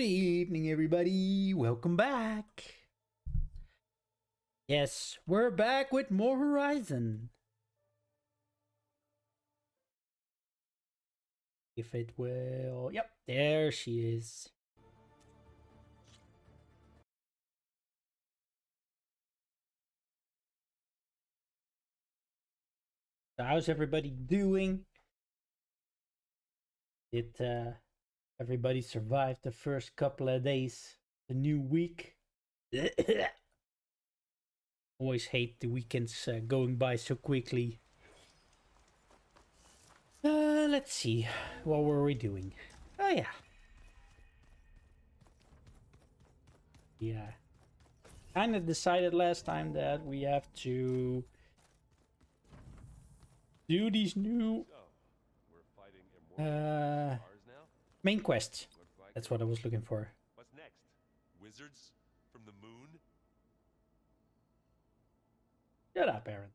evening, everybody. Welcome back. Yes, we're back with more Horizon. If it will. Yep, there she is. So how's everybody doing? Did everybody survive the first couple of days? The new week? Always hate the weekends going by so quickly. Let's see. What were we doing? Oh, yeah. Yeah. Kind of decided last time that we have to do these new main quests. That's what I was looking for. What's next? Wizards from the moon? Shut up, Aaron.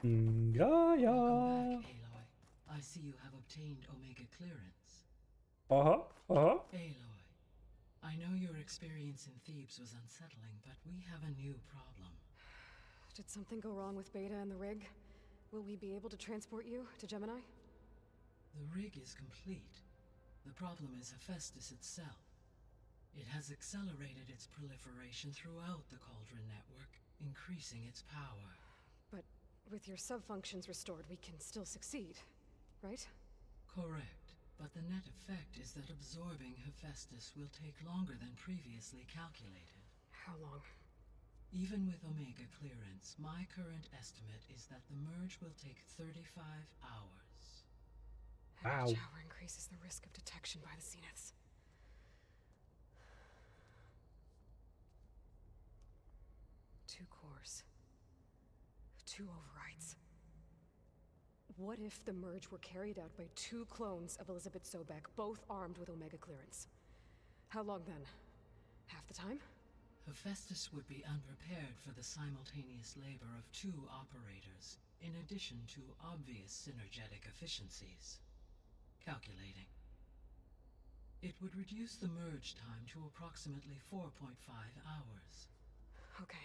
Welcome back, Aloy. I see you have obtained Omega clearance. Aloy, I know your experience in Thebes was unsettling, but we have a new problem. Did something go wrong with Beta and the rig? Will we be able to transport you to Gemini? The rig is complete. The problem is Hephaestus itself. It has accelerated its proliferation throughout the Cauldron network, increasing its power. But with your sub-functions restored, we can still succeed, right? Correct. But the net effect is that absorbing Hephaestus will take longer than previously calculated. How long? Even with Omega clearance, my current estimate is that the merge will take 35 hours. Wow. Each hour increases the risk of detection by the Zeniths. Two cores. Two overrides. What if the merge were carried out by two clones of Elizabeth Sobek, both armed with Omega clearance? How long then? Half the time? Hephaestus would be unprepared for the simultaneous labor of two operators, in addition to obvious synergetic efficiencies. Calculating. It would reduce the merge time to approximately 4.5 hours. Okay.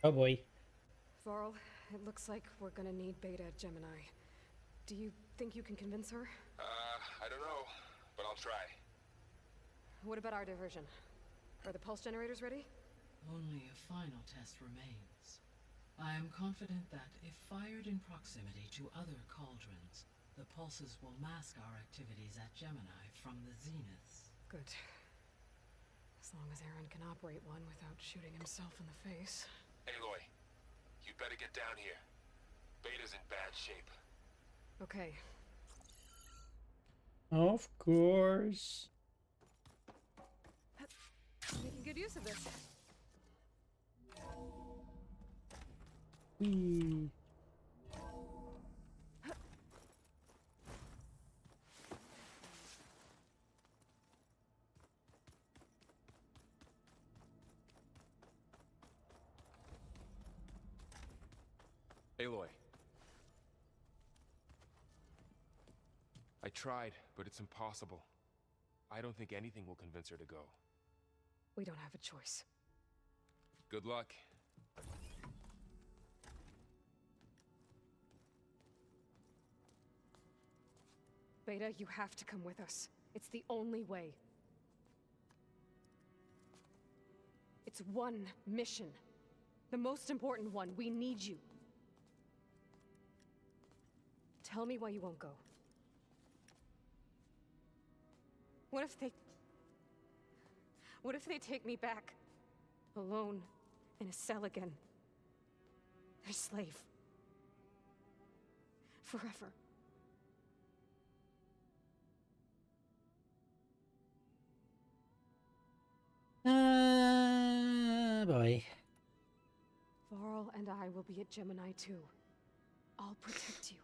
Oh boy. Varl, it looks like we're gonna need Beta at Gemini. Do you think you can convince her? I don't know, but I'll try. What about our diversion? Are the pulse generators ready? Only a final test remains. I am confident that if fired in proximity to other cauldrons, the pulses will mask our activities at Gemini from the zeniths. Good. As long as Aaron can operate one without shooting himself in the face. Aloy, you better get down here. Beta's in bad shape. Okay. Of course. Making good use of this. Whee. Aloy. I tried, but it's impossible. I don't think anything will convince her to go. We don't have a choice. Good luck. Beta, you have to come with us. It's the only way. It's one mission. The most important one. We need you. Tell me why you won't go. What if they take me back? Alone, in a cell again. Their slave. Forever. Boy. Varl and I will be at Gemini too. I'll protect you.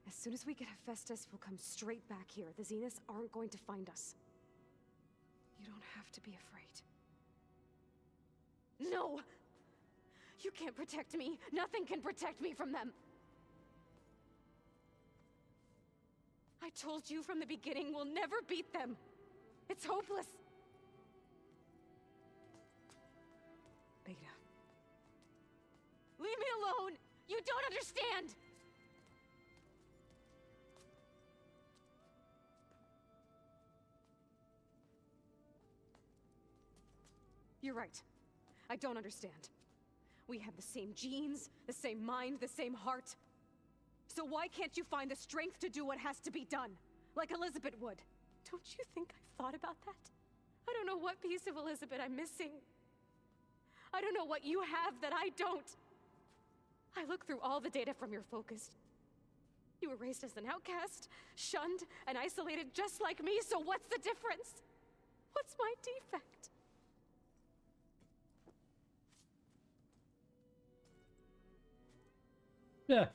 As soon as we get Hephaestus, we'll come straight back here. The Zeniths aren't going to find us. You don't have to be afraid. No! You can't protect me. Nothing can protect me from them. I told you from the beginning, we'll never beat them. It's hopeless. Beta. Leave me alone! You don't understand! You're right. I don't understand. We have the same genes, the same mind, the same heart. So why can't you find the strength to do what has to be done? Like Elizabeth would. Don't you think I've thought about that? I don't know what piece of Elizabeth I'm missing. I don't know what you have that I don't. I look through all the data from your focus. You were raised as an outcast, shunned, and isolated just like me, so what's the difference? What's my defect? Yeah.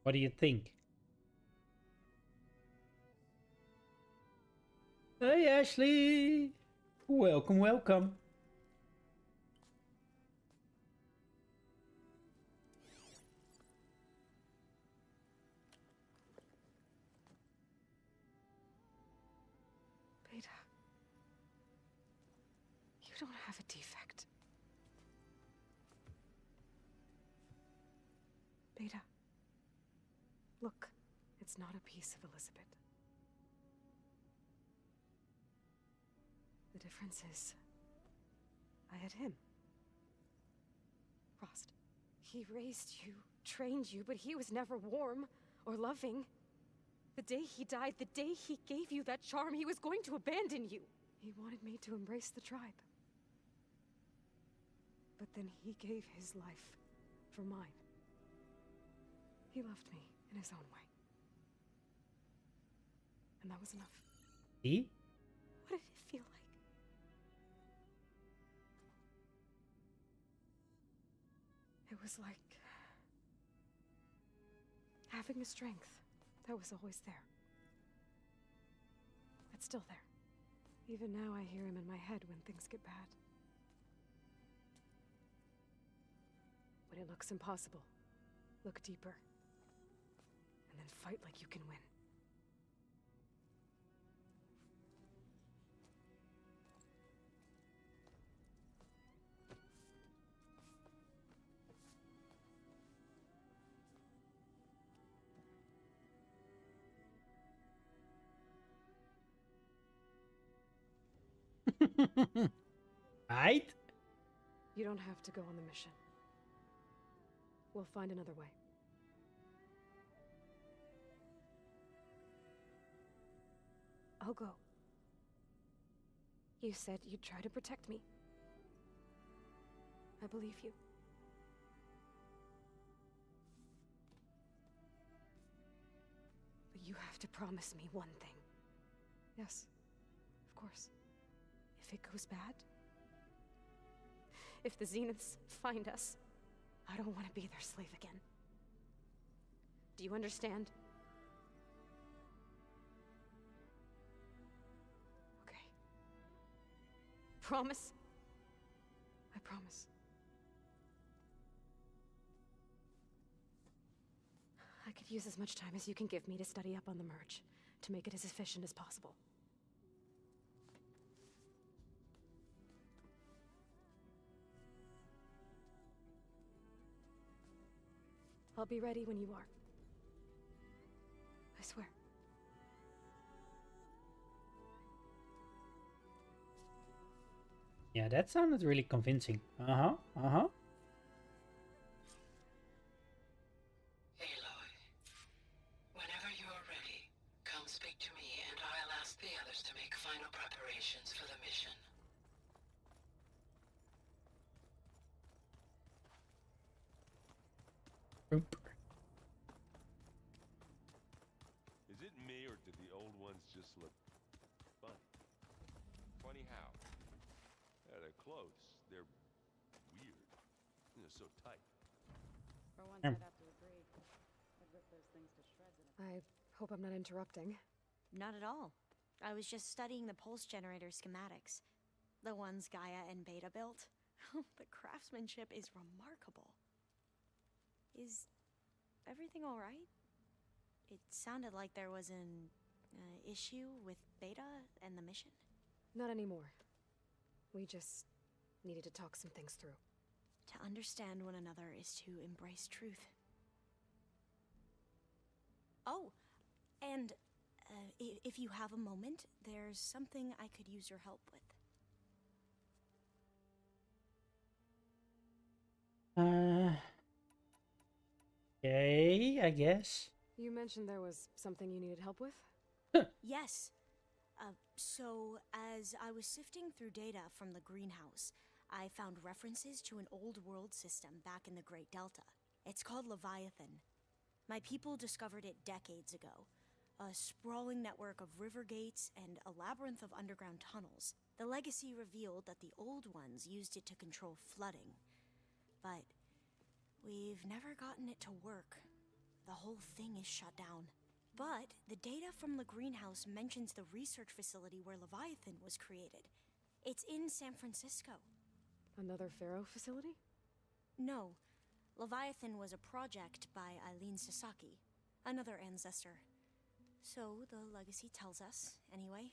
What do you think? Hey, Ashley! Welcome, welcome. Beta. You don't have a defect. Beta. Look, it's not a piece of Elizabeth. The difference is, I had him. Frost. He raised you, trained you, but he was never warm or loving. The day he died, the day he gave you that charm, he was going to abandon you. He wanted me to embrace the tribe. But then he gave his life for mine. He loved me in his own way. And that was enough. See? What did it feel like? It was like having a strength that was always there. It's still there. Even now I hear him in my head when things get bad. When it looks impossible, look deeper. And then fight like you can win. Right? You don't have to go on the mission. We'll find another way. I'll go. You said you'd try to protect me. I believe you. But you have to promise me one thing. Yes, of course. If it goes bad, if the Zeniths find us, I don't want to be their slave again. Do you understand? Okay. Promise? I promise. I could use as much time as you can give me to study up on the merge, to make it as efficient as possible. I'll be ready when you are. I swear. Yeah, that sounded really convincing. Uh-huh, uh-huh. Aloy, whenever you're ready, come speak to me and I'll ask the others to make final preparations for the mission. Oop. Is it me, or did the old ones just look funny? Funny how? Yeah, they're close. They're weird. They're so tight. For once, I'd have to agree. I'd rip those things to shreds in a... I hope I'm not interrupting. Not at all. I was just studying the pulse generator schematics. The ones Gaia and Beta built. The craftsmanship is remarkable. Is everything alright? It sounded like there was an issue with Beta and the mission. Not anymore. We just needed to talk some things through. To understand one another is to embrace truth. Oh, and if you have a moment, there's something I could use your help with. Okay, I guess. You mentioned there was something you needed help with? Yes. So, as I was sifting through data from the greenhouse, I found references to an old world system back in the Great Delta. It's called Leviathan. My people discovered it decades ago. A sprawling network of river gates and a labyrinth of underground tunnels. The legacy revealed that the old ones used it to control flooding. But we've never gotten it to work. The whole thing is shut down. But the data from the greenhouse mentions the research facility where Leviathan was created. It's in San Francisco. Another Pharaoh facility? No. Leviathan was a project by Eileen Sasaki, another ancestor. So the legacy tells us, anyway,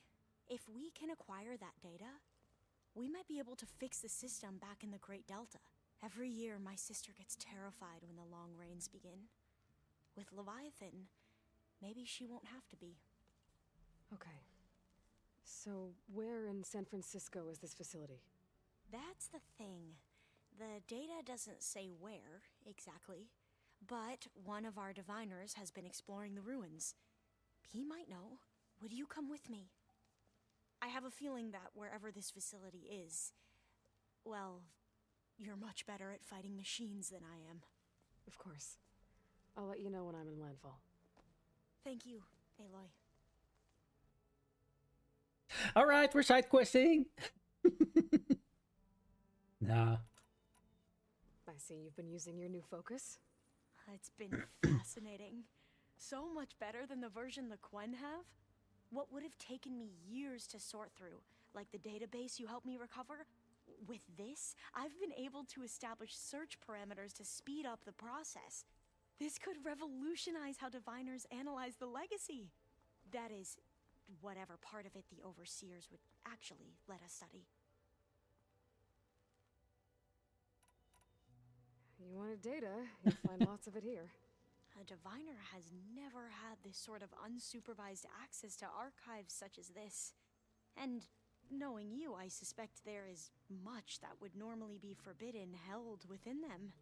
if we can acquire that data, we might be able to fix the system back in the Great Delta. Every year, my sister gets terrified when the long rains begin. With Leviathan, maybe she won't have to be. Okay. So, where in San Francisco is this facility? That's the thing. The data doesn't say where, exactly. But one of our diviners has been exploring the ruins. He might know. Would you come with me? I have a feeling that wherever this facility is, well, you're much better at fighting machines than I am. Of course. I'll let you know when I'm in landfall. Thank you, Aloy. Alright, we're side questing. Nah. I see you've been using your new focus. It's been fascinating. So much better than the version the Quen have. What would have taken me years to sort through, like the database you helped me recover, with this, I've been able to establish search parameters to speed up the process. This could revolutionize how diviners analyze the legacy. That is, whatever part of it the overseers would actually let us study. You wanted data, you'll find lots of it here. A diviner has never had this sort of unsupervised access to archives such as this. And knowing you, I suspect there is much that would normally be forbidden held within them.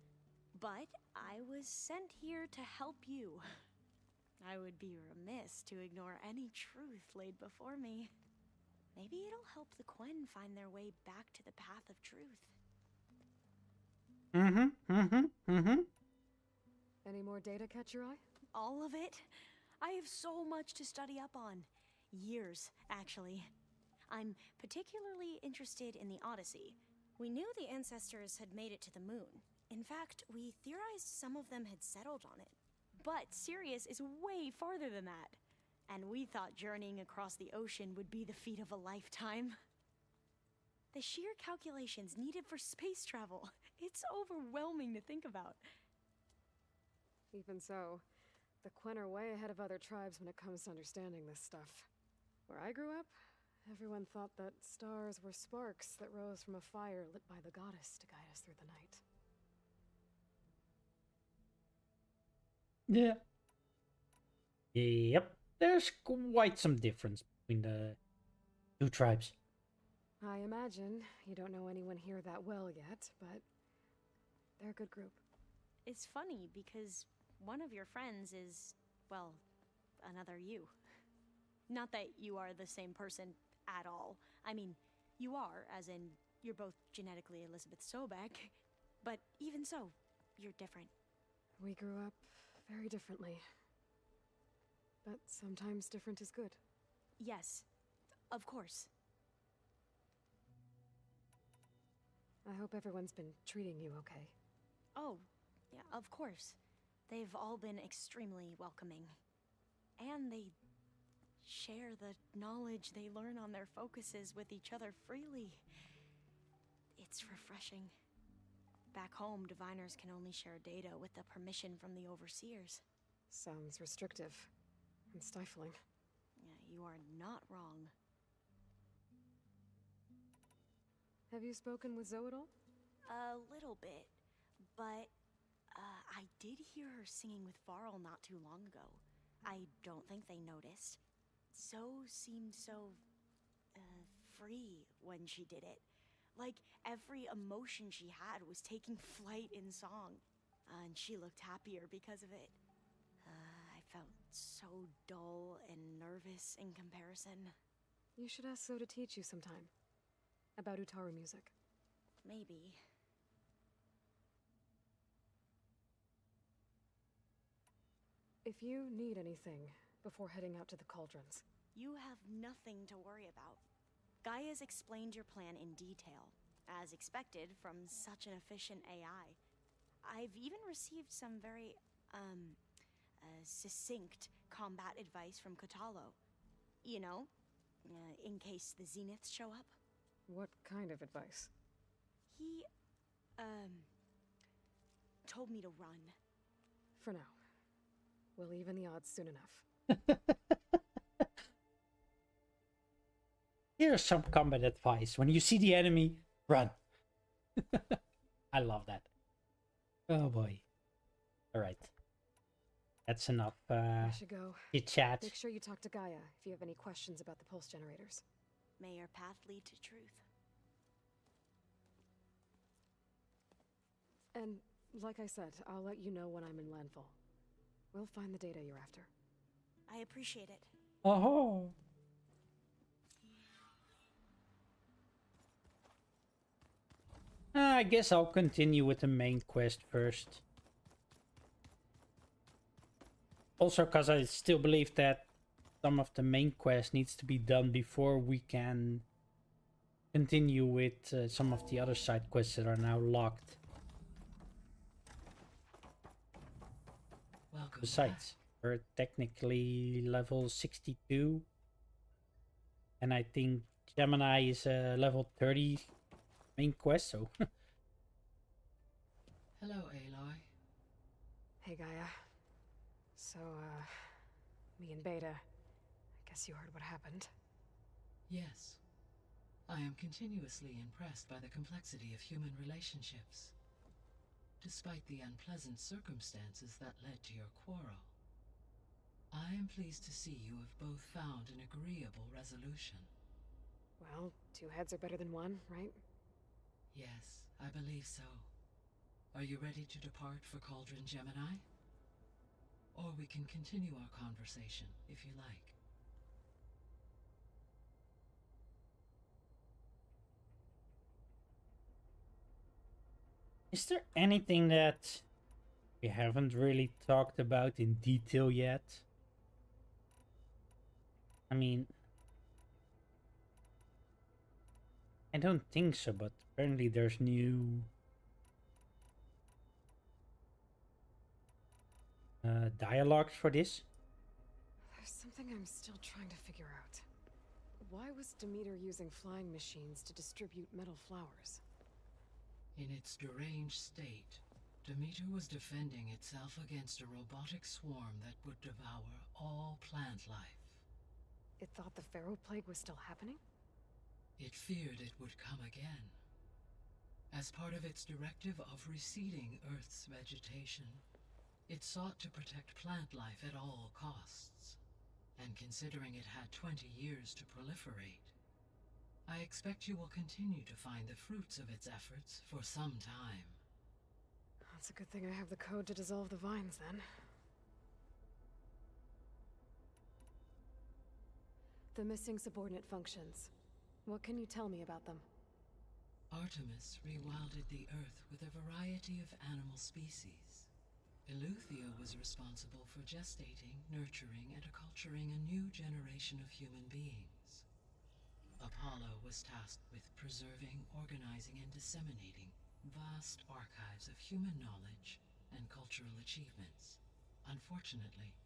But I was sent here to help you. I would be remiss to ignore any truth laid before me. Maybe it'll help the Quen find their way back to the path of truth. Any more data catch your eye? All of it? I have so much to study up on. Years, actually. I'm particularly interested in the Odyssey. We knew the ancestors had made it to the moon. In fact, we theorized some of them had settled on it. But Sirius is way farther than that. And we thought journeying across the ocean would be the feat of a lifetime. The sheer calculations needed for space travel, it's overwhelming to think about. Even so, the Quen are way ahead of other tribes when it comes to understanding this stuff. Where I grew up, everyone thought that stars were sparks that rose from a fire lit by the goddess to guide us through the night. Yeah. Yep. There's quite some difference between the two tribes. I imagine you don't know anyone here that well yet, but they're a good group. It's funny because one of your friends is, well, another you. Not that you are the same person at all. I mean, you are, as in, you're both genetically Elizabeth Sobek, but even so, you're different. We grew up very differently. But sometimes different is good. Yes, of course. I hope everyone's been treating you okay. Oh, yeah, of course. They've all been extremely welcoming. And they share the knowledge they learn on their focuses with each other freely. It's refreshing. Back home, diviners can only share data with the permission from the overseers. Sounds restrictive and stifling. Yeah, you are not wrong. Have you spoken with Zoe at all? A little bit, but I did hear her singing with Varl not too long ago. I don't think they noticed. Zoe seemed so free when she did it. Like every emotion she had was taking flight in song. And she looked happier because of it. I felt so dull and nervous in comparison. You should ask Zoe to teach you sometime. About Utaru music. Maybe. If you need anything before heading out to the cauldrons. You have nothing to worry about. Gaia's explained your plan in detail, as expected from such an efficient AI. I've even received some very, succinct combat advice from Kotalo. You know, in case the Zeniths show up. What kind of advice? He, told me to run. For now. We'll even the odds soon enough. Here's some combat advice. When you see the enemy, run. I love that. Oh boy. Alright. That's enough I should go. chit chat. Make sure you talk to Gaia if you have any questions about the pulse generators. May your path lead to truth. And like I said, I'll let you know when I'm in landfall. We'll find the data you're after. I appreciate it. Oh. I guess I'll continue with the main quest first. Also, because I still believe that some of the main quest needs to be done before we can continue with some of the other side quests that are now locked. Welcome Besides, we're technically level 62. And I think Gemini is a level 30 main quest, so... Hello, Aloy. Hey, Gaia. So, me and Beta, I guess you heard what happened. Yes. I am continuously impressed by the complexity of human relationships. Despite the unpleasant circumstances that led to your quarrel, I am pleased to see you have both found an agreeable resolution. Well, two heads are better than one, right? Yes, I believe so. Are you ready to depart for Cauldron Gemini? Or we can continue our conversation, if you like. Is there anything that we haven't really talked about in detail yet? I mean, I don't think so, but apparently there's new dialogues for this. There's something I'm still trying to figure out. Why was Demeter using flying machines to distribute metal flowers? In its deranged state, Demeter was defending itself against a robotic swarm that would devour all plant life. It thought the Pharaoh Plague was still happening? It feared it would come again. As part of its directive of receding Earth's vegetation, it sought to protect plant life at all costs. And considering it had 20 years to proliferate, I expect you will continue to find the fruits of its efforts for some time. It's a good thing I have the code to dissolve the vines, then. The missing subordinate functions. What can you tell me about them? Artemis rewilded the Earth with a variety of animal species. Eleuthia was responsible for gestating, nurturing, and acculturating a new generation of human beings. Apollo was tasked with preserving, organizing, and disseminating vast archives of human knowledge and cultural achievements. Unfortunately,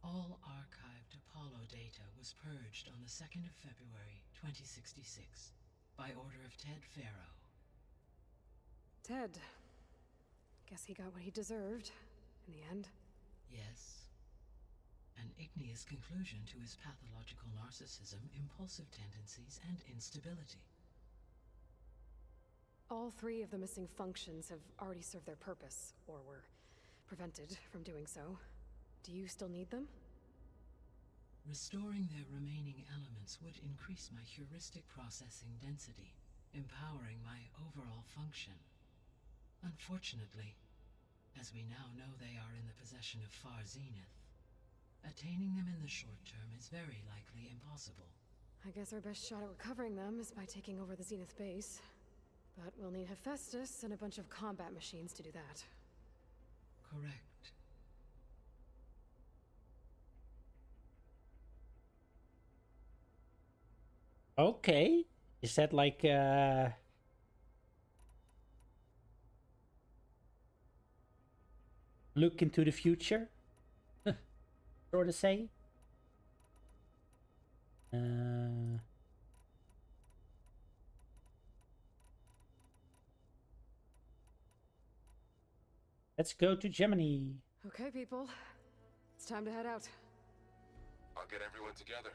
all archived Apollo data was purged on the 2nd of February, 2066, by order of Ted Faro. Ted. Guess he got what he deserved, in the end. Yes. An igneous conclusion to his pathological narcissism, impulsive tendencies, and instability. All 3 of the missing functions have already served their purpose, or were prevented from doing so. Do you still need them? Restoring their remaining elements would increase my heuristic processing density, empowering my overall function. Unfortunately, as we now know they are in the possession of Far Zenith, attaining them in the short term is very likely impossible. I guess our best shot at recovering them is by taking over the Zenith base. But we'll need Hephaestus and a bunch of combat machines to do that. Correct. Okay. Is that like look into the future? Sort of say? Let's go to Gemini. Okay, people. It's time to head out. I'll get everyone together.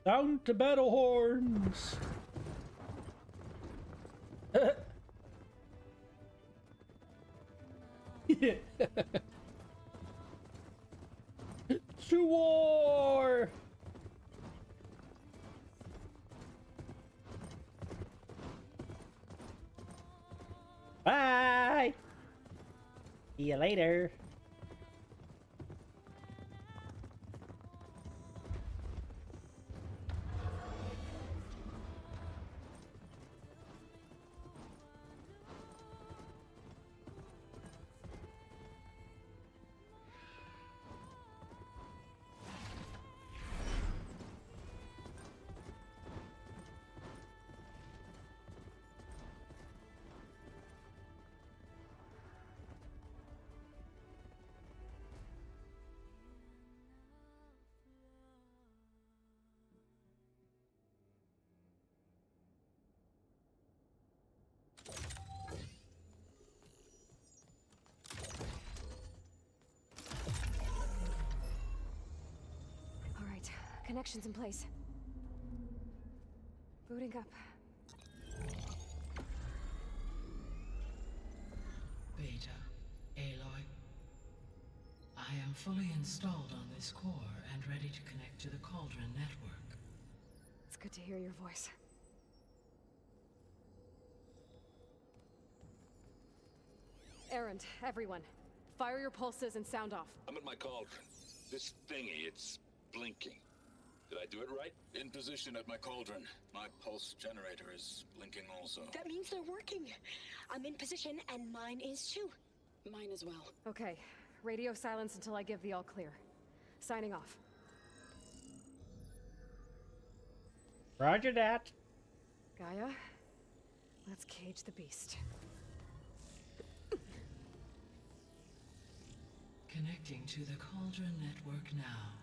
Sound the battle horns. To war. Bye. See you later. All right, connections in place. Booting up. Beta, Aloy. I am fully installed on this core and ready to connect to the Cauldron network. It's good to hear your voice. Errand, everyone. Fire your pulses and sound off. I'm at my cauldron. This thingy, it's blinking. Did I do it right? In position at my cauldron. My pulse generator is blinking also. That means they're working. I'm in position, and mine is too. Mine as well. Okay, radio silence until I give the all clear. Signing off. Roger that. Gaia, let's cage the beast. Connecting to the Cauldron network now.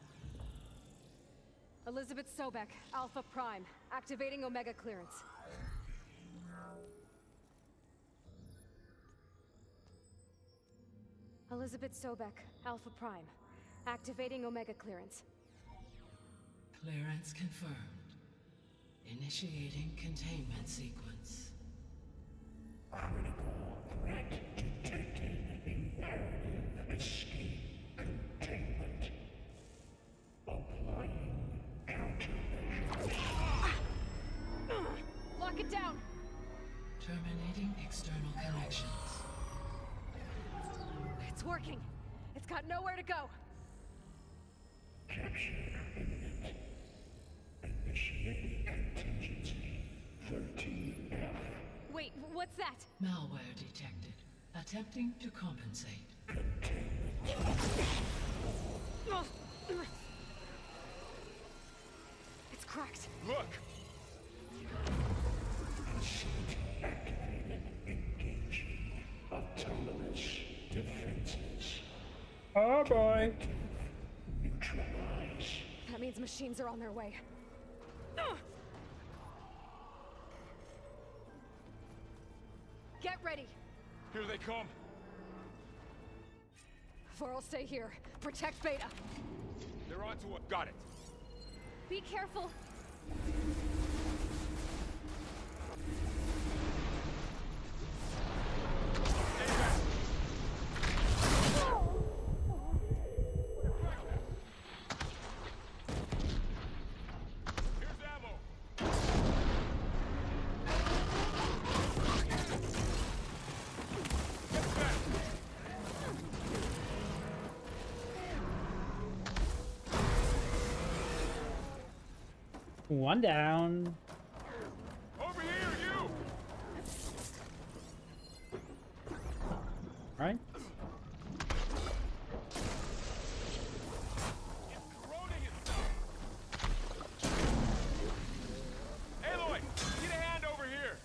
Elizabeth Sobek, Alpha Prime, activating Omega clearance. Elizabeth Sobek, Alpha Prime, activating Omega clearance. Clearance confirmed. Initiating containment sequence. Critical threat detected. Imperative escape containment. Applying countermeasures. Lock it down! Terminating external connections. It's working. It's got nowhere to go. Capture imminent. Initiating contingency 13F. Wait, what's that? Malware detected. Attempting to compensate. It's cracked. Look! Facility activated. Engaging autonomous defenses. Oh boy. Neutralize. That means machines are on their way. Get ready. Here they come. Varl, stay here. Protect Beta. They're onto us. Got it. Be careful. One down. Over here, you! Right? It's corroding itself! Aloy! Need a hand over here!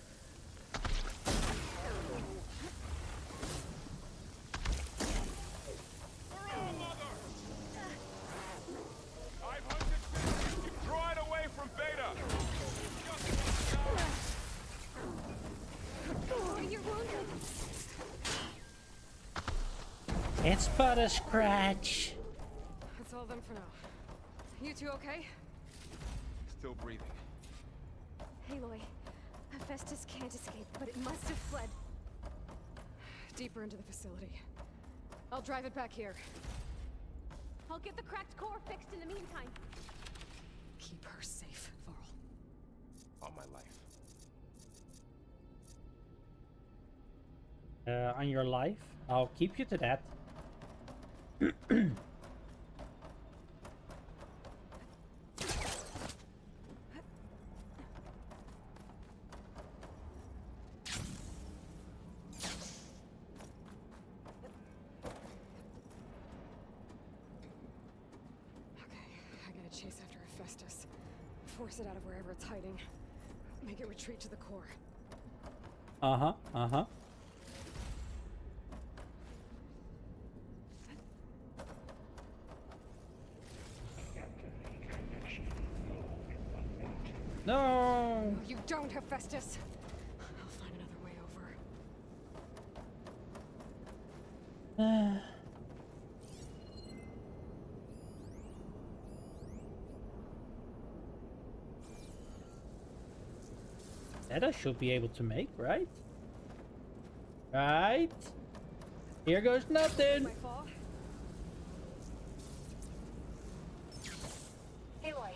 Hurrah, mother! I've hunted since you draw it away from Beta! Oh, you're wounded. It's but a scratch. That's all of them for now. You two okay? Still breathing. Aloy, Hephaestus can't escape, but it must have fled. Deeper into the facility. I'll drive it back here. I'll get the cracked core fixed in the meantime. Keep her safe, Varl. On my life. On your life, I'll keep you to that. Chase after Hephaestus. Force it out of wherever it's hiding. Make it retreat to the core. Uh-huh, uh-huh. No! No, you don't, Hephaestus! I'll find another way over. That I should be able to make, right? Right? Here goes nothing! My fall? Aloy,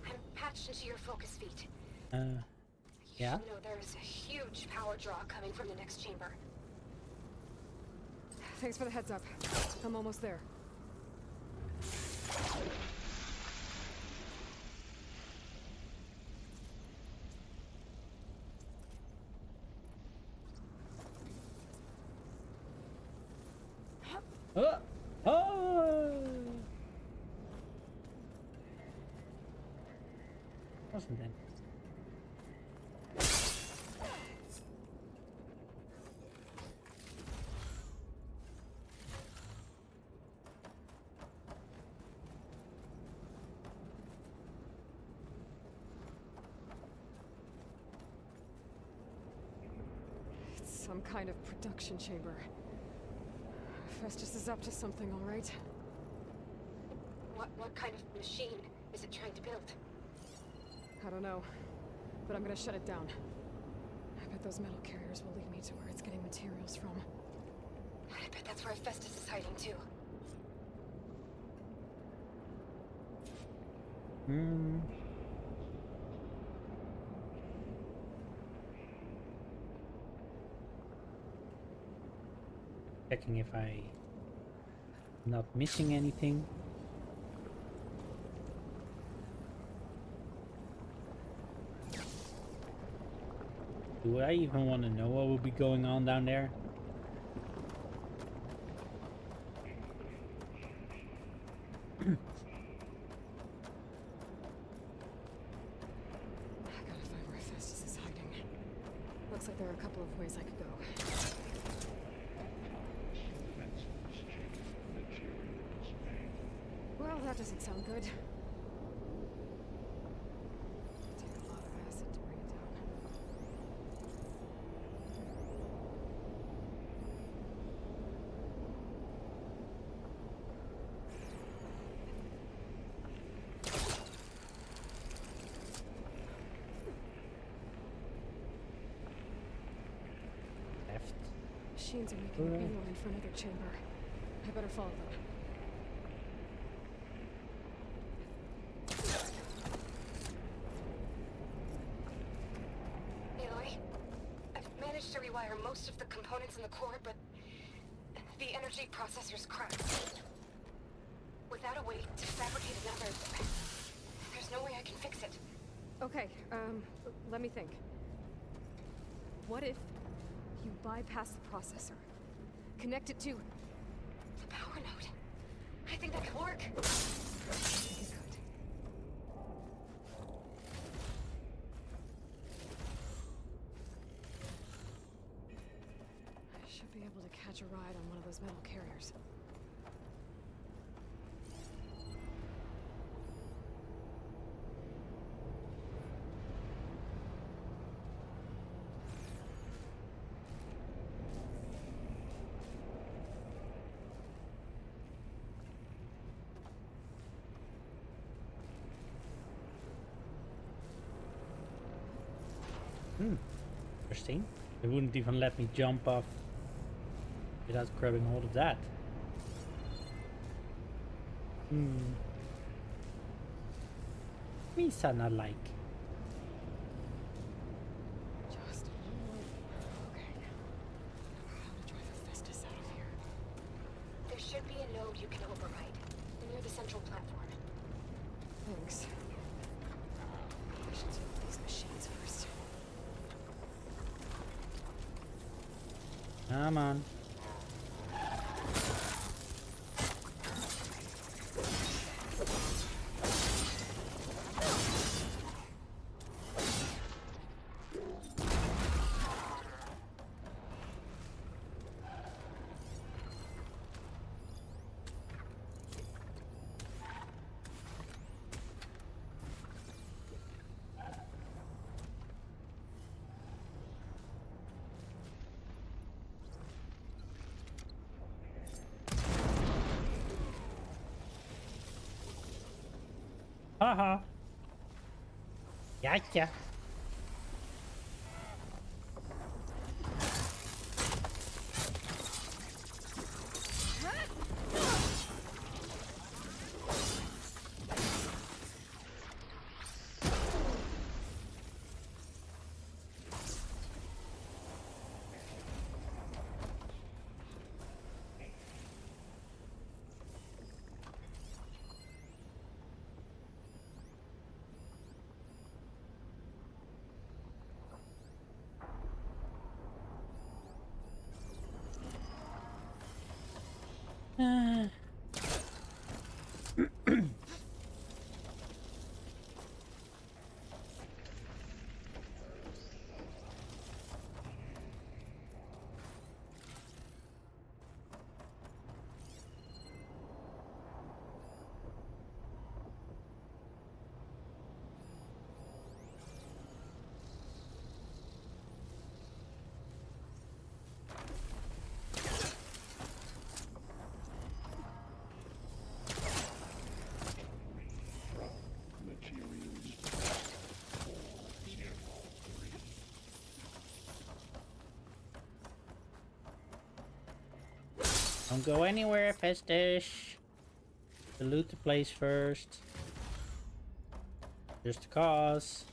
I'm patched into your focus feed. Yeah? You know there's a huge power draw coming from the next chamber. Thanks for the heads up. I'm almost there. Oh! Wasn't that? It's some kind of production chamber. Festus is up to something, all right? What kind of machine is it trying to build? I don't know, but I'm gonna shut it down. I bet those metal carriers will lead me to where it's getting materials from. I bet that's where Festus is hiding too. Checking if I'm not missing anything. Do I even want to know what will be going on down there? I gotta find where Festus is hiding. Looks like there are a couple of ways I could go. Well, that doesn't sound good. Take a lot of acid to bring it down. machines are making a beeline for another chamber. I better follow them. Aloy, I've managed to rewire most of the components in the core, but the energy processor's cracked. Without a way to fabricate another, there's no way I can fix it. Okay, let me think. What if you bypass the processor? Connect it to the power node. I think that could work. I think it could. I should be able to catch a ride on one of those metal carriers. Interesting. They wouldn't even let me jump off without grabbing hold of that. Me son not like. Just one more. Okay. How to drive Hephaestus out of here. There should be a node you can override near the central platform. Thanks. I should deal with these machines first. Come on. Haha. Gotcha. Don't go anywhere, Festus. Loot the place first. Just cause.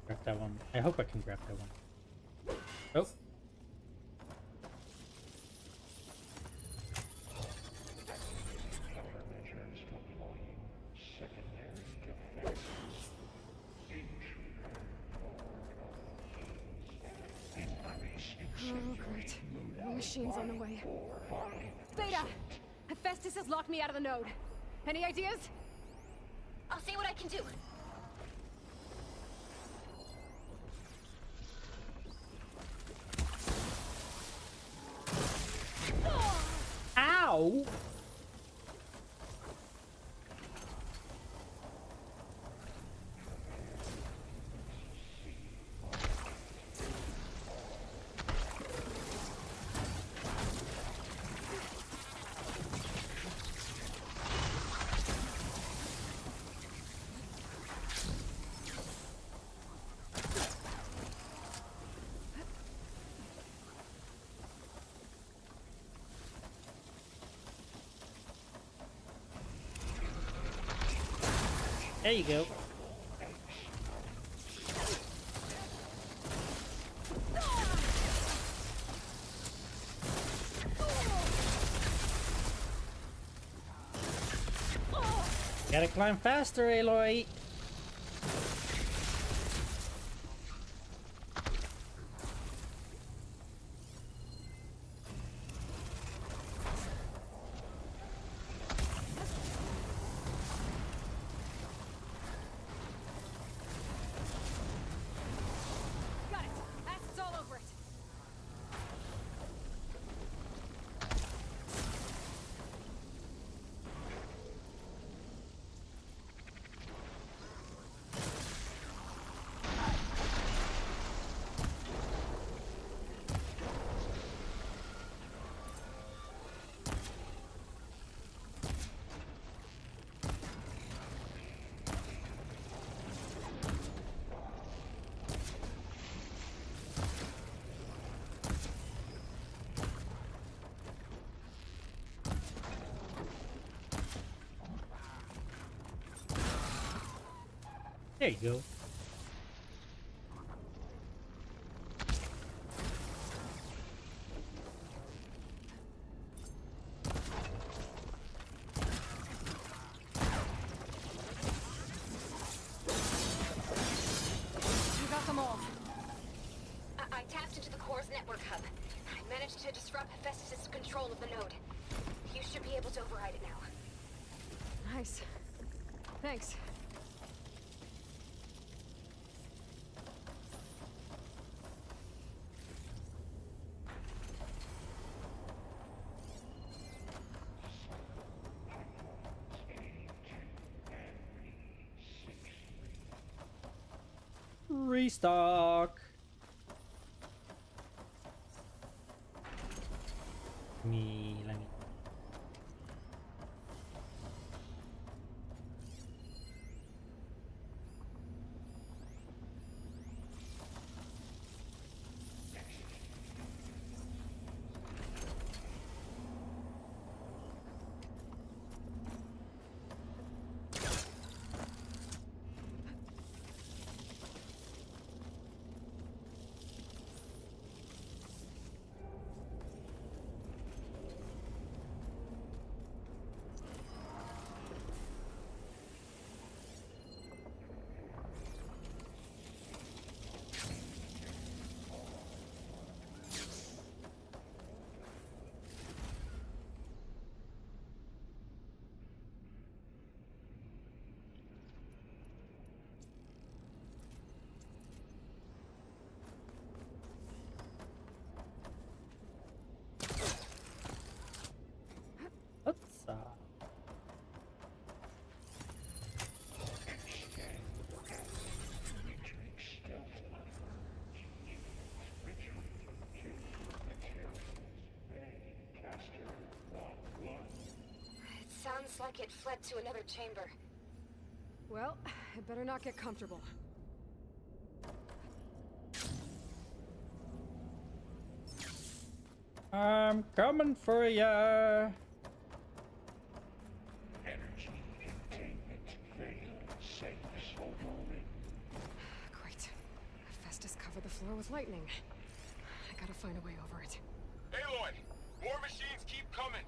Grab that one. I hope I can grab that one. Oh. Oh, great. More machines on the way. Beta! Hephaestus has locked me out of the node. Any ideas? I'll see what I can do. Ow! There you go. Gotta climb faster, Aloy. Got it. Acid's all over it. There you go. You got them all. I tapped into the core's network hub. I managed to disrupt Hephaestus' control of the node. You should be able to override it now. Nice. Thanks. Restock. Let me. What's up? It sounds like it fled to another chamber. Well, it better not get comfortable. I'm coming for ya. Energy containment failed. Save for moment. Great. Hephaestus covered the floor with lightning. I gotta find a way over it. Aloy, more machines keep coming.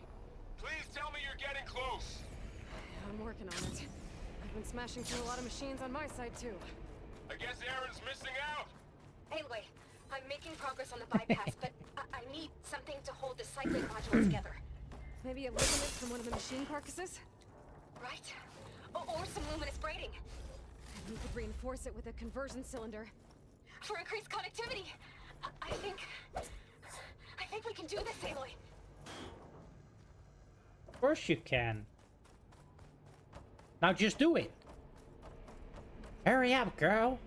Please tell me you're getting close. Yeah, I'm working on it. I've been smashing through a lot of machines on my side, too. I guess Aaron's missing out. Anyway, I'm making progress on the bypass, but I need something to hold the cycling module together. Maybe a ligament from one of the machine carcasses? Right? Or some luminous braiding. And we could reinforce it with a conversion cylinder. For increased connectivity. I think we can do this, Aloy. Of course you can. Now just do it. Hurry up, girl.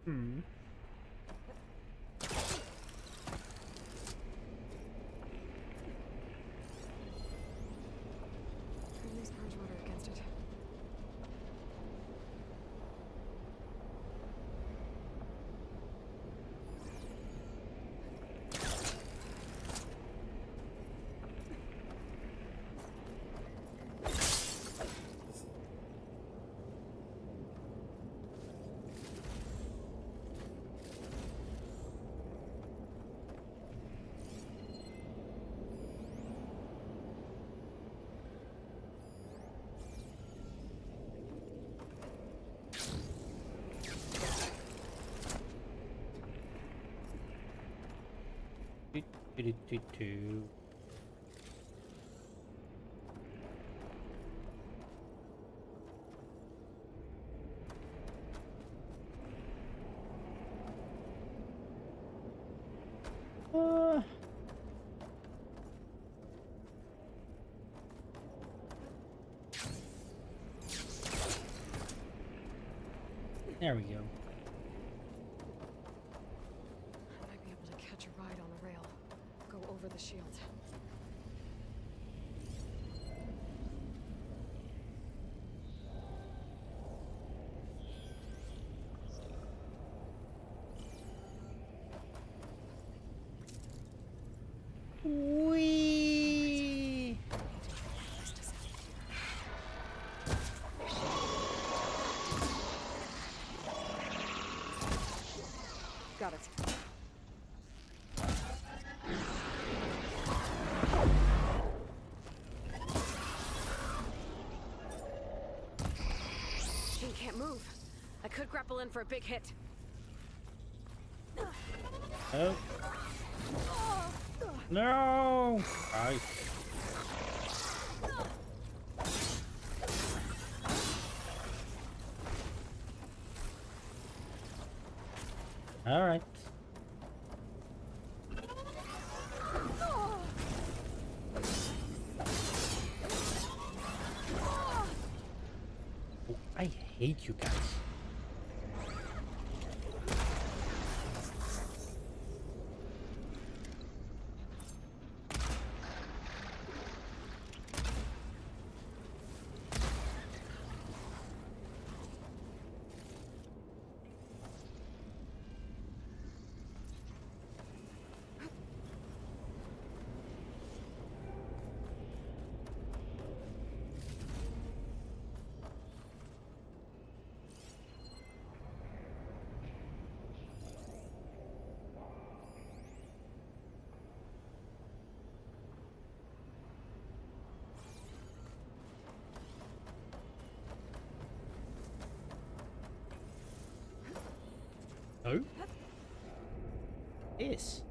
Hmm. Could use purge water against it. Do. There we go. I might be able to catch a ride on the rail. Go over the shield. Whee! Got it. Machine can't move. I could grapple in for a big hit. Oh. No! Right. All right. Oh, I hate you guys. Oh? Yes.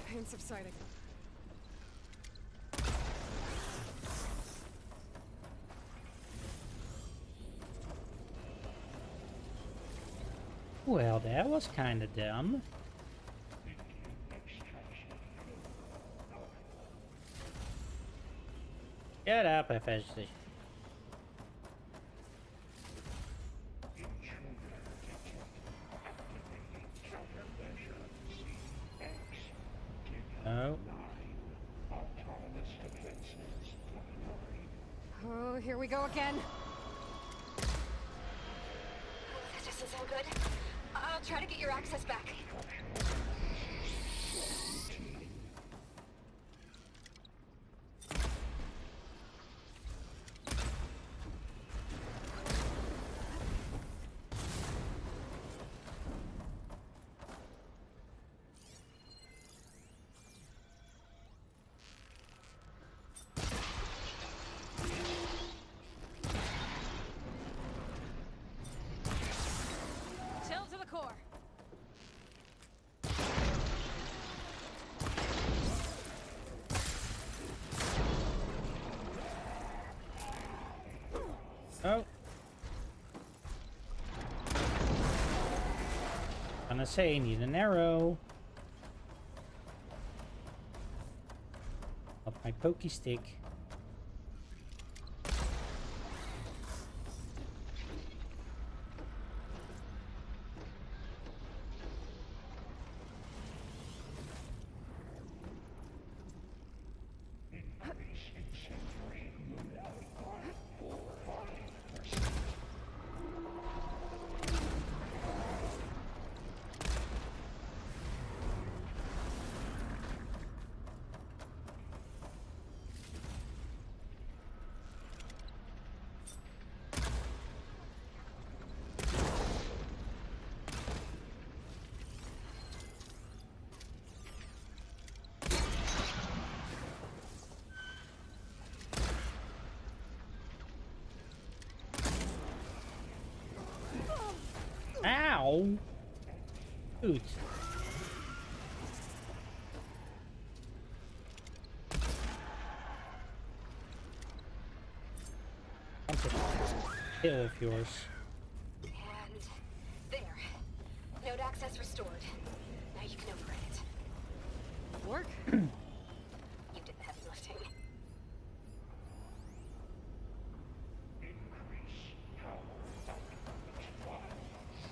Pain subsiding. Well, that was kind of dumb. Get up, FSD. Oh. Oh, here we go again. That doesn't sound good. I'll try to get your access back. Chill to the core. Oh. gonna say, need an arrow. Not my pokey stick. Ow! Dude. Kill of yours. And there. Node access restored. Now you can override it. Work? You did the heavy lifting. Increase power output by 60%.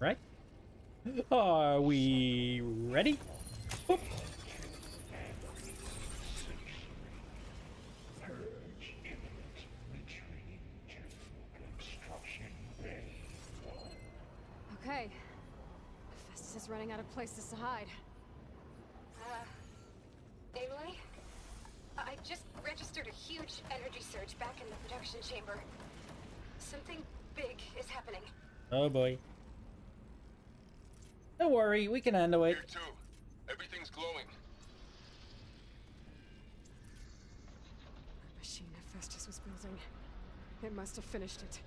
Right? Are we ready? Boop. Purge imminent. Retreating to construction bay. Okay. Festus is running out of places to hide. Aloy? I just registered a huge energy surge back in the production chamber. Something big is happening. Oh boy. Don't worry, we can handle it. Here too. Everything's glowing. The machine Hephaestus was building. It must have finished it.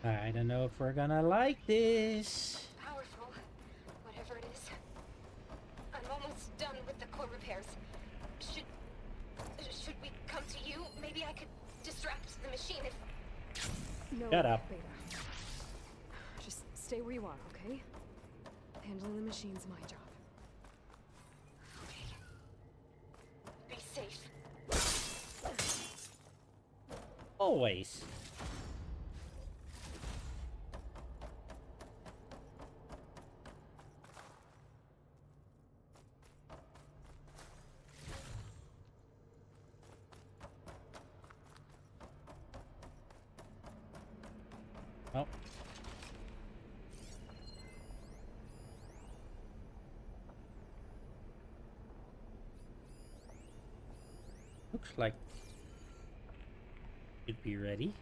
I don't know if we're gonna like this. Powerful. Whatever it is. I'm almost done with the core repairs. Should we come to you? Maybe I could distract the machine if... No, Shut up. Beta. Just stay where you are, okay? Handling the machine's my job. Okay. Be safe. Always. Oh. Looks like it'd be ready.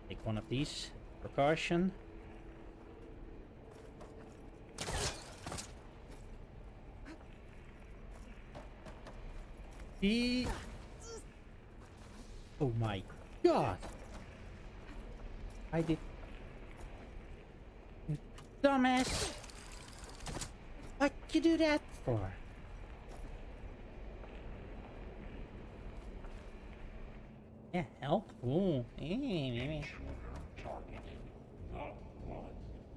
Take one of these. Precaution. He... Oh my god! I did... You dumbass! What'd you do that for? Yeah, help? Ooh, maybe. Targeted. Not one.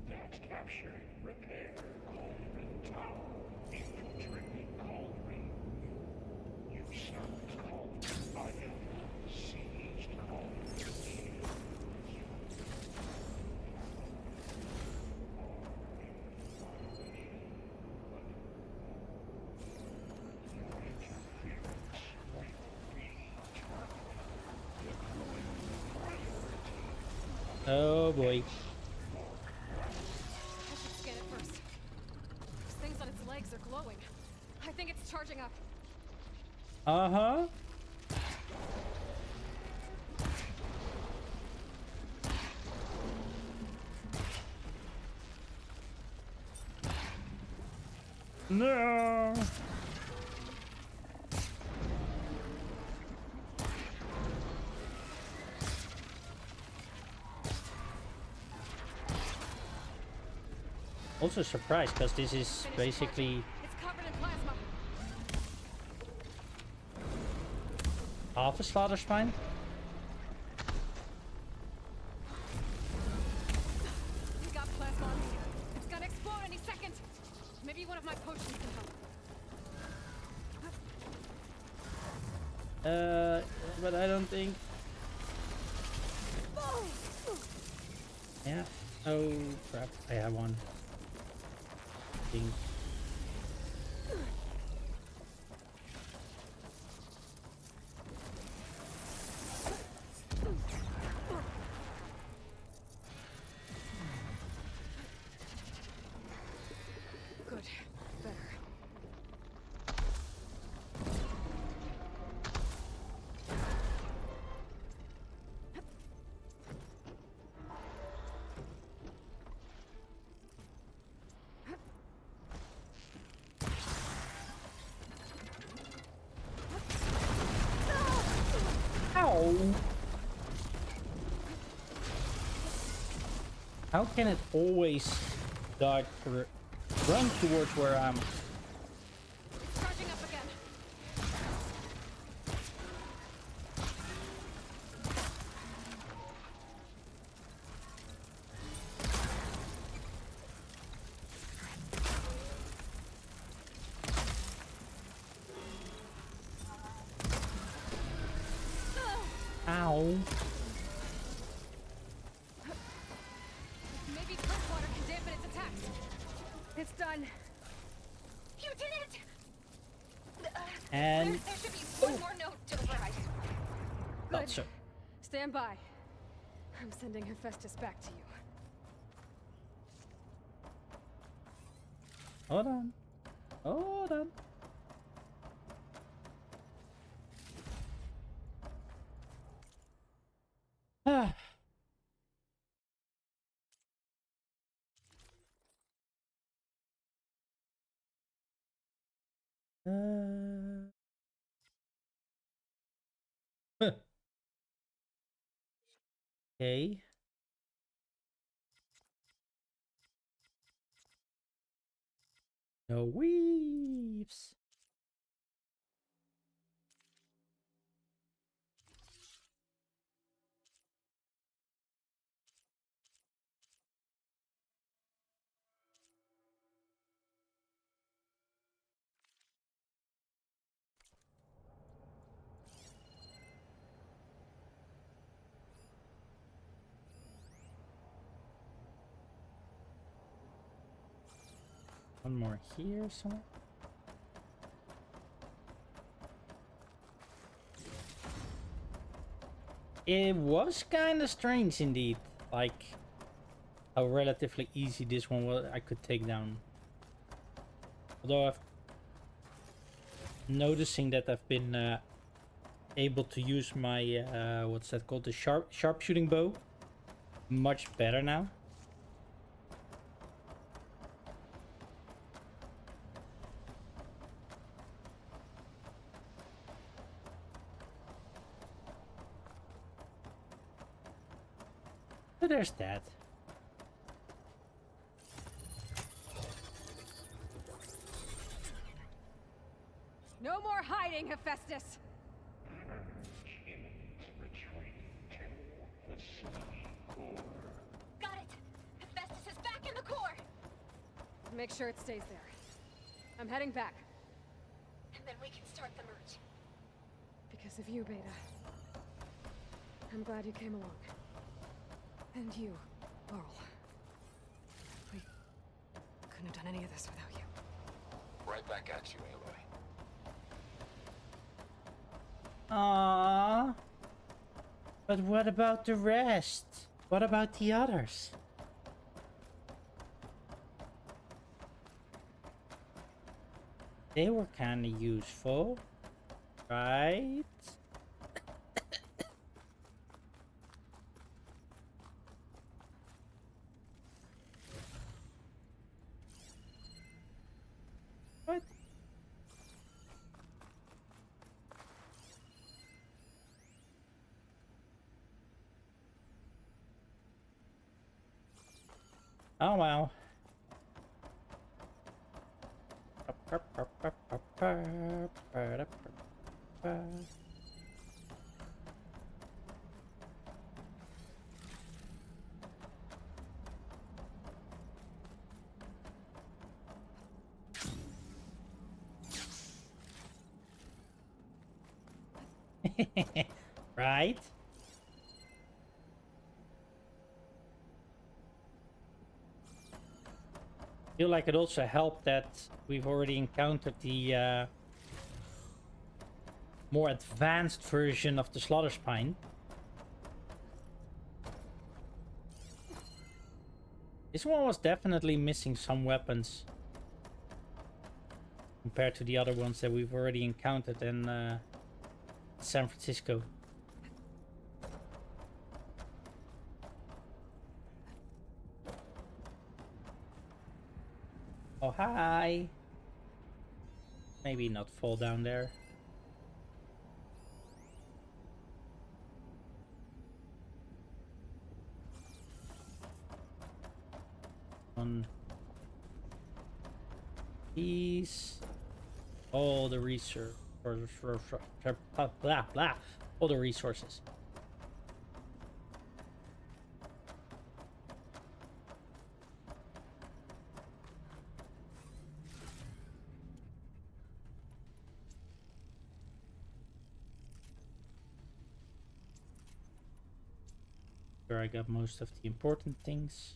That's captured. Repair. Cauldron Tower. Infiltrating Cauldron. You served Cauldron. I am sieged Cauldron. Oh boy. I should scan it first. Those things on its legs are glowing. I think it's charging up. Uh-huh. No. Also surprised because this is basically It's covered in plasma. half a slaughter spine. We got plasma on here. It's gonna explode any second. Maybe one of my potions can help. But I don't think. Yeah. Oh crap! I have one. Thing. Good. Better. Ow! How can it always dodge or run towards where I'm? It's charging up again. Ow! Maybe curse water can dampen its attacks. It's done. You did it! And There should be one more note to override. not so. Stand by. I'm sending Hephaestus back to you. Hold on. Hold on. Ah. Huh. Okay. No weaves. One more here somewhere. It was kind of strange indeed, like how relatively easy this one was. I could take down. Although I've noticing that I've been able to use my what's that called, the sharpshooting bow, much better now. So there's that. No more hiding, Hephaestus! Got it! Hephaestus is back in the core! Make sure it stays there. I'm heading back. And then we can start the merge. Because of you, Beta. I'm glad you came along. And you, Laurel. We couldn't have done any of this without you. Right back at you, Aloy. Aww. But what about the rest? What about the others? They were kind of useful, right? What? Oh well. Right? Feel like it also helped that we've already encountered the more advanced version of the Slaughter Spine. This one was definitely missing some weapons compared to the other ones that we've already encountered in San Francisco. Oh, hi. Maybe not fall down there. On these, all the research, blah blah, all the resources. Where I got most of the important things.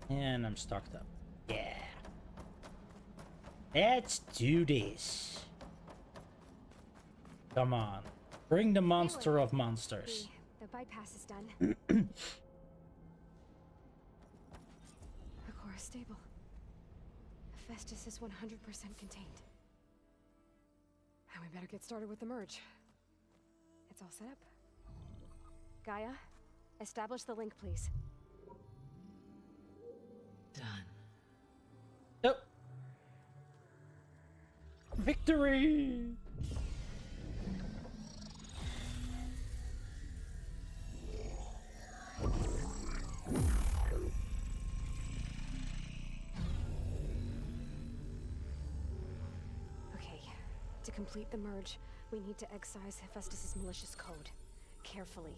And I'm stocked up. Yeah. Let's do this. Come on. Bring the monster of monsters. The bypass is done. The core is stable. Hephaestus is 100% contained. And we better get started with the merge. It's all set up. Gaia, establish the link, please. Done. Yep. Victory! Okay, to complete the merge, we need to excise Hephaestus's malicious code. Carefully.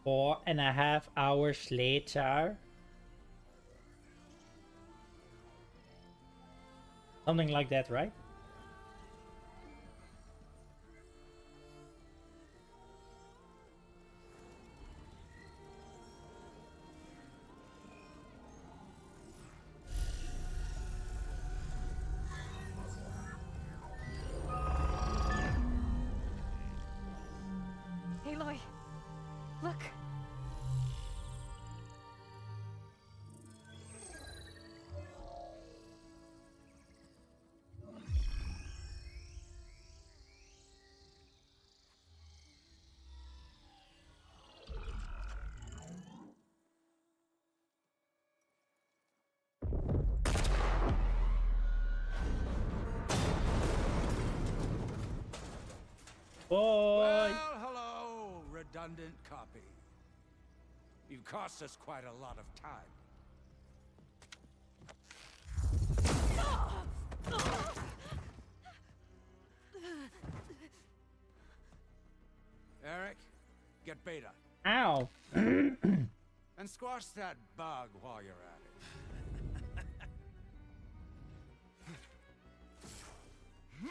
Four and a half hours later. Something like that, right? Aloy, look. Boy. Well, hello, redundant copy. You've cost us quite a lot of time. Eric, get Beta. Ow. And squash that bug while you're at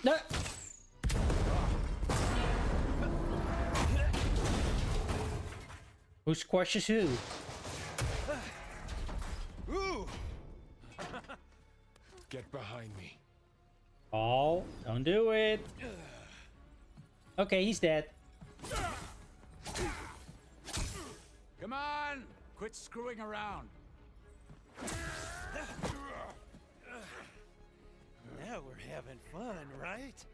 it. No. Who squashes who? Ooh! Get behind me. Oh, don't do it. Okay, he's dead. Come on! Quit screwing around. Now we're having fun, right?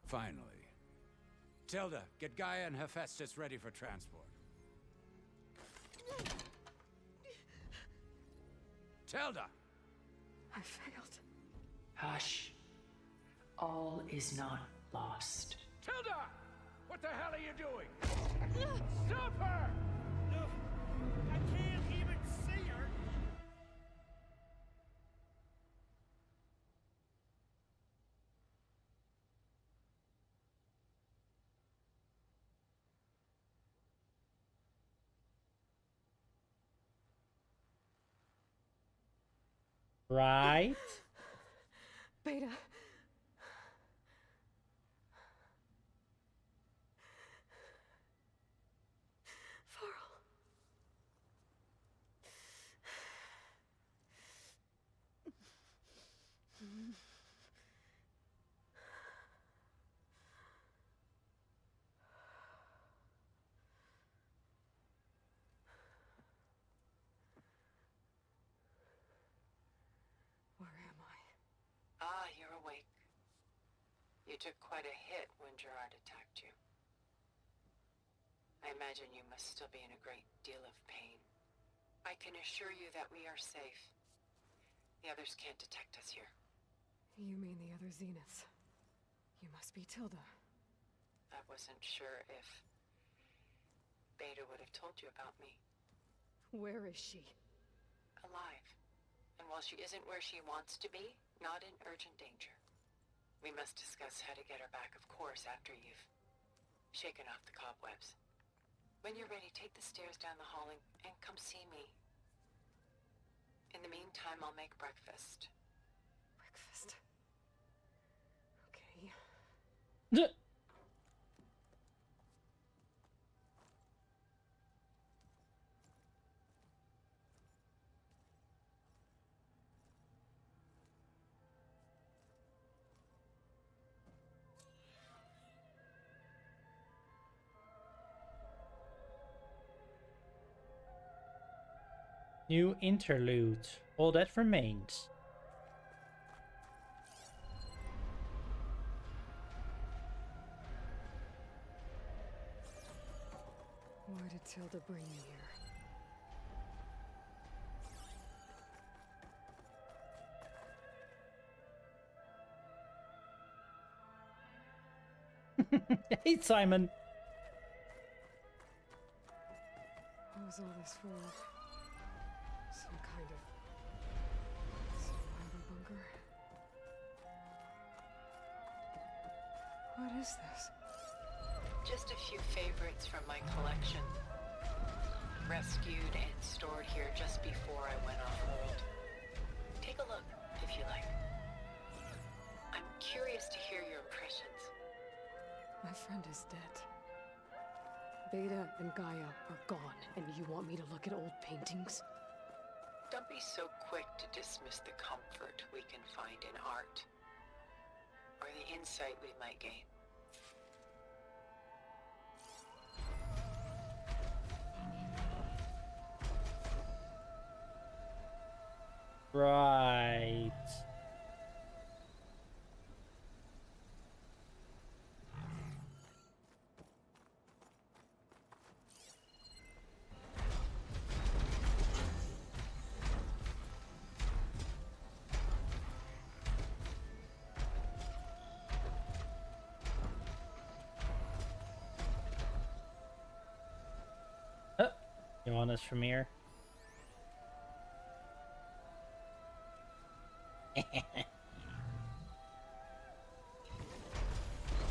Finally. Tilda, get Gaia and Hephaestus ready for transport. Tilda! I failed. Hush. All is not lost. Tilda! What the hell are you doing? Stop her! I can't even see her. Right? Beta. Varl. Where am I? Ah, you're awake. You took quite a hit when Gerard attacked you. I imagine you must still be in a great deal of pain. I can assure you that we are safe. The others can't detect us here. You mean the other Zeniths? You must be Tilda. I wasn't sure if Beta would have told you about me. Where is she? Alive. And while she isn't where she wants to be, not in urgent danger. We must discuss how to get her back, of course, after you've shaken off the cobwebs. When you're ready, take the stairs down the hall and come see me. In the meantime, I'll make breakfast. Breakfast. Okay. New interlude. All that remains. Why did Tilda bring me here? Hey, Simon. What was all this for? Some kind of survivor bunker? What is this? Just a few favorites from my collection. Rescued and stored here just before I went off-world. Take a look, if you like. I'm curious to hear your impressions. My friend is dead. Beta and Gaia are gone, and you want me to look at old paintings? Don't be so quick to dismiss the comfort we can find in art, or the insight we might gain. Right. You want us from here?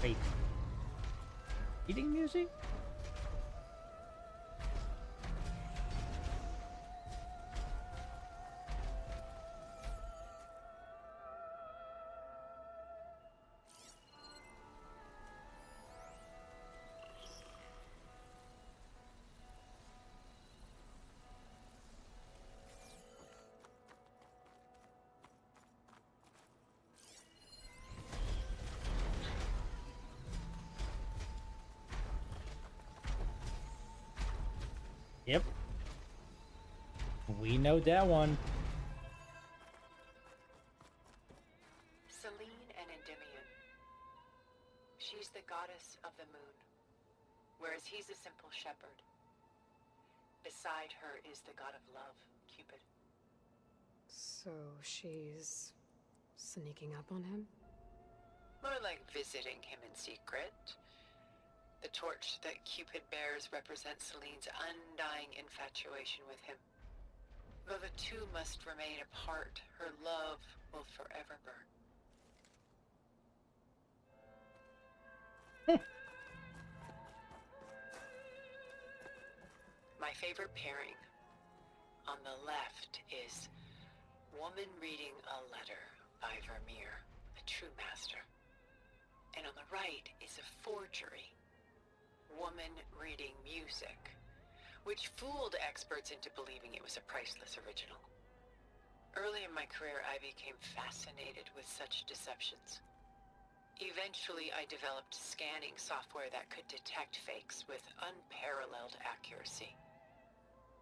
Wait. Eating music? Yep. We know that one. Selene and Endymion. She's the goddess of the moon, whereas he's a simple shepherd. Beside her is the god of love, Cupid. So she's sneaking up on him? More like visiting him in secret. The torch that Cupid bears represents Selene's undying infatuation with him. Though the two must remain apart, her love will forever burn. My favorite pairing on the left is woman reading a letter by Vermeer, a true master. And on the right is a forgery, woman reading music, which fooled experts into believing it was a priceless original. Early in my career, I became fascinated with such deceptions. Eventually, I developed scanning software that could detect fakes with unparalleled accuracy.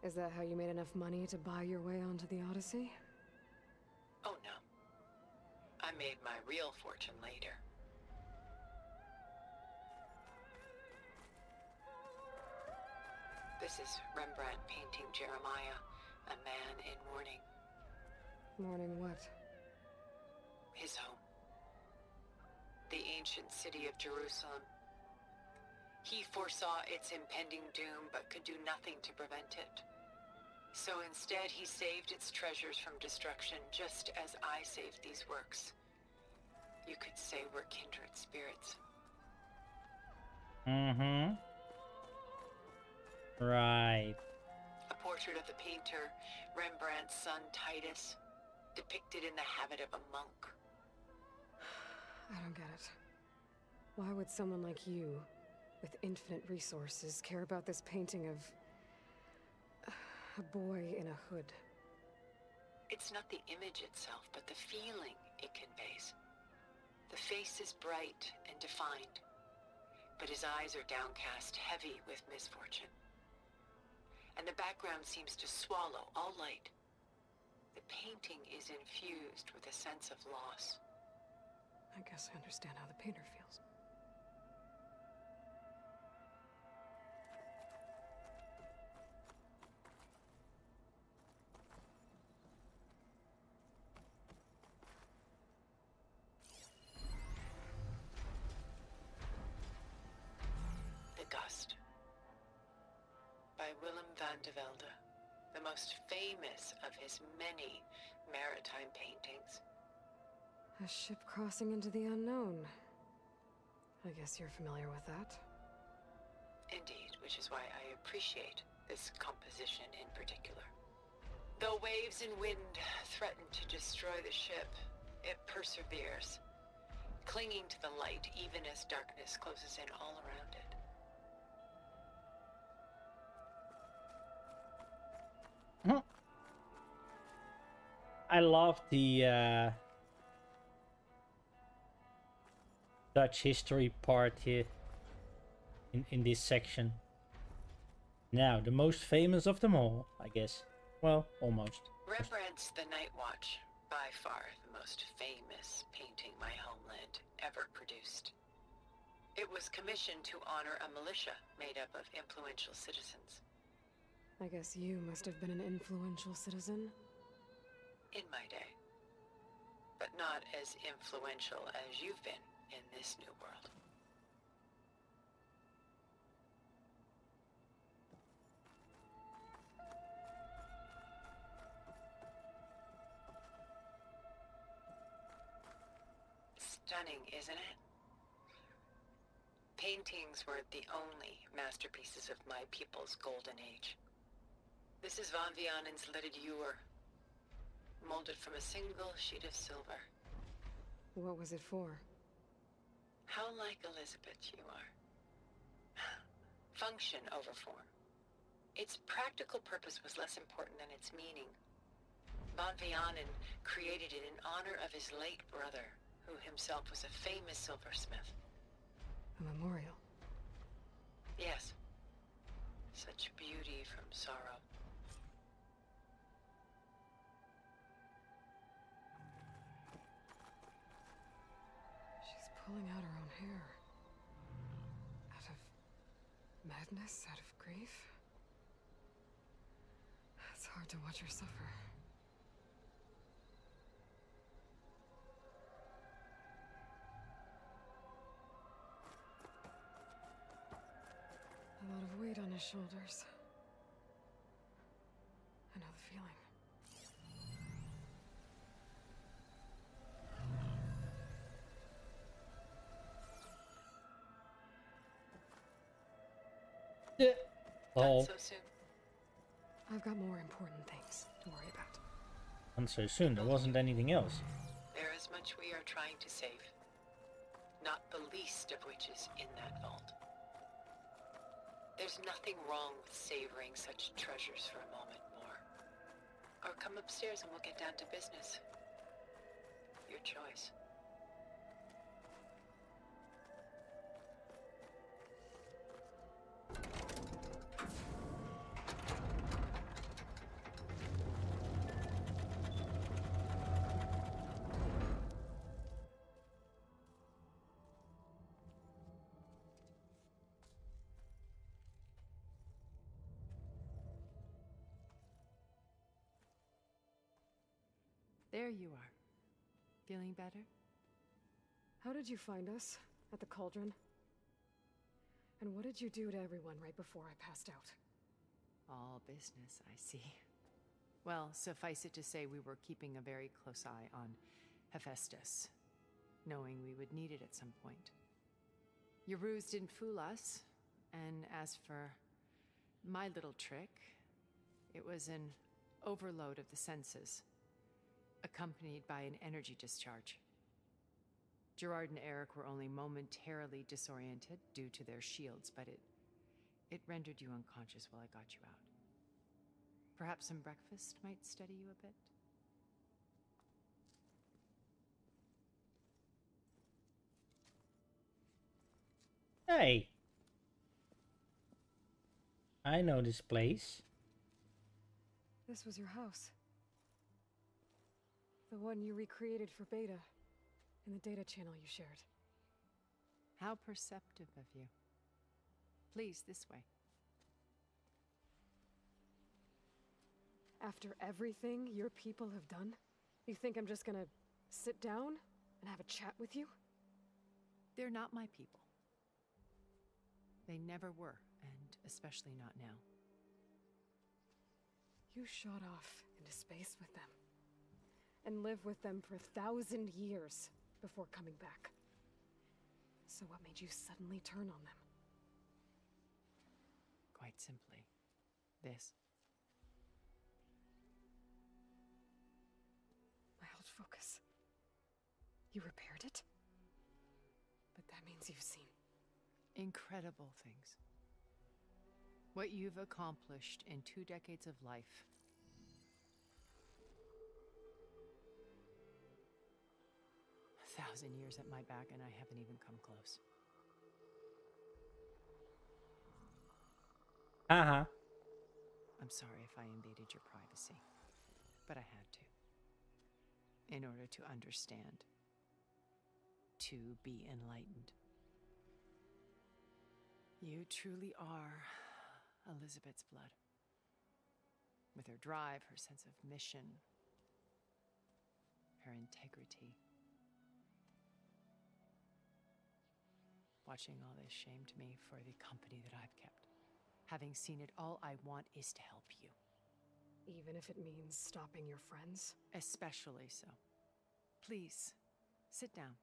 Is that how you made enough money to buy your way onto the Odyssey? Oh no. I made my real fortune later. This is Rembrandt painting Jeremiah, a man in mourning. Mourning what? His home. The ancient city of Jerusalem. He foresaw its impending doom, but could do nothing to prevent it. So instead, he saved its treasures from destruction, just as I saved these works. You could say we're kindred spirits. Mm-hmm. Right. A portrait of the painter, Rembrandt's son Titus, depicted in the habit of a monk. I don't get it. Why would someone like you, with infinite resources, care about this painting of a boy in a hood? It's not the image itself, but the feeling it conveys. The face is bright and defined, but his eyes are downcast, heavy with misfortune. And the background seems to swallow all light. The painting is infused with a sense of loss. I guess I understand how the painter feels. The Gust by Willem van de Velde, the most famous of his many maritime paintings. A ship crossing into the unknown. I guess you're familiar with that. Indeed, which is why I appreciate this composition in particular. Though waves and wind threaten to destroy the ship, it perseveres, clinging to the light even as darkness closes in all around it. I love the Dutch history part here in this section. Now, the most famous of them all, I guess. Well, almost. Rembrandt's The Night Watch, by far the most famous painting my homeland ever produced. It was commissioned to honor a militia made up of influential citizens. I guess you must have been an influential citizen. In my day. But not as influential as you've been in this new world. Stunning, isn't it? Paintings weren't the only masterpieces of my people's golden age. This is Van Vianen's Lidded Ewer, molded from a single sheet of silver. What was it for? How like Elizabeth you are. Function over form. Its practical purpose was less important than its meaning. Van Vianen created it in honor of his late brother, who himself was a famous silversmith. A memorial? Yes. Such beauty from sorrow. She's pulling out her own hair. Out of madness, out of grief. It's hard to watch her suffer. A lot of weight on his shoulders. I know the feeling. Oh, Not so soon. I've got more important things to worry about. and so soon. There wasn't anything else. There is much we are trying to save. Not the least of which is in that vault. There's nothing wrong with savoring such treasures for a moment more. Or come upstairs and we'll get down to business. Your choice. There you are. Feeling better? How did you find us? At the cauldron? And what did you do to everyone right before I passed out? All business, I see. Well, suffice it to say we were keeping a very close eye on Hephaestus, knowing we would need it at some point. Your ruse didn't fool us, and as for my little trick, it was an overload of the senses, accompanied by an energy discharge. Gerard and Eric were only momentarily disoriented due to their shields, but it rendered you unconscious while I got you out. Perhaps some breakfast might steady you a bit? Hey! I know this place. This was your house. The one you recreated for Beta, in the data channel you shared. How perceptive of you. Please, this way. After everything your people have done, you think I'm just gonna sit down and have a chat with you? They're not my people. They never were, and especially not now. You shot off into space with them, and lived with them for 1,000 years before coming back. So what made you suddenly turn on them? Quite simply, this. My old focus. You repaired it? But that means you've seen Incredible things. What you've accomplished in 2 decades of life. A 1,000 years at my back, and I haven't even come close. Haha. I'm sorry if I invaded your privacy, but I had to. In order to understand. To be enlightened. You truly are Elizabeth's blood. With her drive, her sense of mission, her integrity. Watching all this shamed me for the company that I've kept. Having seen it, all I want is to help you. even if it means stopping your friends? Especially so. Please, sit down.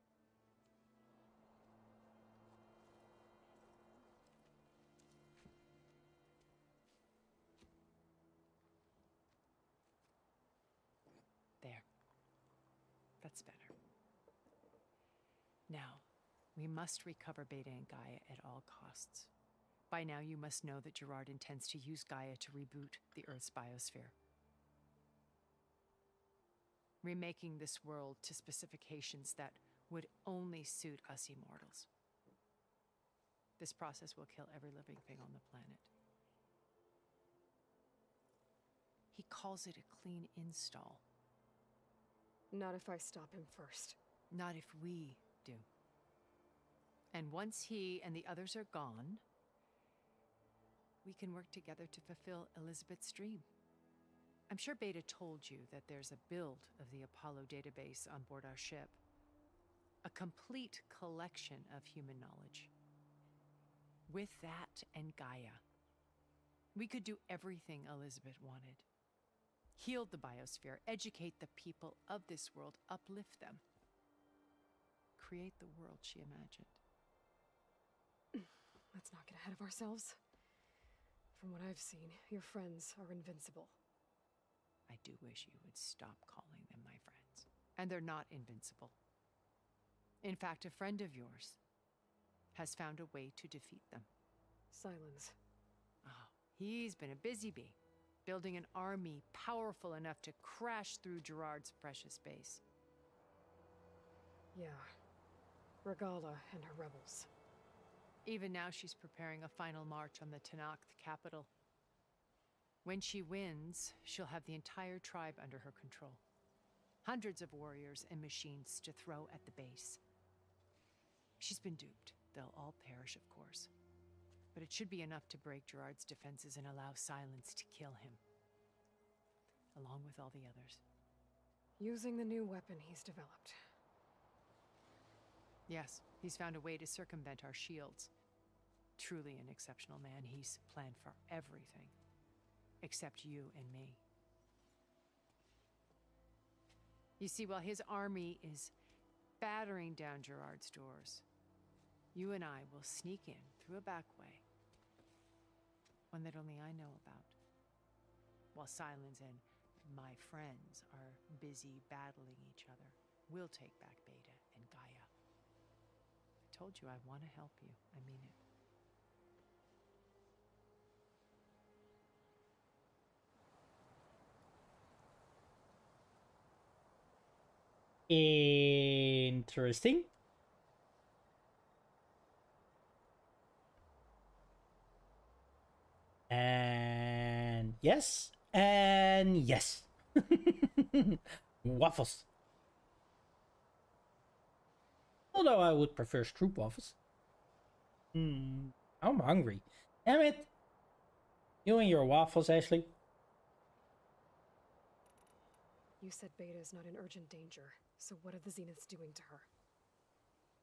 There. That's better. Now, we must recover Beta and Gaia at all costs. By now, you must know that Gerard intends to use Gaia to reboot the Earth's biosphere. Remaking this world to specifications that would only suit us immortals. This process will kill every living thing on the planet. He calls it a clean install. Not if I stop him first. Not if we do. And once he and the others are gone, we can work together to fulfill Elizabeth's dream. I'm sure Beta told you that there's a build of the Apollo database on board our ship. A complete collection of human knowledge. With that and Gaia, we could do everything Elizabeth wanted. Heal the biosphere, educate the people of this world, uplift them. Create the world she imagined. Let's not get ahead of ourselves. From what I've seen, your friends are invincible. I do wish you would stop calling them my friends. And they're not invincible. In fact, a friend of yours has found a way to defeat them. Silence. Oh, he's been a busy bee, building an army powerful enough to crash through Gerard's precious base. Yeah. Regala and her rebels. Even now she's preparing a final march on the Tenakth capital. When she wins, she'll have the entire tribe under her control. Hundreds of warriors and machines to throw at the base. She's been duped. They'll all perish, of course. But it should be enough to break Gerard's defenses and allow Silence to kill him. Along with all the others. Using the new weapon he's developed. Yes, he's found a way to circumvent our shields. Truly an exceptional man. He's planned for everything. Except you and me. You see, while his army is battering down Gerard's doors, you and I will sneak in through a back way. One that only I know about. While Silence and my friends are busy battling each other, we'll take back Beta and Gaia. I told you I want to help you. I mean it. Interesting. And yes. And yes. Waffles. Although I would prefer stroop waffles. I'm hungry. Damn it. You and your waffles, Ashley. You said Beta is not in urgent danger, so what are the Zeniths doing to her?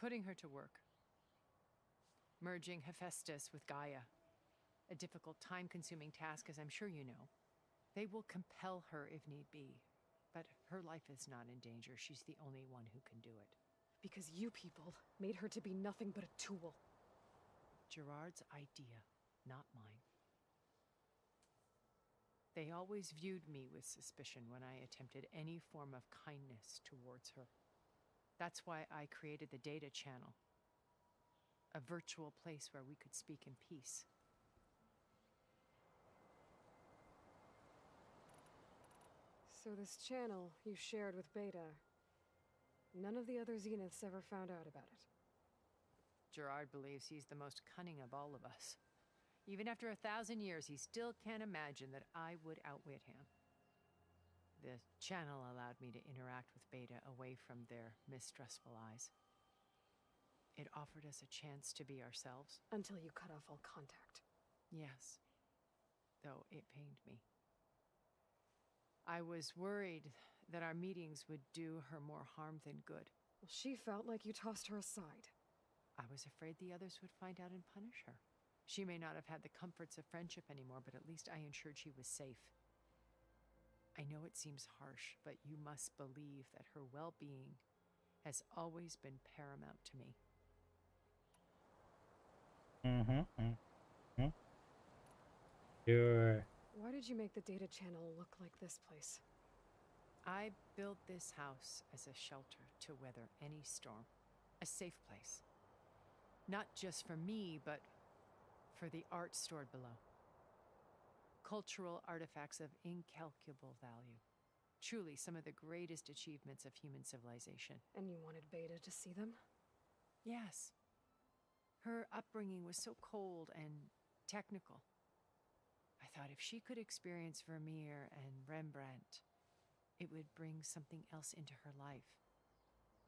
Putting her to work. Merging Hephaestus with Gaia. A difficult, time-consuming task, as I'm sure you know. They will compel her if need be. But her life is not in danger. She's the only one who can do it. Because you people made her to be nothing but a tool. Gerard's idea, not mine. They always viewed me with suspicion when I attempted any form of kindness towards her. That's why I created the data channel. A virtual place where we could speak in peace. So this channel you shared with Beta, none of the other Zeniths ever found out about it. Gerard believes he's the most cunning of all of us. Even after 1,000 years, he still can't imagine that I would outwit him. The channel allowed me to interact with Beta away from their mistrustful eyes. It offered us a chance to be ourselves. Until you cut off all contact. Yes. Though it pained me. I was worried that our meetings would do her more harm than good. Well, she felt like you tossed her aside. I was afraid the others would find out and punish her. She may not have had the comforts of friendship anymore, but at least I ensured she was safe. I know it seems harsh, but you must believe that her well-being has always been paramount to me. Sure. Why did you make the data channel look like this place? I built this house as a shelter to weather any storm. A safe place. Not just for me, but for the art stored below. Cultural artifacts of incalculable value. Truly some of the greatest achievements of human civilization. And you wanted Beta to see them? Yes. Her upbringing was so cold and technical. I thought if she could experience Vermeer and Rembrandt, it would bring something else into her life.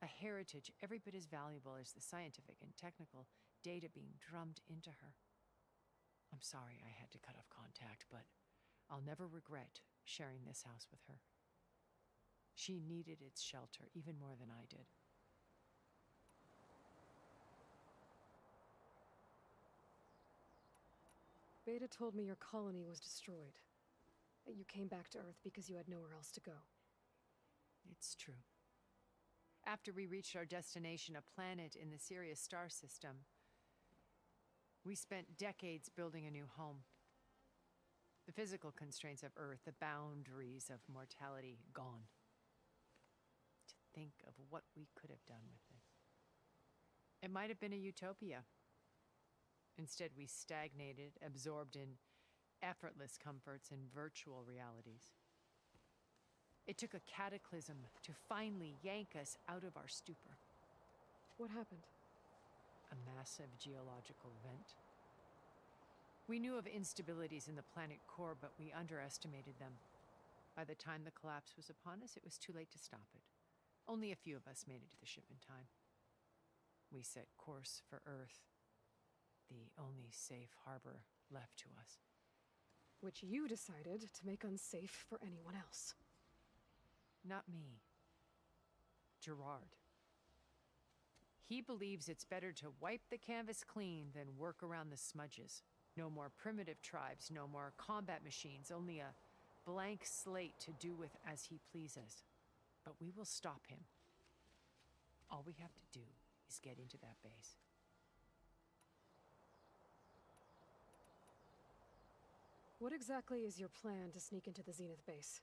A heritage every bit as valuable as the scientific and technical data being drummed into her. I'm sorry I had to cut off contact, but I'll never regret sharing this house with her. She needed its shelter even more than I did. Beta told me your colony was destroyed. That you came back to Earth because you had nowhere else to go. It's true. After we reached our destination, a planet in the Sirius star system, we spent decades building a new home. The physical constraints of Earth, the boundaries of mortality, gone. To think of what we could have done with it. It might have been a utopia. Instead, we stagnated, absorbed in effortless comforts and virtual realities. It took a cataclysm to finally yank us out of our stupor. What happened? A massive geological event. We knew of instabilities in the planet core, but we underestimated them. By the time the collapse was upon us, it was too late to stop it. Only a few of us made it to the ship in time. We set course for Earth, the only safe harbor left to us. Which you decided to make unsafe for anyone else. Not me. Gerard. He believes it's better to wipe the canvas clean than work around the smudges. No more primitive tribes, no more combat machines, only a blank slate to do with as he pleases. But we will stop him. All we have to do is get into that base. What exactly is your plan to sneak into the Zenith base?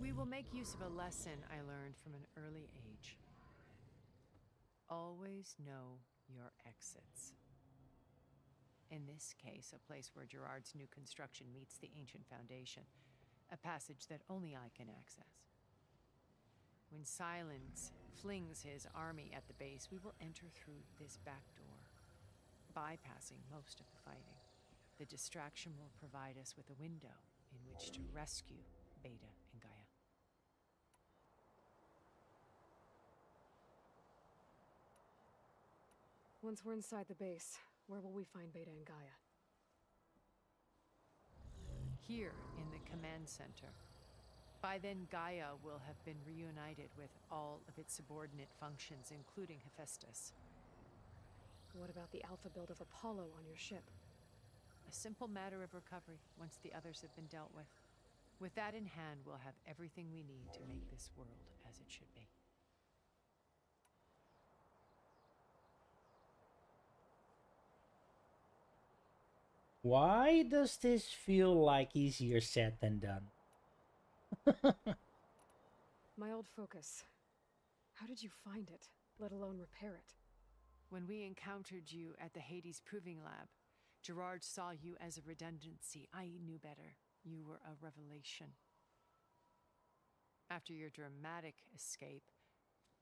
We will make use of a lesson I learned from an early age. Always know your exits. In this case, a place where Gerard's new construction meets the ancient foundation, a passage that only I can access. When Silence flings his army at the base, we will enter through this back door, bypassing most of the fighting. The distraction will provide us with a window in which to rescue Beta and Gaia. Once we're inside the base, where will we find Beta and Gaia? Here in the command center. By then, Gaia will have been reunited with all of its subordinate functions, including Hephaestus. What about the alpha build of Apollo on your ship? A simple matter of recovery once the others have been dealt with. With that in hand, we'll have everything we need to make this world as it should be. Why does this feel like easier said than done? My old focus. How did you find it, let alone repair it? When we encountered you at the Hades Proving Lab, Gerard saw you as a redundancy. I knew better. You were a revelation. After your dramatic escape,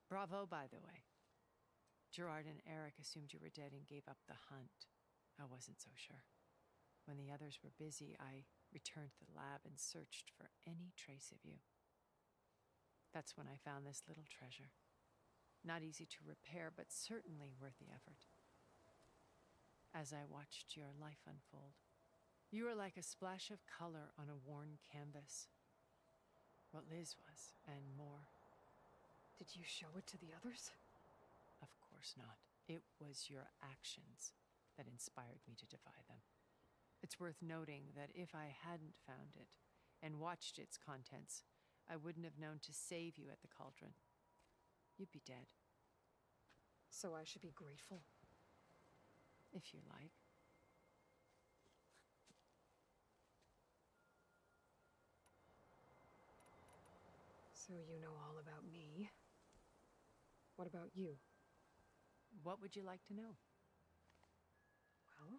bravo, by the way. Gerard and Eric assumed you were dead and gave up the hunt. I wasn't so sure. When the others were busy, I returned to the lab and searched for any trace of you. That's when I found this little treasure. Not easy to repair, but certainly worth the effort. As I watched your life unfold, you were like a splash of color on a worn canvas. What Liz was, and more. Did you show it to the others? Of course not. It was your actions that inspired me to defy them. It's worth noting that if I hadn't found it and watched its contents, I wouldn't have known to save you at the cauldron. You'd be dead. So I should be grateful? If you like. So you know all about me. What about you? What would you like to know? Well,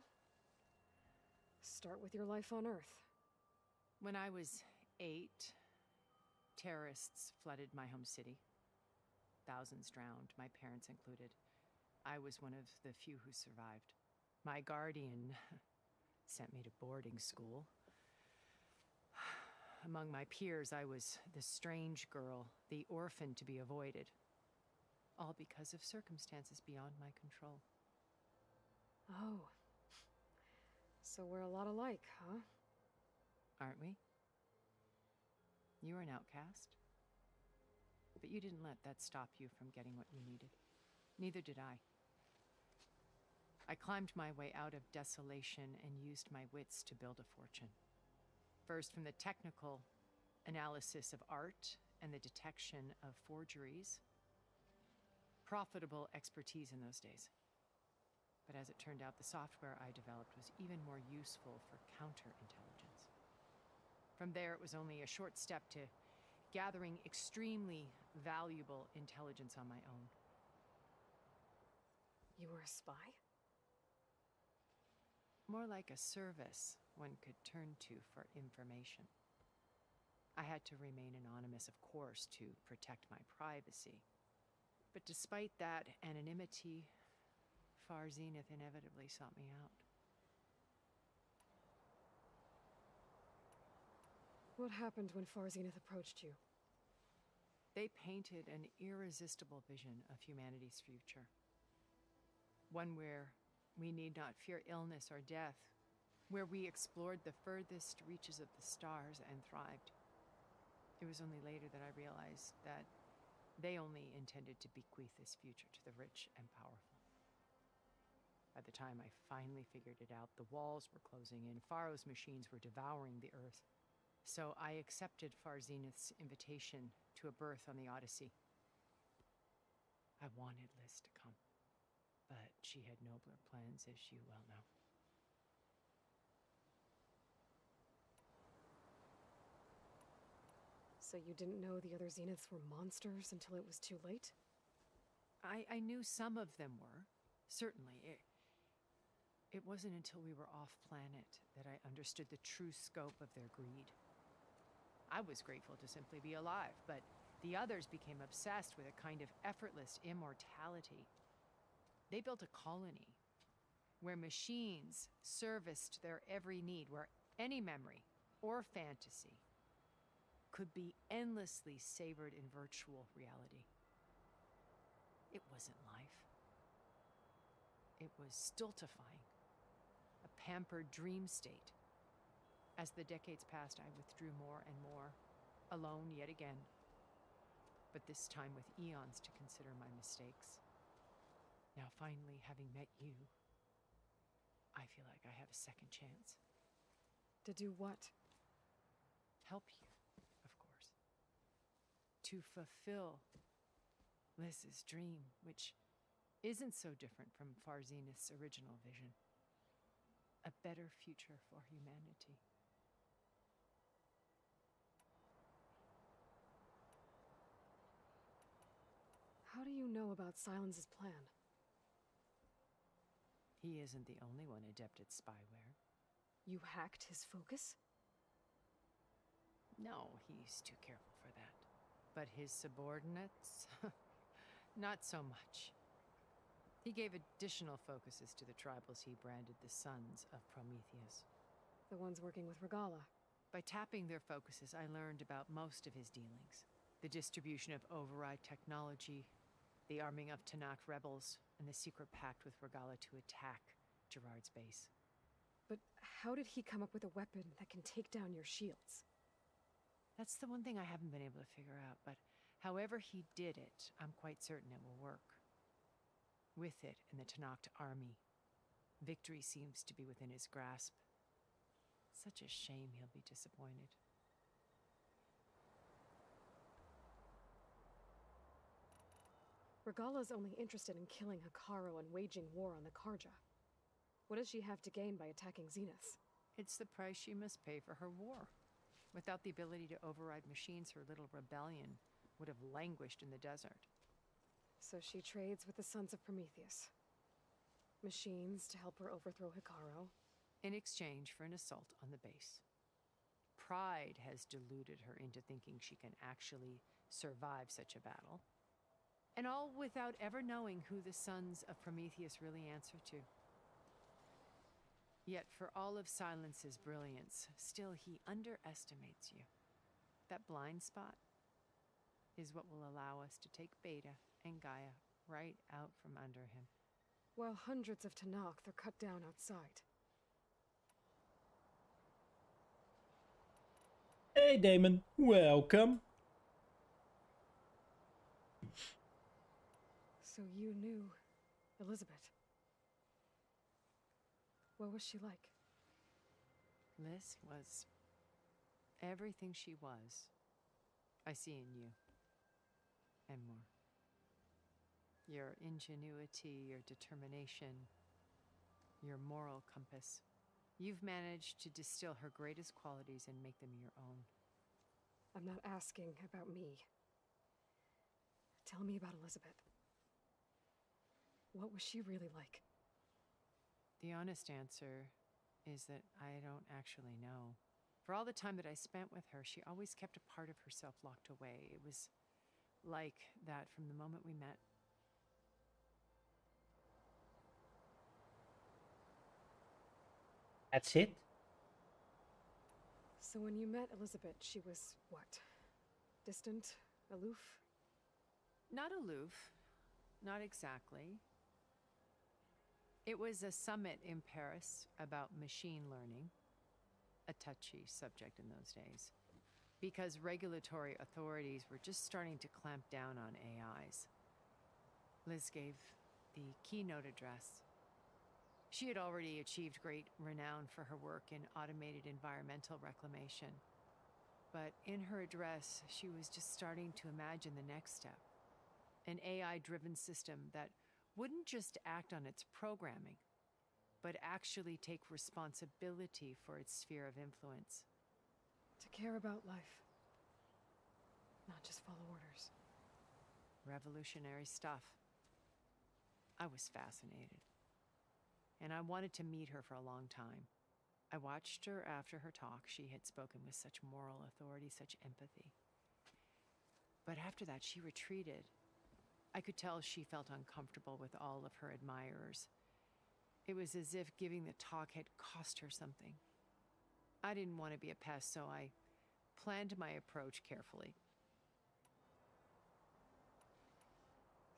start with your life on Earth. When I was 8, terrorists flooded my home city. Thousands drowned, my parents included. I was one of the few who survived. My guardian sent me to boarding school. Among my peers, I was the strange girl, the orphan to be avoided. All because of circumstances beyond my control. Oh. So we're a lot alike, huh? Aren't we? You were an outcast. But you didn't let that stop you from getting what you needed. Neither did I. I climbed my way out of desolation and used my wits to build a fortune. First from the technical analysis of art and the detection of forgeries. Profitable expertise in those days. But as it turned out, the software I developed was even more useful for counterintelligence. From there, it was only a short step to gathering extremely valuable intelligence on my own. You were a spy? More like a service one could turn to for information. I had to remain anonymous, of course, to protect my privacy. But despite that anonymity, Far Zenith inevitably sought me out. What happened when Far Zenith approached you? They painted an irresistible vision of humanity's future. One where we need not fear illness or death, where we explored the furthest reaches of the stars and thrived. It was only later that I realized that they only intended to bequeath this future to the rich and powerful. By the time I finally figured it out, the walls were closing in, Pharaoh's machines were devouring the earth. So I accepted Far Zenith's invitation to a berth on the Odyssey. I wanted Liz to come, but she had nobler plans, as you well know. So you didn't know the other Zeniths were monsters until it was too late? I knew some of them were, certainly. It wasn't until we were off-planet that I understood the true scope of their greed. I was grateful to simply be alive, but the others became obsessed with a kind of effortless immortality. They built a colony where machines serviced their every need, where any memory or fantasy could be endlessly savored in virtual reality. It wasn't life. It was stultifying, a pampered dream state. As the decades passed, I withdrew more and more, alone yet again, but this time with eons to consider my mistakes. Now finally, having met you, I feel like I have a second chance. To do what? Help you, of course. To fulfill Liz's dream, which isn't so different from Far Zenith's original vision. A better future for humanity. How do you know about Silence's plan? He isn't the only one adept at spyware. You hacked his focus? No, he's too careful for that. But his subordinates? Not so much. He gave additional focuses to the tribals he branded the Sons of Prometheus. The ones working with Regala. By tapping their focuses, I learned about most of his dealings. The distribution of override technology, the arming of Tanakh rebels, and the secret pact with Regala to attack Gerard's base. But how did he come up with a weapon that can take down your shields? That's the one thing I haven't been able to figure out, but however he did it, I'm quite certain it will work. With it and the Tanakh army, victory seems to be within his grasp. Such a shame he'll be disappointed. Regala's only interested in killing Hikaru and waging war on the Karja. What does she have to gain by attacking Zenith? It's the price she must pay for her war. Without the ability to override machines, her little rebellion would have languished in the desert. So she trades with the Sons of Prometheus. Machines to help her overthrow Hikaru. In exchange for an assault on the base. Pride has deluded her into thinking she can actually survive such a battle. And all without ever knowing who the Sons of Prometheus really answer to. Yet for all of Silence's brilliance, still he underestimates you. That blind spot is what will allow us to take Beta and Gaia right out from under him. While hundreds of Tanakh are cut down outside. Hey Damon, welcome. So you knew Elizabeth. What was she like? Liz was everything she was. I see in you. And more. Your ingenuity, your determination, your moral compass. You've managed to distill her greatest qualities and make them your own. I'm not asking about me. Tell me about Elizabeth. What was she really like? The honest answer is that I don't actually know. For all the time that I spent with her, she always kept a part of herself locked away. It was like that from the moment we met. That's it? So when you met Elizabeth, she was what? Distant? Aloof? Not aloof. Not exactly. It was a summit in Paris about machine learning, a touchy subject in those days, because regulatory authorities were just starting to clamp down on AIs. Liz gave the keynote address. She had already achieved great renown for her work in automated environmental reclamation. But in her address, she was just starting to imagine the next step. An AI-driven system that wouldn't just act on its programming, but actually take responsibility for its sphere of influence. To care about life. Not just follow orders. Revolutionary stuff. I was fascinated. And I wanted to meet her for a long time. I watched her after her talk. She had spoken with such moral authority, such empathy. But after that, she retreated. I could tell she felt uncomfortable with all of her admirers. It was as if giving the talk had cost her something. I didn't want to be a pest, so I planned my approach carefully.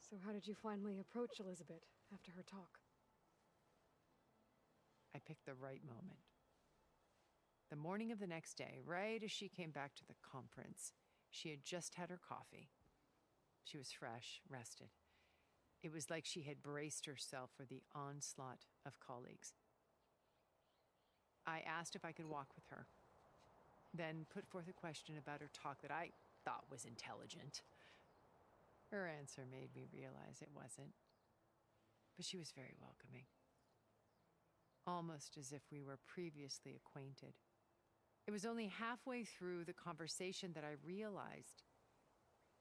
So how did you finally approach Elizabeth after her talk? I picked the right moment. The morning of the next day, right as she came back to the conference, she had just had her coffee. She was fresh, rested. It was like she had braced herself for the onslaught of colleagues. I asked if I could walk with her, then put forth a question about her talk that I thought was intelligent. Her answer made me realize it wasn't, but she was very welcoming. Almost as if we were previously acquainted. It was only halfway through the conversation that I realized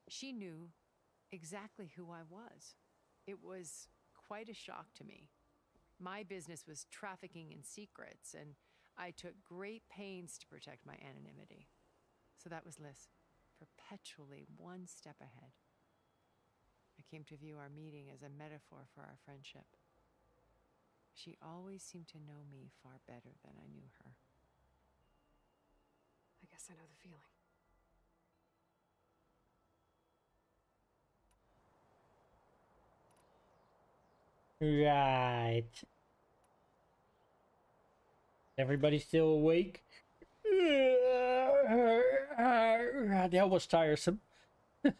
she knew exactly who I was. It was quite a shock to me. My business was trafficking in secrets, and I took great pains to protect my anonymity. So that was Liz, perpetually one step ahead. I came to view our meeting as a metaphor for our friendship. She always seemed to know me far better than I knew her. I guess I know the feeling. Right. Everybody still awake? That was tiresome. First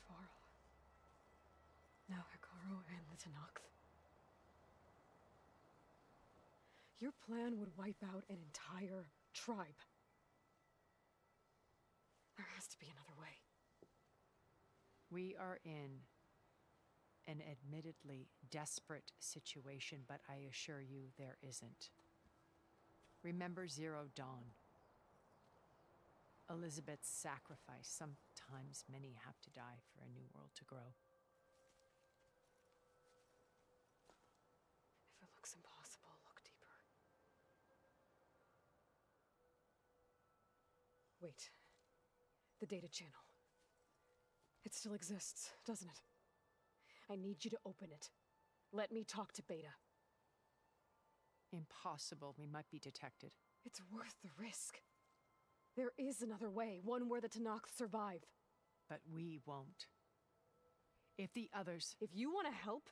Varl. Now Hikaru and the Tanakh. Your plan would wipe out an entire tribe. There has to be another way. We are in an admittedly desperate situation, but I assure you there isn't. Remember Zero Dawn. Elizabeth's sacrifice. Sometimes many have to die for a new world to grow. If it looks impossible, look deeper. Wait. The data channel. It still exists, doesn't it? I need you to open it. Let me talk to Beta. Impossible. We might be detected. It's worth the risk. There is another way, one where the Tanakh survive. But we won't. If the others... If you want to help,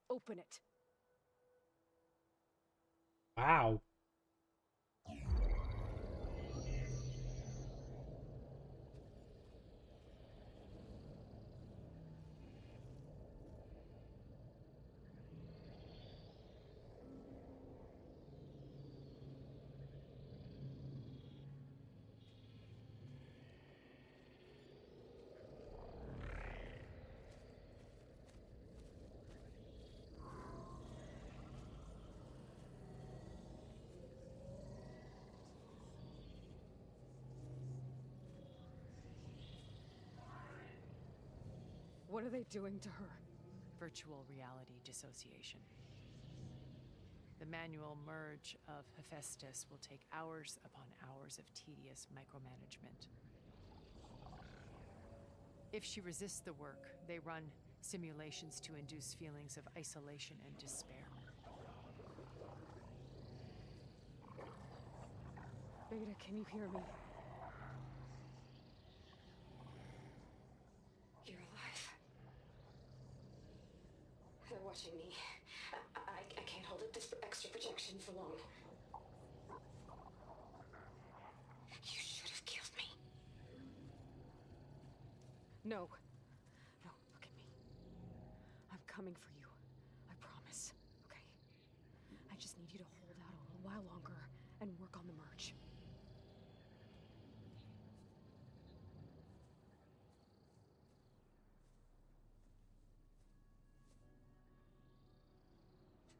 open it. Wow. What are they doing to her? Virtual reality dissociation. The manual merge of Hephaestus will take hours upon hours of tedious micromanagement. If she resists the work, they run simulations to induce feelings of isolation and despair. Beta, can you hear me? You're alive. They're watching me. I can't hold up this extra projection for long. You should have killed me. No. No, look at me. I'm coming for you. I promise. Okay? I just need you to hold out a little while longer and work on the merge.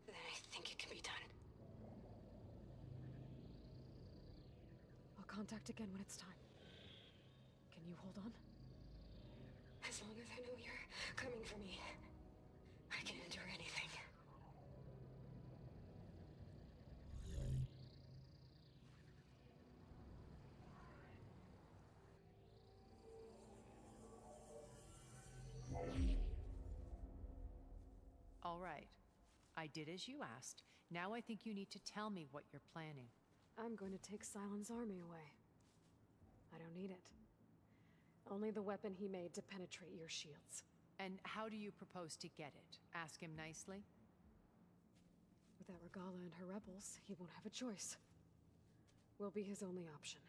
Then I think it can be done. I'll contact again when it's time. Can you hold on? As long as I know you're coming for me, I can endure anything. All right. I did as you asked. Now I think you need to tell me what you're planning. I'm going to take Silent's army away. I don't need it. Only the weapon he made to penetrate your shields. And how do you propose to get it? Ask him nicely? Without Regala and her rebels, he won't have a choice. We'll be his only option.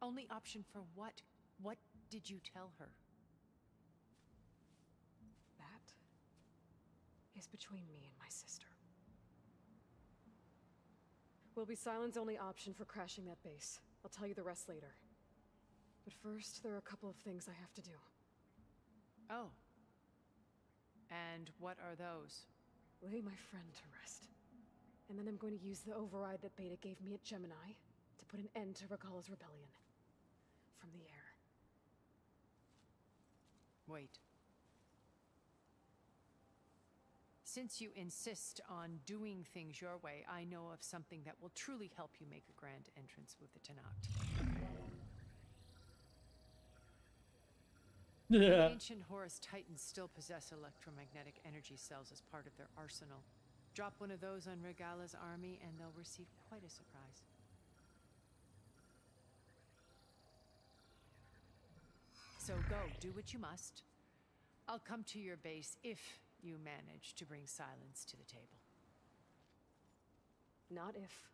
Only option for what? What did you tell her? That is between me and my sister. Will be Silent's only option for crashing that base. I'll tell you the rest later. But first, there are a couple of things I have to do. Oh. And what are those? Lay my friend to rest. And then I'm going to use the override that Beta gave me at Gemini to put an end to Regala's rebellion. From the air. Wait. Since you insist on doing things your way, I know of something that will truly help you make a grand entrance with the Tanakh. The ancient Horus Titans still possess electromagnetic energy cells as part of their arsenal. Drop one of those on Regala's army and they'll receive quite a surprise. So go, do what you must. I'll come to your base if you manage to bring Silence to the table. Not if.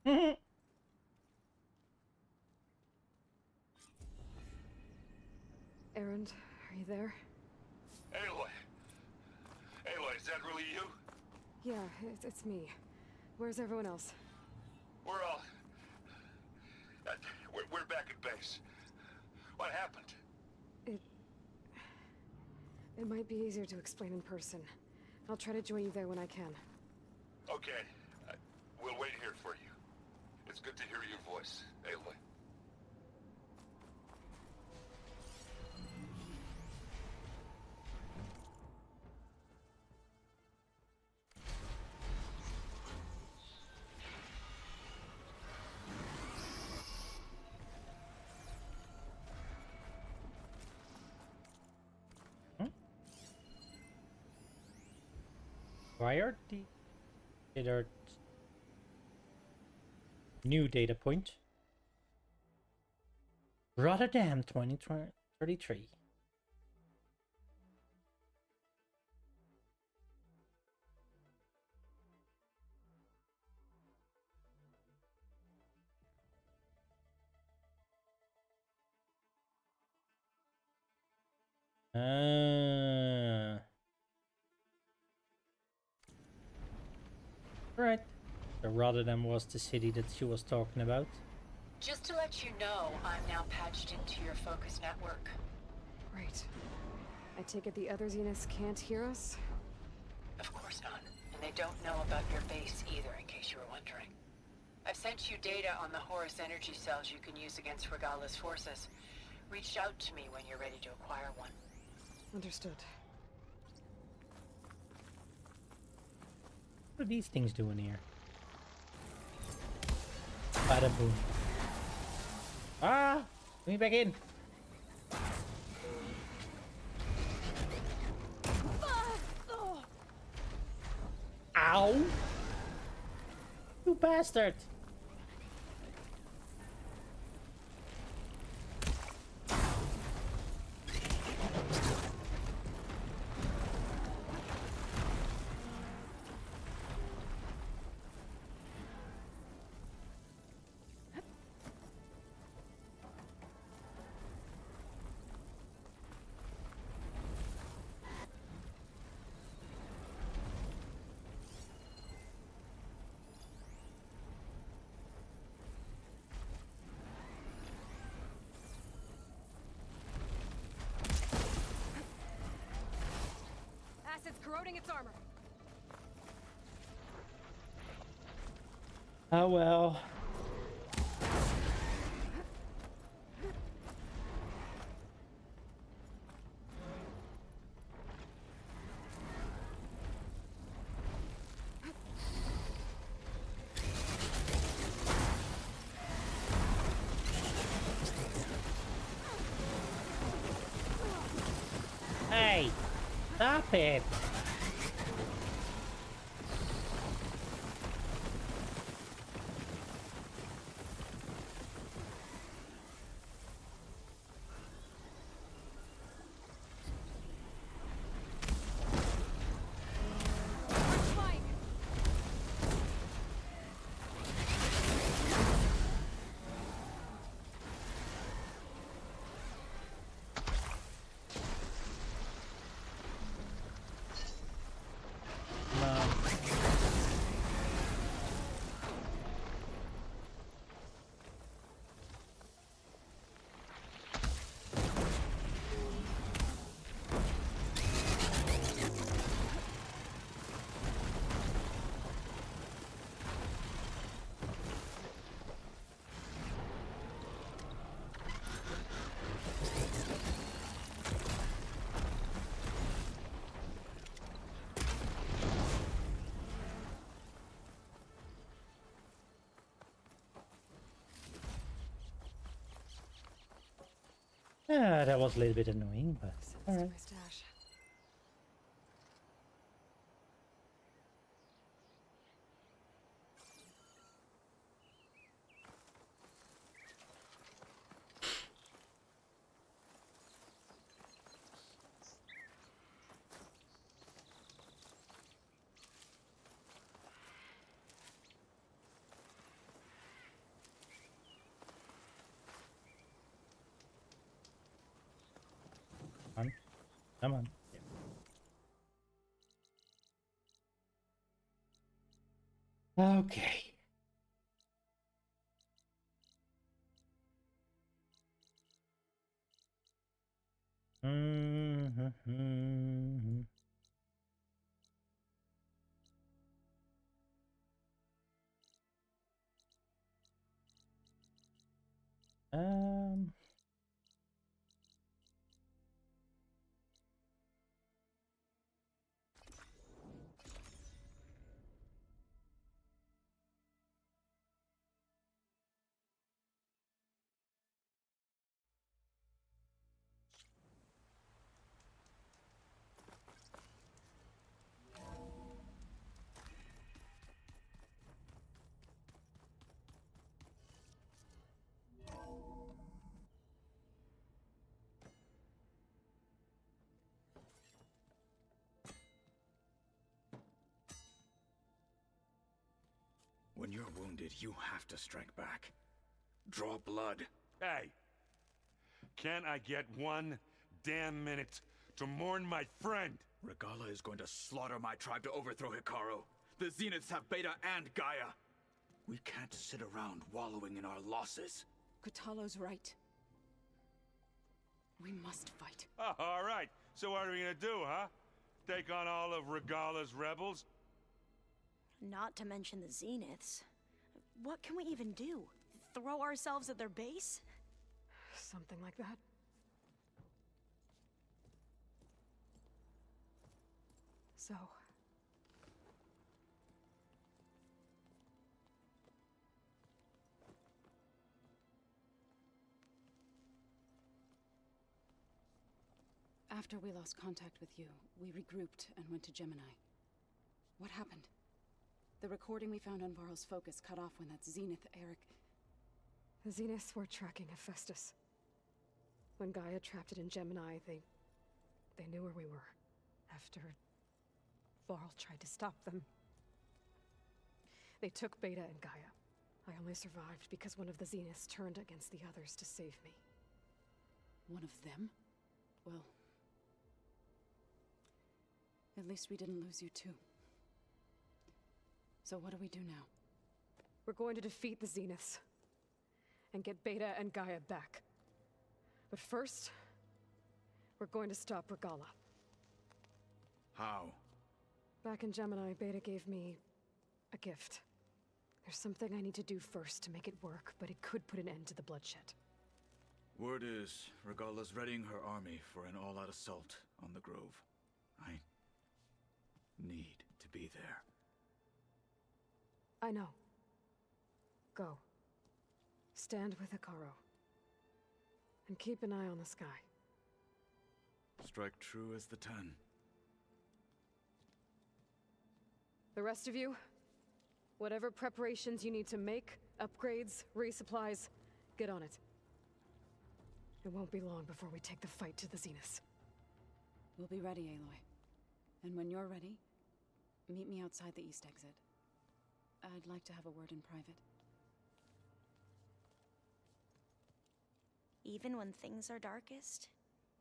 When. Erend, are you there? Aloy! Aloy, is that really you? Yeah, it's me. Where's everyone else? We're all... we're back at base. What happened? It might be easier to explain in person. I'll try to join you there when I can. Okay. We'll wait here for you. It's good to hear your voice, Aloy. Acquired the data. New data point. Rotterdam 2033. Right. So Rotterdam was the city that she was talking about. Just to let you know, I'm now patched into your focus network. Right. I take it the other Zeniths can't hear us? Of course not. And they don't know about your base either, in case you were wondering. I've sent you data on the Horus energy cells you can use against Regala's forces. Reach out to me when you're ready to acquire one. Understood. What are these things doing here? Bada boom. Ah! Let me back in. Ow! You bastard! Acid's corroding its armor. Oh well. Hey! Stop it! Yeah, that was a little bit annoying, but alright. My stash. Come on. Okay. Mm-hmm. Um. When you're wounded, you have to strike back. Draw blood. Hey! Can't I get 1 damn minute to mourn my friend? Regala is going to slaughter my tribe to overthrow Hikaru. The Zeniths have Beta and Gaia. We can't sit around wallowing in our losses. Kutalo's right. We must fight. Oh, all right. So what are we gonna do, huh? Take on all of Regala's rebels? Not to mention the Zeniths. What can we even do? Throw ourselves at their base? Something like that. So... After we lost contact with you, we regrouped and went to Gemini. What happened? The recording we found on Varl's focus cut off when that Zenith Eric... The Zeniths were tracking Hephaestus. When Gaia trapped it in Gemini, they knew where we were. After Varl tried to stop them. They took Beta and Gaia. I only survived because one of the Zeniths turned against the others to save me. One of them? Well... At least we didn't lose you too. So what do we do now? We're going to defeat the Zeniths. And get Beta and Gaia back. But first... we're going to stop Regala. How? Back in Gemini, Beta gave me... a gift. There's something I need to do first to make it work, but it could put an end to the bloodshed. Word is, Regala's readying her army for an all-out assault on the Grove. I need to be there. I know. Go. Stand with Hikaru. And keep an eye on the sky. Strike true as the 10. The rest of you, whatever preparations you need to make, upgrades, resupplies, get on it. It won't be long before we take the fight to the Zeniths. We'll be ready, Aloy. And when you're ready, meet me outside the east exit. I'd like to have a word in private. Even when things are darkest,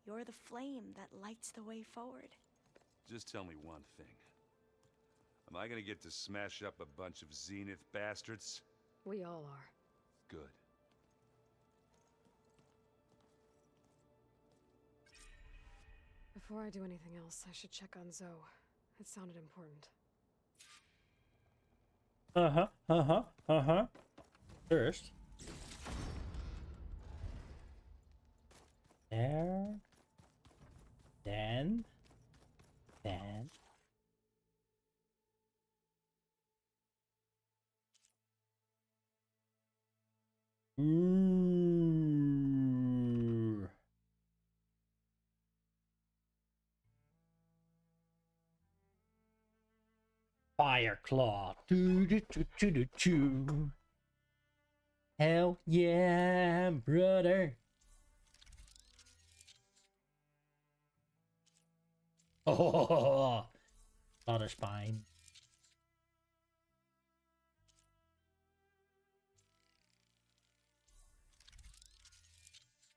you're the flame that lights the way forward. Just tell me one thing. Am I gonna get to smash up a bunch of Zenith bastards? We all are. Good. Before I do anything else, I should check on Zoe. It sounded important. First. There. Then. Ooh. Fire Claw. Doo-doo-doo-doo-doo-doo. Hell yeah, brother. Oh, not a spine.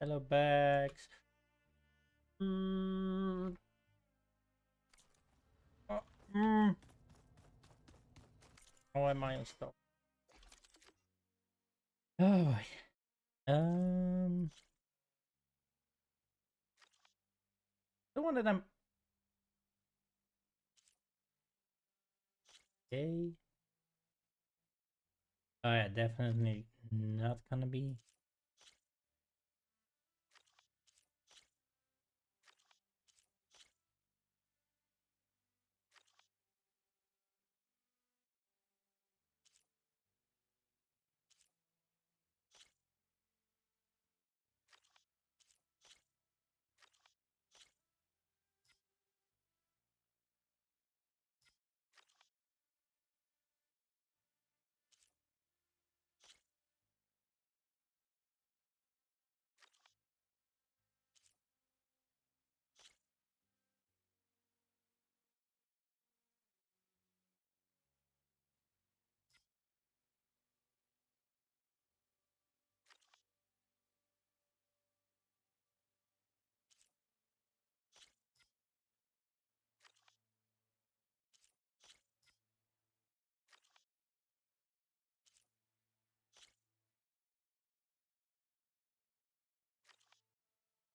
Hello, bags. How am I installed? Oh boy. The one of them. Okay. Oh yeah, definitely not gonna be.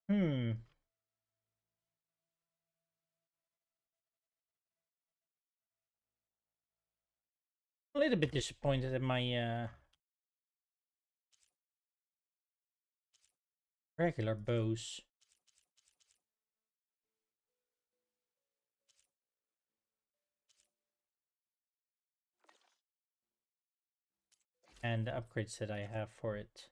Hmm. A little bit disappointed in my regular bows. And the upgrades that I have for it.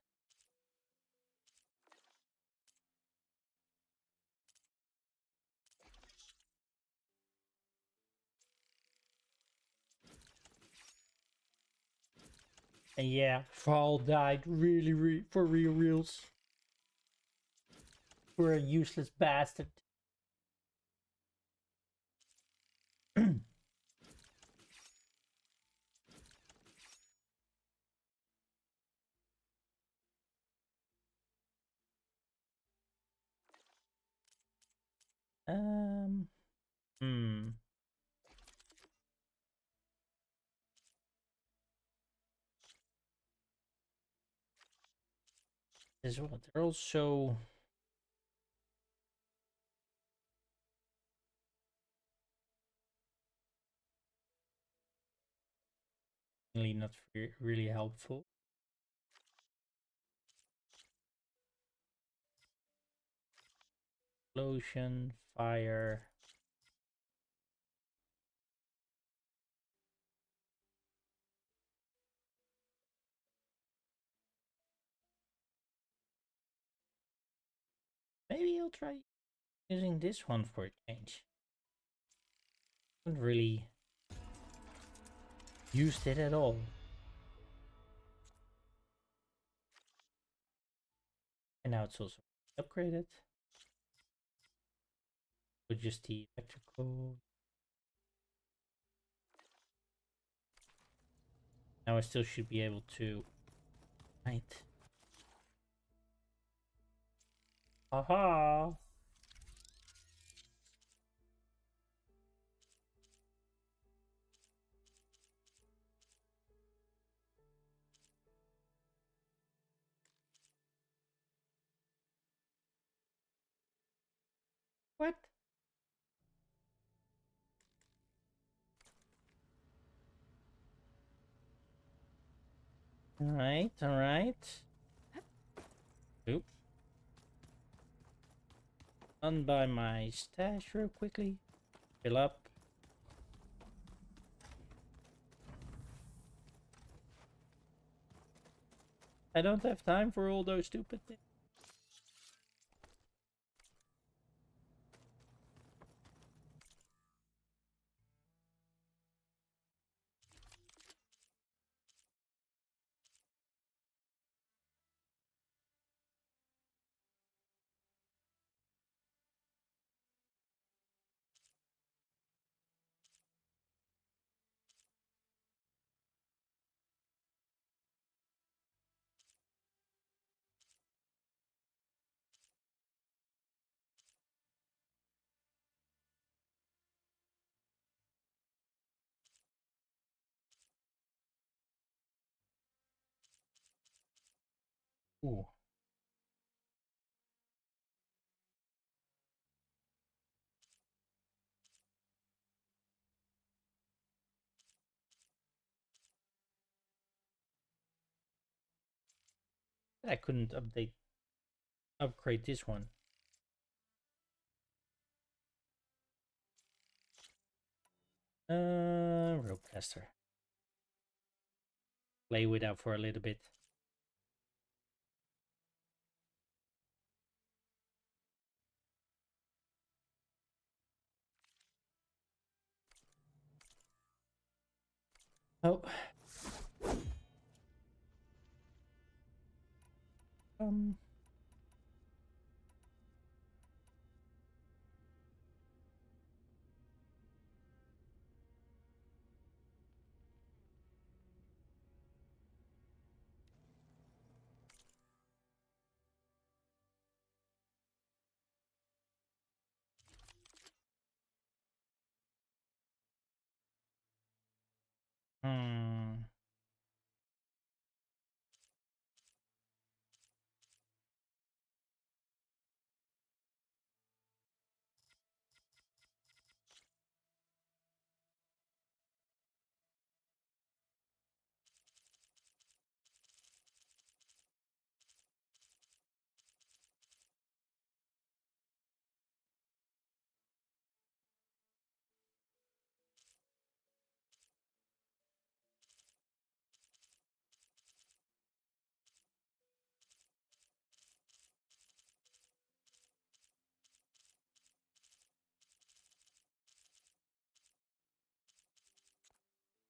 And yeah, Fall died really for reals. We're a useless bastard. Hmm. As well, they're also really not really helpful. Explosion, fire. Maybe I'll try using this one for a change. Haven't really used it at all. And now it's also upgraded. With just the electrical. Now I still should be able to. Right. Aha! What? Alright, alright. Oop. Unbuy my stash real quickly. Fill up. I don't have time for all those stupid things. Ooh. I couldn't upgrade this one. Ropecaster. Play with that for a little bit. Oh. Um. Hmm.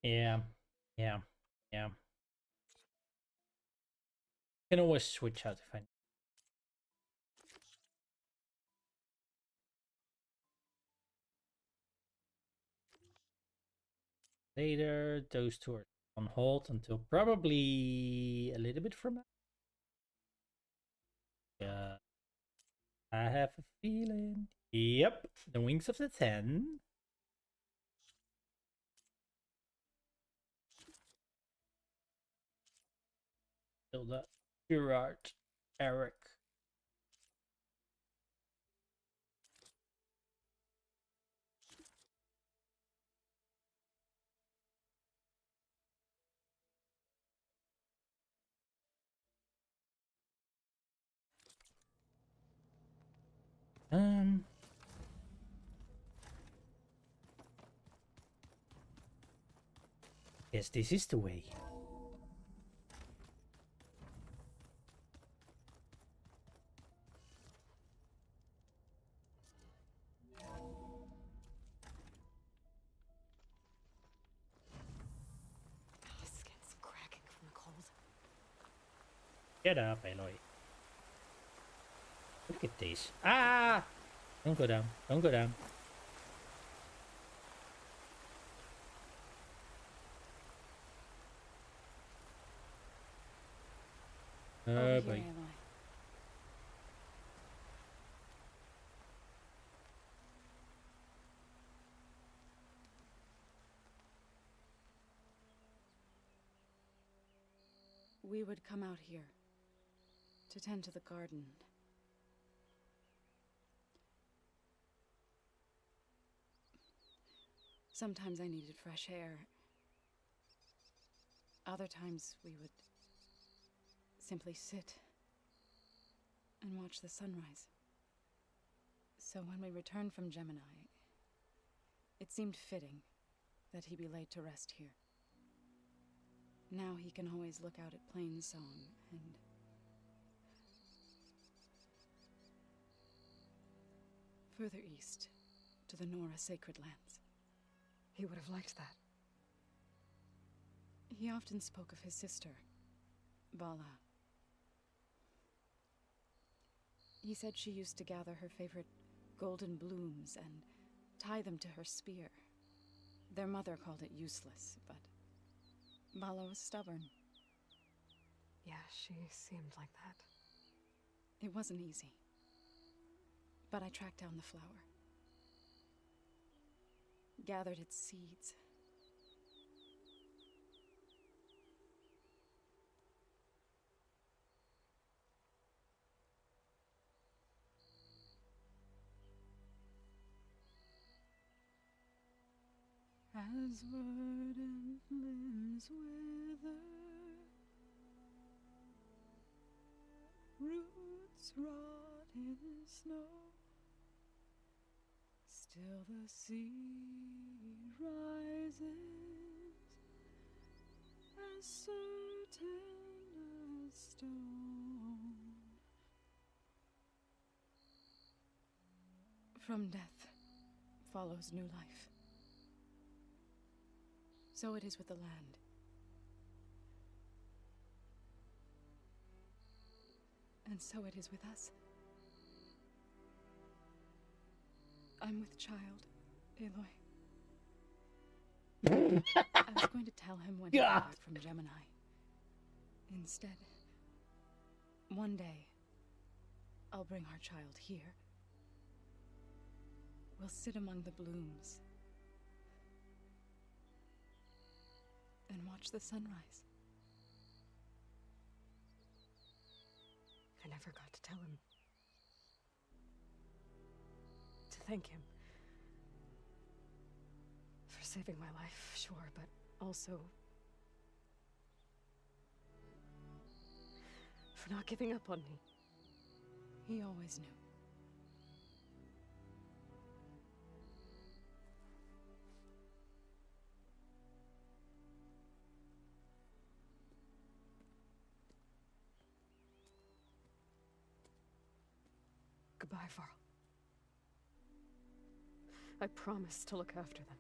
Yeah, yeah, yeah. Can always switch out if I need. Later, those two are on hold until probably a little bit from now. Yeah, I have a feeling. Yep, the Wings of the Ten. Hilda, Gerard, Eric. Yes, this is the way. Skin's cracking from the cold. Get up, Aloy. Look at this. Ah! Don't go down. Don't go down. Over Boy. here, Aloy. We would come out here to tend to the garden. Sometimes I needed fresh air. Other times we would simply sit and watch the sunrise. So when we returned from Gemini, it seemed fitting that he be laid to rest here. Now he can always look out at Plainsong and further east to the Nora sacred lands. He would have liked that. He often spoke of his sister, Vala. He said she used to gather her favorite golden blooms and tie them to her spear. Their mother called it useless, but Vala was stubborn. Yeah, she seemed like that. It wasn't easy. But I tracked down the flower. Gathered its seeds. As verdant limbs wither, roots rot in snow, still the sea rises, as certain as stone. From death follows new life. So it is with the land. And so it is with us. I'm with child, Aloy. I was going to tell him when he got back from Gemini. Instead, one day, I'll bring our child here. We'll sit among the blooms and watch the sunrise. I never got to tell him. To thank him. For saving my life, sure, but also for not giving up on me. He always knew. Goodbye, Varl. I promise to look after them.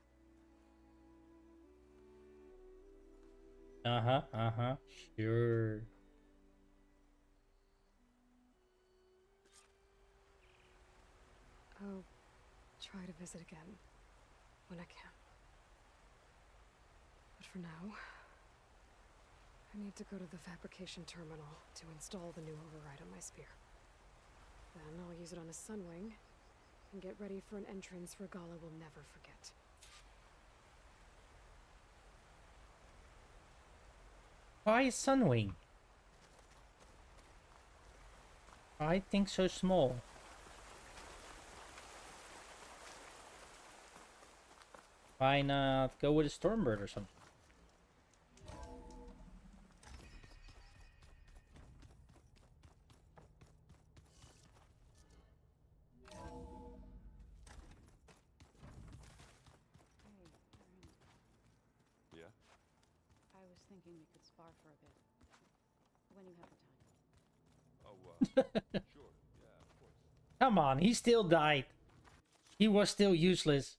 Sure. I'll try to visit again when I can. But for now, I need to go to the fabrication terminal to install the new override on my spear. Then I'll use it on a sunwing and get ready for an entrance Regala will never forget. Why a sunwing? I think so small. Why not go with a Stormbird or something? Yeah? I was thinking we could spar for a bit. When you have the time. Oh, sure. Yeah, of course. Come on, he still died. He was still useless.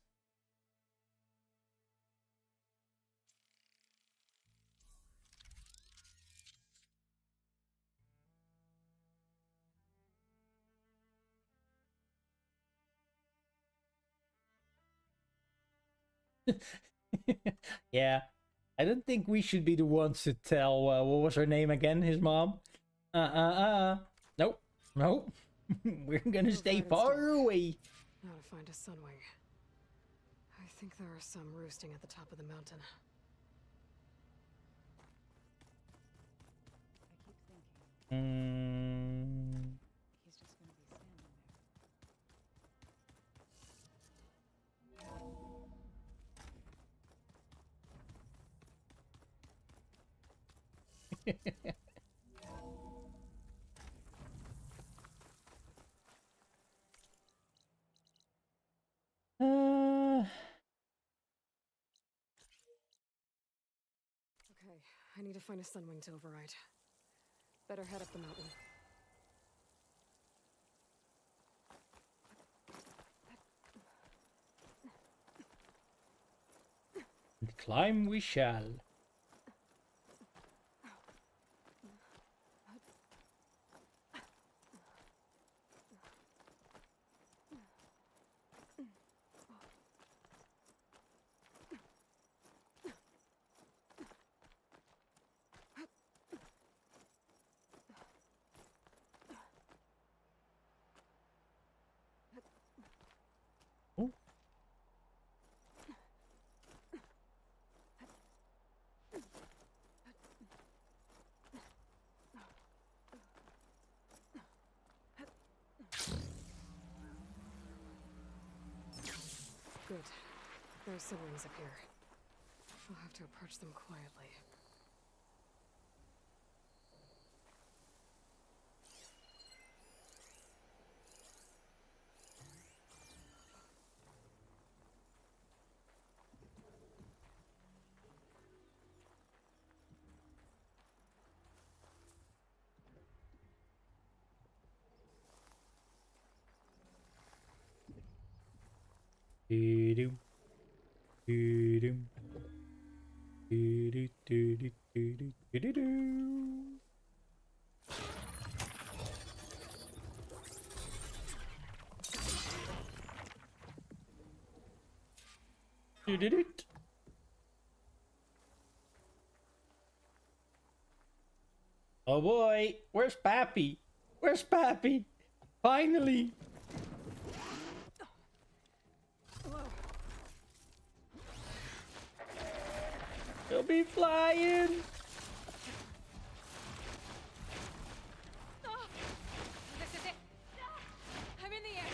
Yeah, I don't think we should be the ones to tell, what was her name again, his mom? Nope, nope. We're gonna stay far away. Now to find a sunwing. I think there are some roosting at the top of the mountain. I keep thinking. He's just gonna be standing there. Okay, I need to find a sunwing to override. Better head up the mountain. Climb we shall. Good. There are sunwings up here. I'll have to approach them quietly. Do-do. Do-do. Do-do, do-do, do-do, do-do-do. Do-do-do. Oh boy, where's Pappy? Where's Pappy? Finally! He'll be flying! This is it. I'm in the air.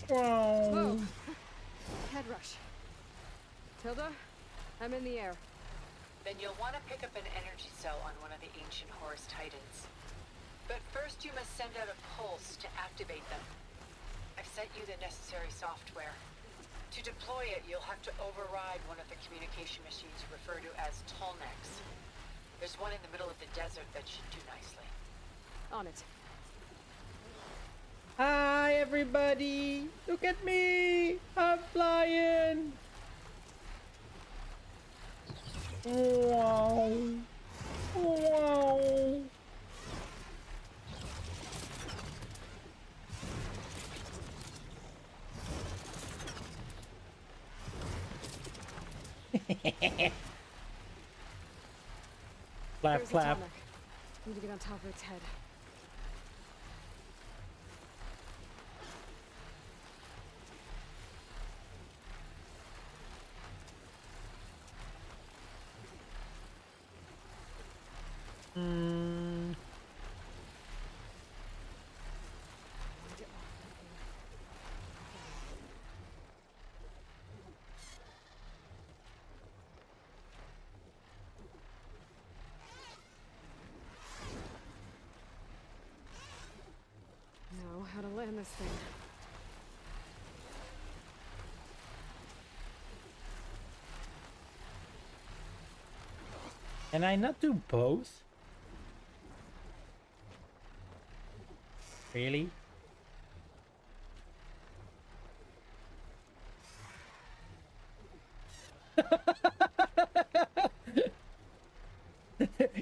Whoa! Head rush. Tilda, I'm in the air. Then you'll want to pick up an energy cell on one of the ancient Horus Titans. But first you must send out a pulse to activate them. I've sent you the necessary software. To deploy it, you'll have to override one of the communication machines you refer to as Tallnecks. There's one in the middle of the desert that should do nicely. On it. Hi, everybody! Look at me! I'm flying! Wow! Wow! Clap, There's clap. Atomic. Need to get on top of its head. Know how to land this thing. Can I not do both? Really?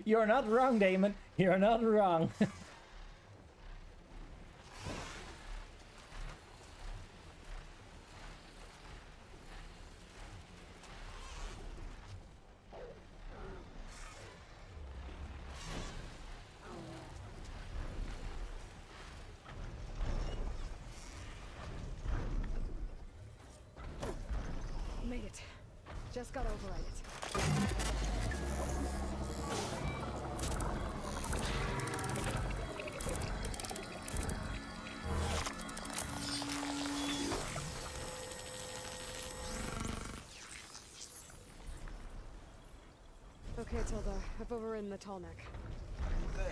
You're not wrong, Damon. You're not wrong. Made it. Just gotta override it. Okay, Tilda. I've overridden the tall neck. Good.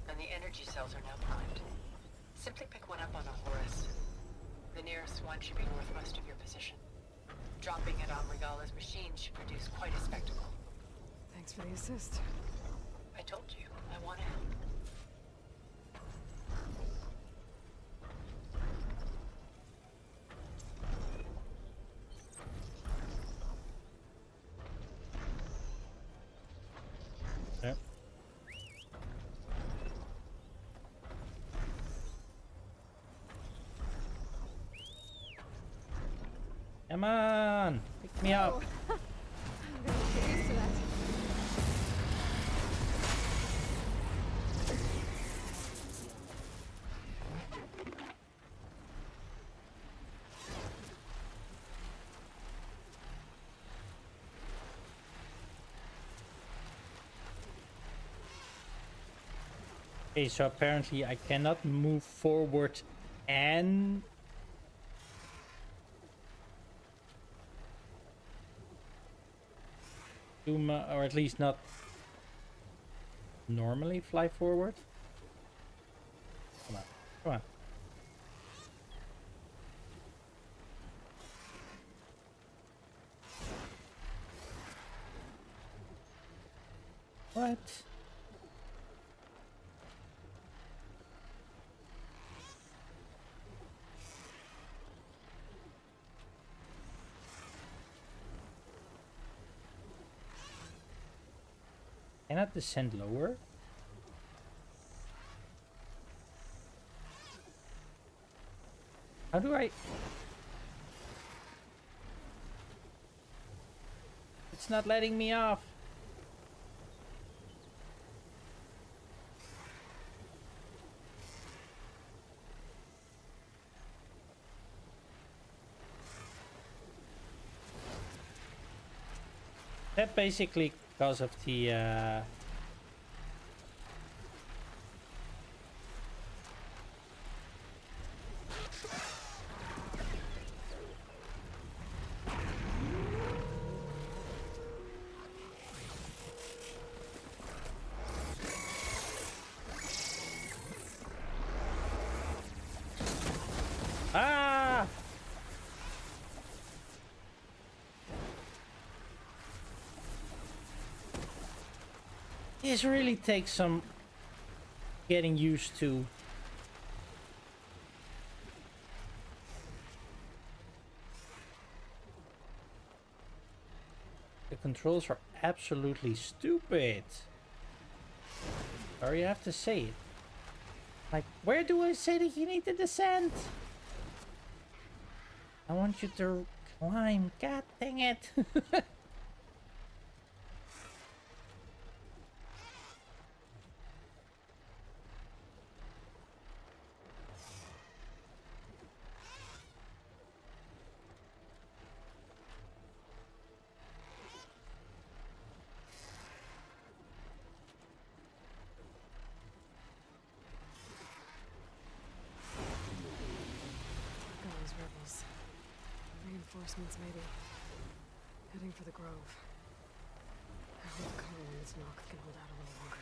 And the energy cells are now primed. Simply pick one up on a Horus. The nearest one should be northwest of your position. Dropping it on Regala's machine should produce quite a spectacle. Thanks for the assist. I told you, I want to help. Yep. Come on, pick me up. I'm gonna get used to that. Okay, so apparently I cannot move forward and do my, or at least not normally fly forward. Come on, come on. What? Cannot descend lower? How do I... It's not letting me off. That basically because of the This really takes some getting used to. The controls are absolutely stupid. Sorry, I have to say it. Like, where do I say that you need to descend? I want you to climb. God dang it. Those rebels. Reinforcements, maybe. Heading for the grove. I hope Carl and his knock can hold out a little longer.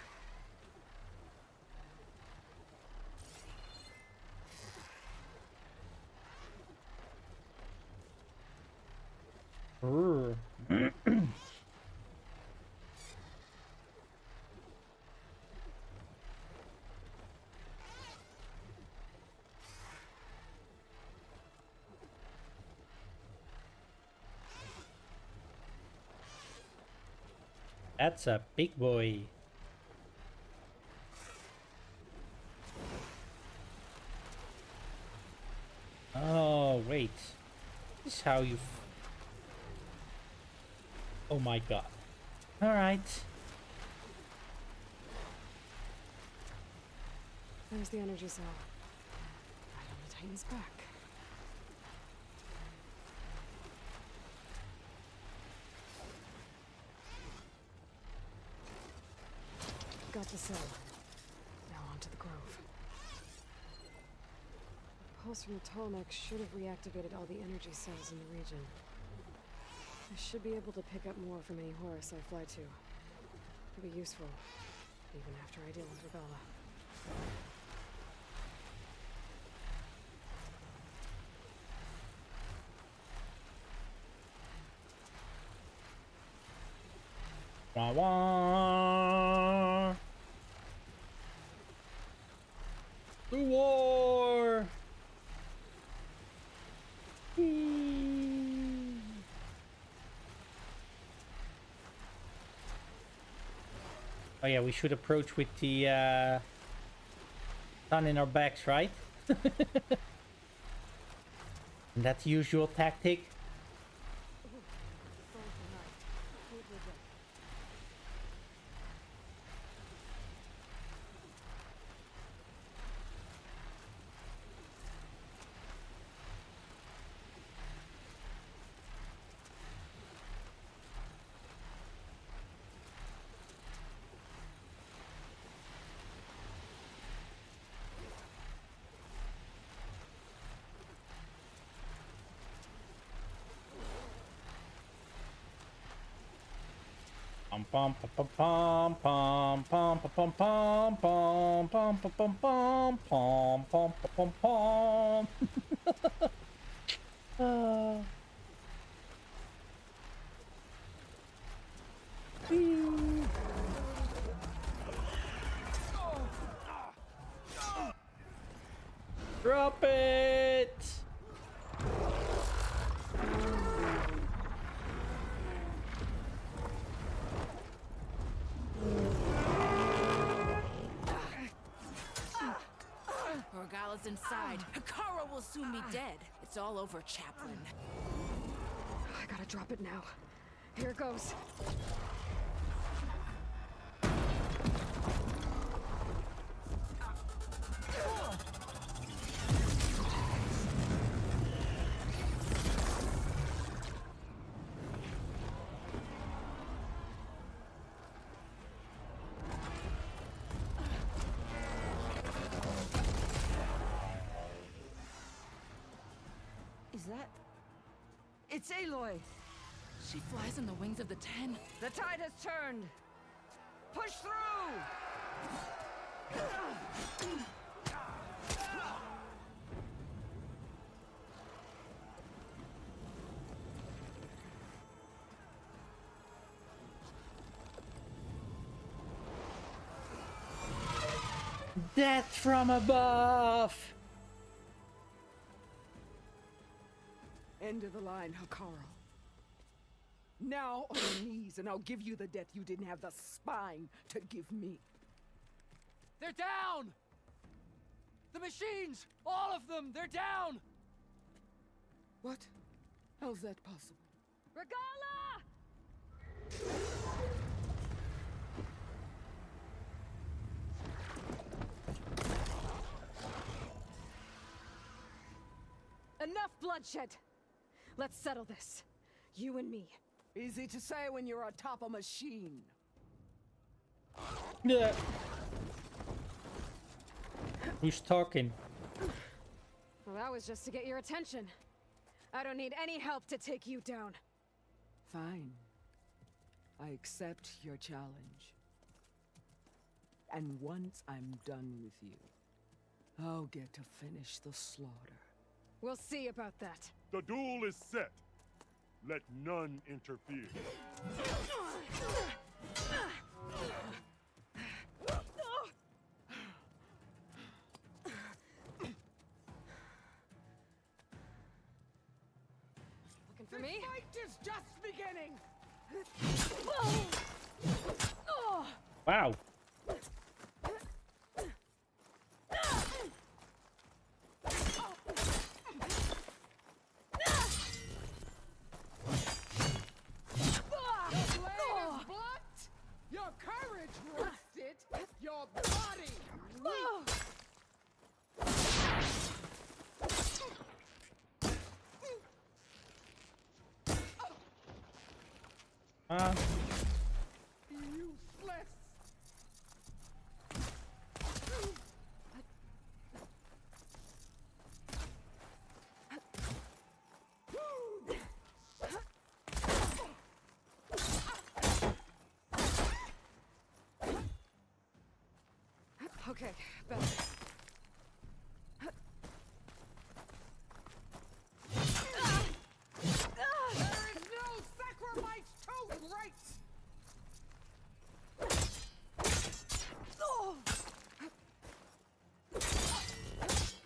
That's a big boy. Oh, wait. This is how you... Oh my god. Alright. There's the energy cell. Right on the Titan's back. Got the cell. Now on to the grove. The pulse from the Tolmec should have reactivated all the energy cells in the region. I should be able to pick up more from any Horus I fly to. It'll be useful, even after I deal with Regala. Wah wah. The war. Oh yeah, we should approach with the sun in our backs, right? And that's the usual tactic. Pom pom pom pom pom pom pom pom pom pom pom pom pom pom pom pom. Drop it. Regala's inside. Hikara will soon be dead. It's all over, Chaplain. I gotta drop it now. Here it goes. Is that... It's Aloy! She flies on the wings of the Ten. The tide has turned! Push through! Death from above! End of the line, Hakaro. Now on your knees, and I'll give you the death you didn't have the spine to give me. They're down! The machines! All of them! They're down! What? How's that possible? Regala! Enough bloodshed! Let's settle this. You and me. Easy to say when you're atop a machine. Yeah. Who's talking? Well, that was just to get your attention. I don't need any help to take you down. Fine. I accept your challenge. And once I'm done with you, I'll get to finish the slaughter. We'll see about that. The duel is set. Let none interfere. Looking for me? The fight is just beginning! Wow. Your courage rusted, your body weak. Useless. Okay, better. There is no sacrifice too great.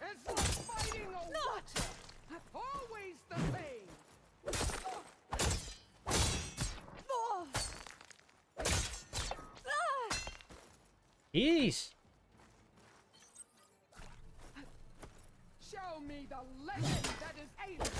It's like fighting a watcher. Always the same. Jeez. Show me the legend that is Aiden.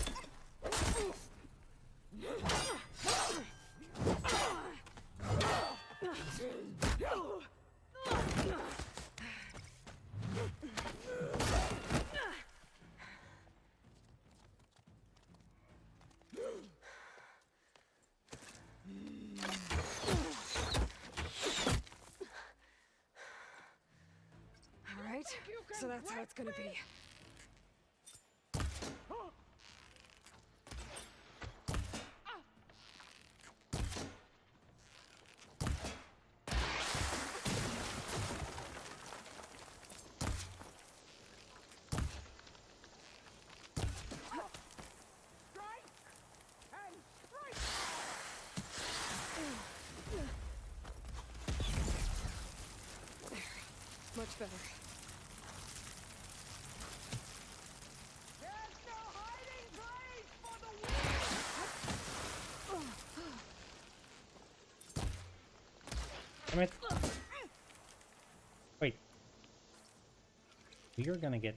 All right, so that's how it's gonna be. Much better. There's no hiding place for the Damn it. Wait. You're gonna get...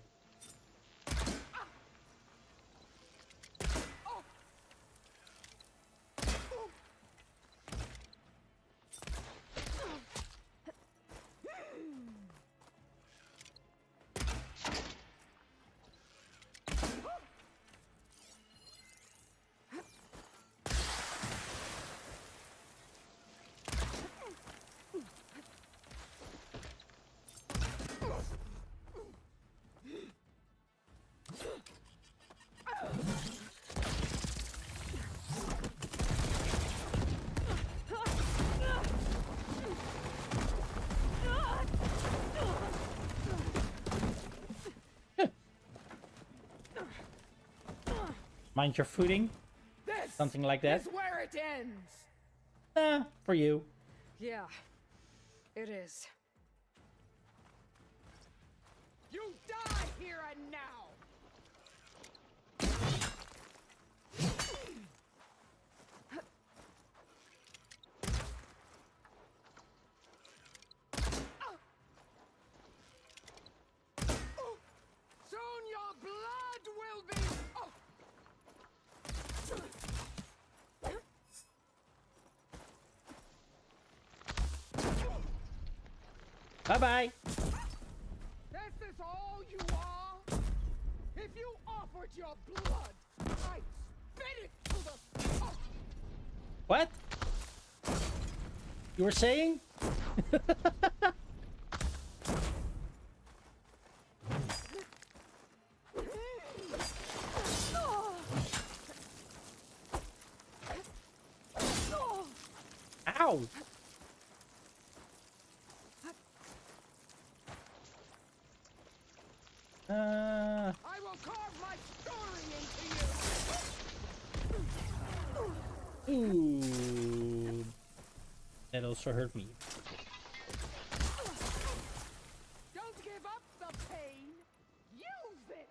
Mind your footing? This Something like that? is where it ends. For you. Yeah, it is. You die here and now! Soon your blood will be... Bye-bye. This is all you are? If you offered your blood, I'd spit it to the... What? You were saying? Ow! I will carve my story into you! Ooh. That also hurt me. Don't give up the pain! Use it!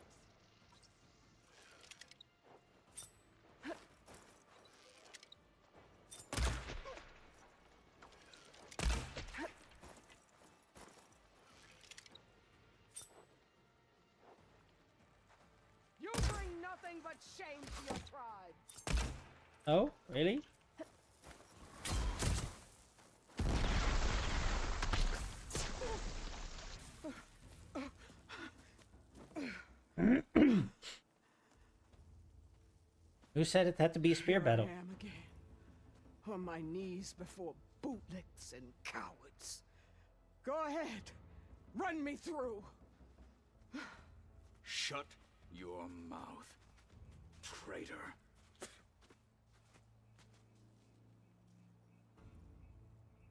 You bring nothing but shame to your tribe! Oh, really? Who said it had to be a spear battle? Here I am again, on my knees before bootlicks and cowards. Go ahead, run me through. Shut your mouth, traitor.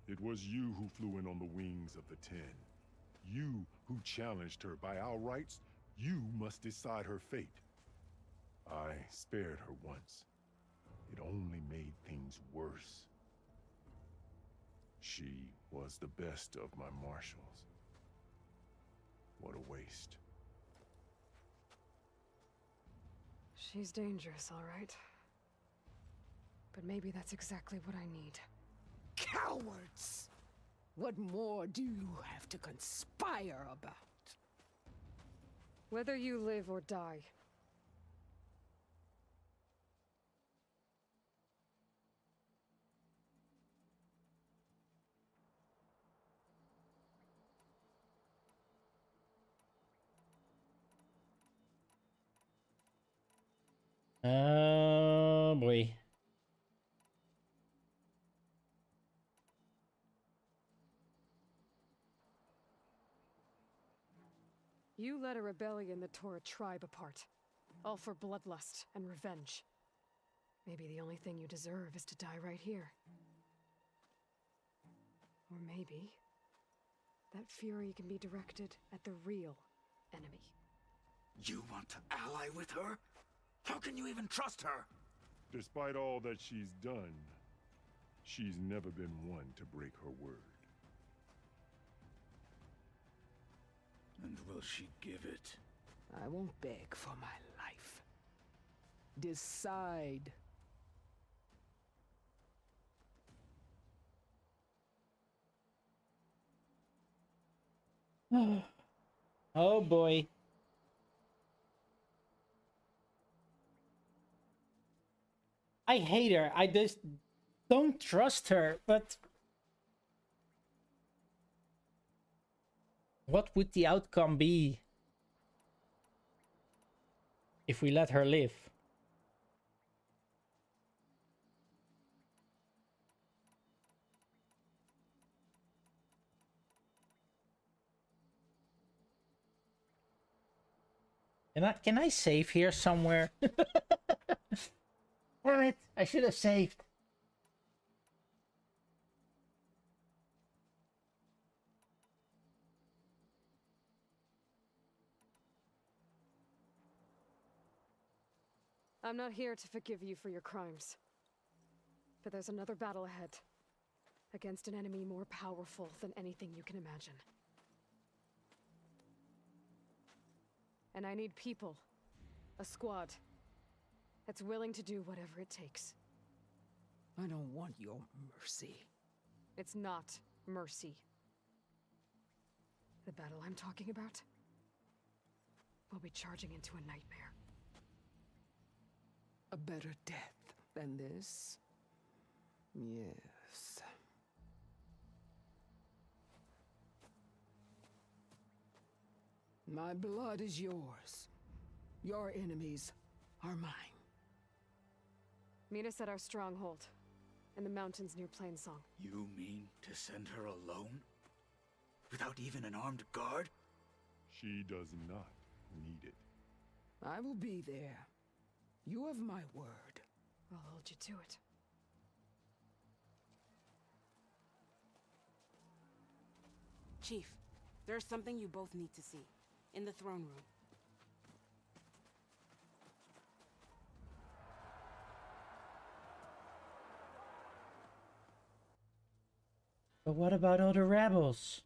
It was you who flew in on the wings of the 10. You who challenged her by our rights. You must decide her fate. I spared her once. It only made things worse. She was the best of my marshals. What a waste. She's dangerous, all right. But maybe that's exactly what I need. Cowards! What more do you have to conspire about? Whether you live or die. Oh boy. You led a rebellion that tore a tribe apart. All for bloodlust and revenge. Maybe the only thing you deserve is to die right here. Or maybe that fury can be directed at the real enemy. You want to ally with her? How can you even trust her? Despite all that she's done, she's never been one to break her word. And will she give it? I won't beg for my life. Decide. Oh boy. I hate her. I just don't trust her, but what would the outcome be if we let her live? Can I save here somewhere? Damn it, I should have saved. I'm not here to forgive you for your crimes. But there's another battle ahead. Against an enemy more powerful than anything you can imagine. And I need people. A squad. That's willing to do whatever it takes. I don't want your mercy. It's not mercy. The battle I'm talking about? We'll be charging into a nightmare. A better death than this? Yes. My blood is yours. Your enemies are mine. Meet us at our stronghold, in the mountains near Plainsong. You mean to send her alone? Without even an armed guard? She does not need it. I will be there. You have my word. I'll hold you to it. Chief, there's something you both need to see. In the throne room. But what about all the rebels?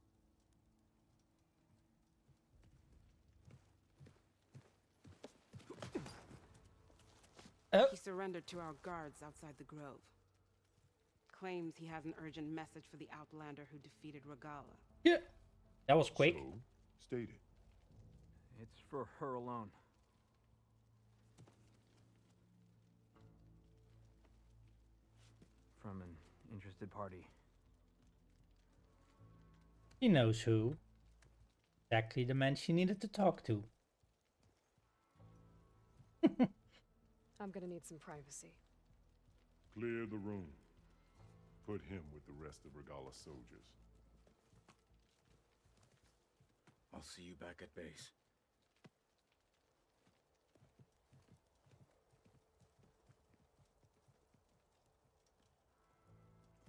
He surrendered to our guards outside the grove. Claims he has an urgent message for the Outlander who defeated Regala. Yeah. That was quick. So, state it. It's for her alone. From an interested party. He knows who. Exactly the man she needed to talk to. I'm gonna need some privacy. Clear the room. Put him with the rest of Regala's soldiers. I'll see you back at base.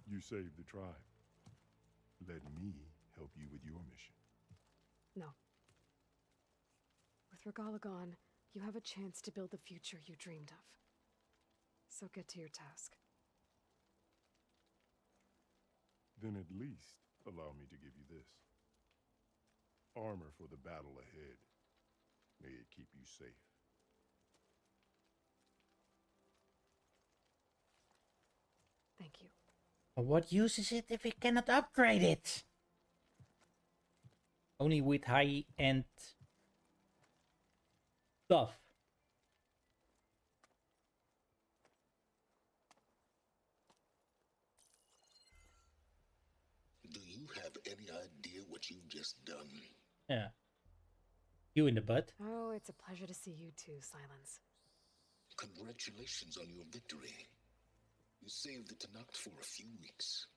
You saved the tribe. Let me help you with your mission. No. With Regala gone, you have a chance to build the future you dreamed of. So get to your task. Then at least allow me to give you this. Armor for the battle ahead. May it keep you safe. Thank you. But what use is it if we cannot upgrade it? Only with high-end stuff. Do you have any idea what you've just done? Yeah. You in the butt. Oh, it's a pleasure to see you too, Silence. Congratulations on your victory. You saved the Tanakh for a few weeks.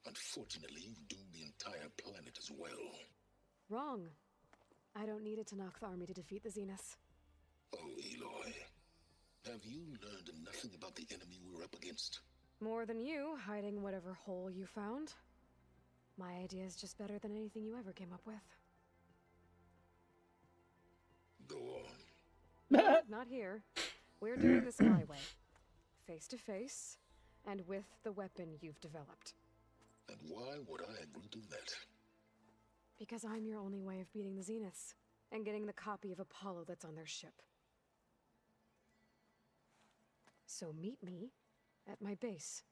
Unfortunately, you've doomed the entire planet as well. Wrong. I don't need it to knock the army to defeat the Zeniths. Oh, Aloy. Have you learned nothing about the enemy we're up against? More than you, hiding whatever hole you found. My idea is just better than anything you ever came up with. Go on. Not here. We're doing this my way. Face to face, and with the weapon you've developed. And why would I agree to that? Because I'm your only way of beating the Zeniths, and getting the copy of Apollo that's on their ship. So meet me at my base.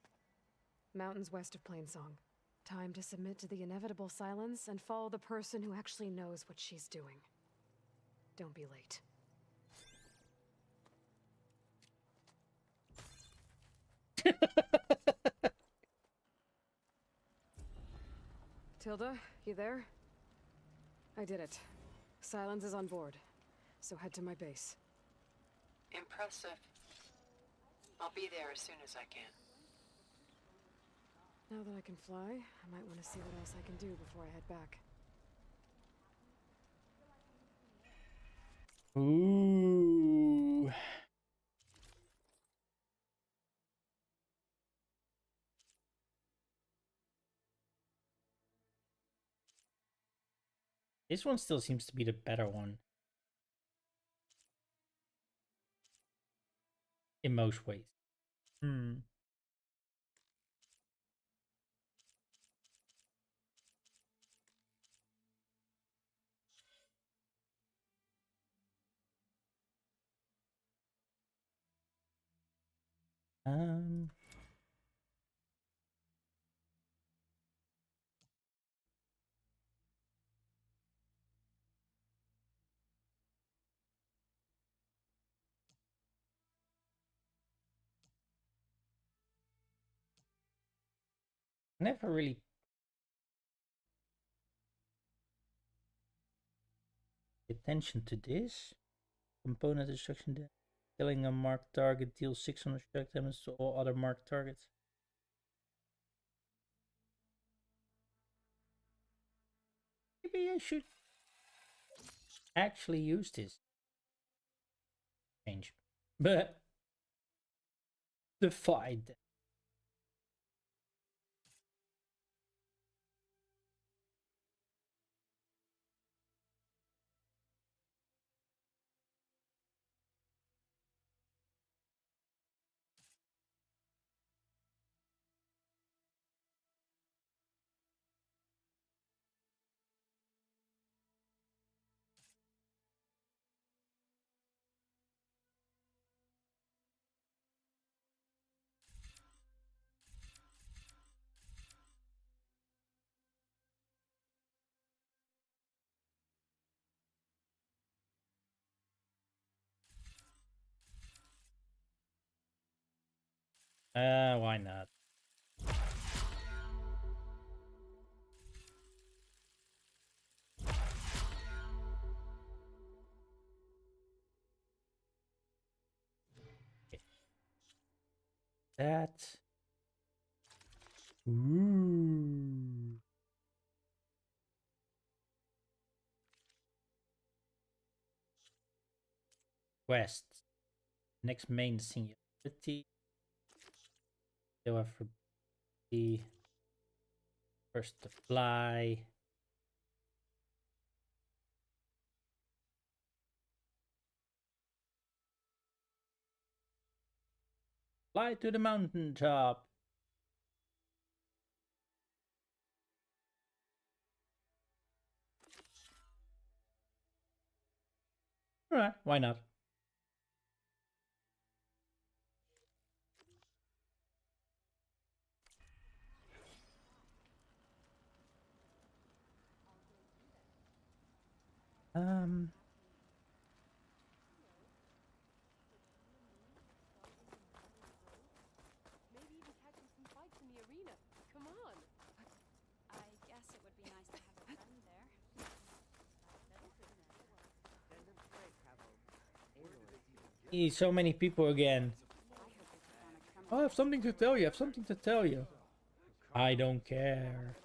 Mountains west of Plainsong. Time to submit to the inevitable silence and follow the person who actually knows what she's doing. Don't be late. Tilda, you there? I did it. Silence is on board, so head to my base. Impressive. I'll be there as soon as I can. Now that I can fly, I might want to see what else I can do before I head back. Ooh. This one still seems to be the better one. In most ways. Um. Never really pay attention to this. Component destruction. Killing a marked target deals 600 shock damage to all other marked targets. Maybe I should actually use this change. But the fight. Why not? Okay. That. Ooh. Quest. Next main singularity. Still have for the first to fly. Fly to the mountaintop. Alright, why not? Maybe even catching some fights in the arena. Come on. I guess it would be nice to have a friend there. So many people again. Oh, I have something to tell you. I have something to tell you. I don't care.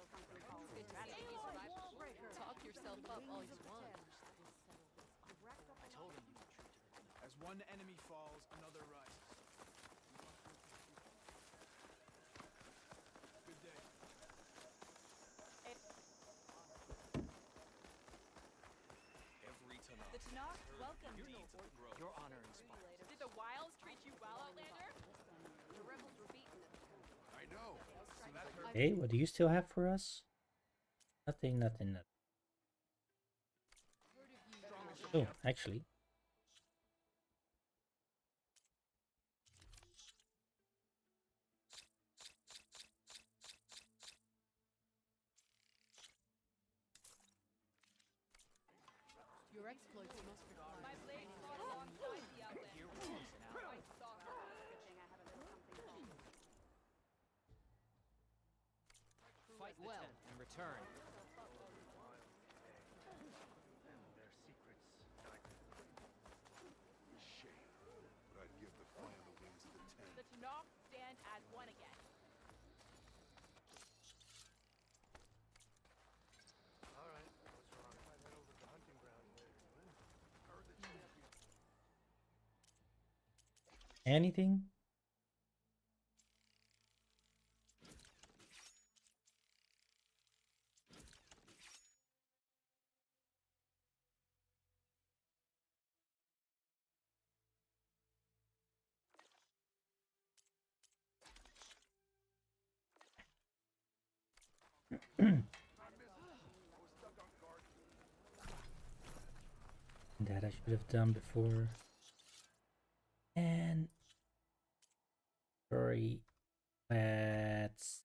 Talk yourself up all you want. As one enemy falls, another rises. Good day. Every Tanakh. The Tanakh welcomed you. Your honor inspires. Did the Wilds treat you well, Outlander? The rebels were beaten. I know. So that hurt. Hey, what do you still have for us? Nothing, nothing, nothing. Oh, actually. Your exploits must require my blade fought alongside the Outlander. I saw her. Good thing I have a little something home. Fight well and return. Shame, but I'd give the clan the wings of the ten. The Tanakh stand as one again. Alright, what's wrong? I might head over to the hunting ground later. Heard the champion. Anything? That I should have done before. And Sorry. Let's...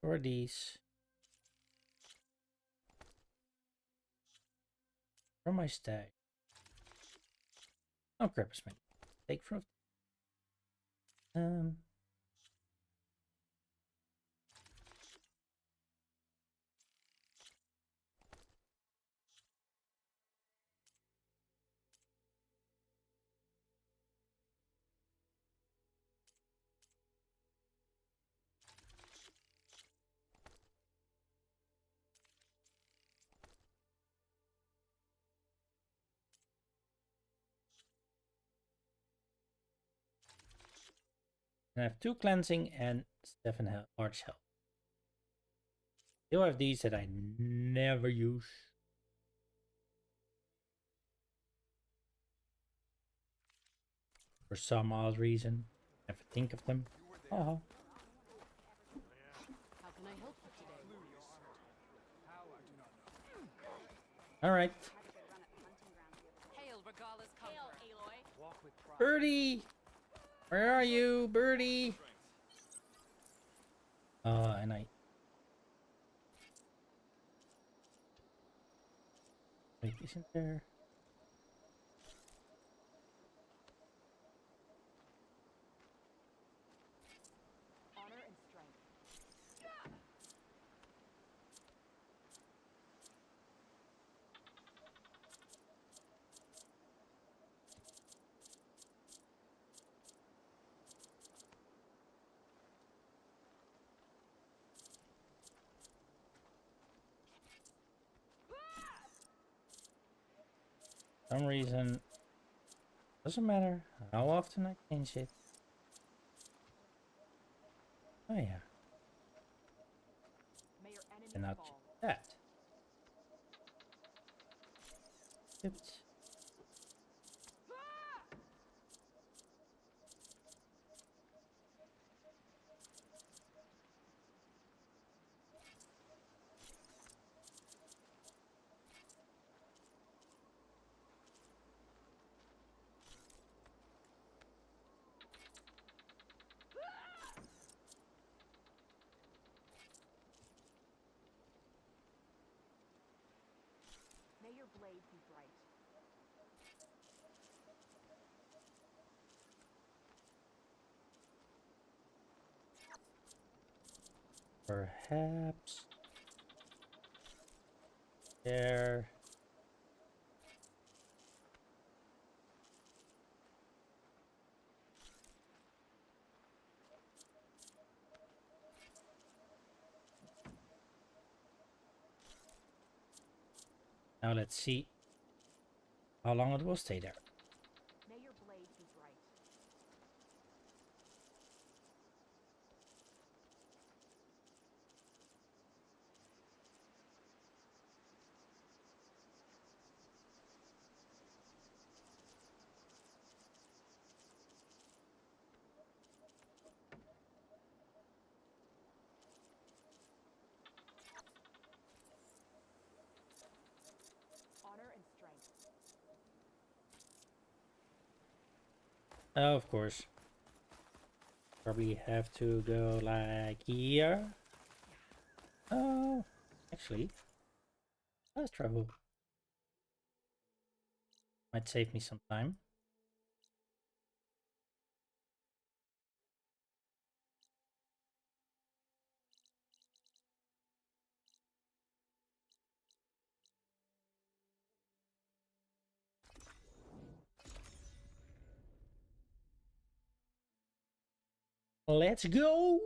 For these. From my stag. Oh, crap, it's many. Take fruit. I have 2 cleansing and 7 large health. Still have these that I never use. For some odd reason. Never think of them. Oh. How can I help you today? Alright. Hail Regala's comfort. Birdie! Where are you, Birdie? And I... Wait, isn't there... Honor and strength. For some reason... Doesn't matter how often I change it. Oh yeah. And now that. Oops. May your blade be bright. Perhaps... There... Now let's see how long it will stay there. May your blade be bright. Honor and strength. Oh, of course. Probably have to go like here. Oh, actually, let's travel. Might save me some time. Let's go!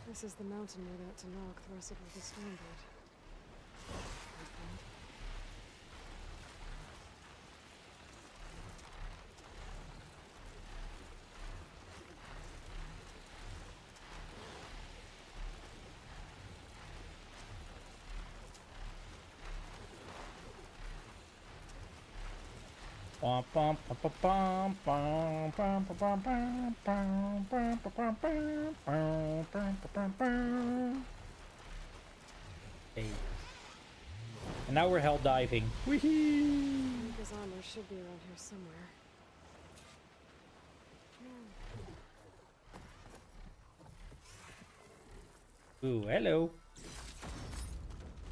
This is the mountain made out to knock thrusted with a stormbird. Bum, bum, bum, bum, bum, bum, bum, bum, bum, bum, bum, bum, bum, bum, bum, bum. Okay. And now we're hell diving. Whee! His armor should be around here somewhere. Ooh, hello.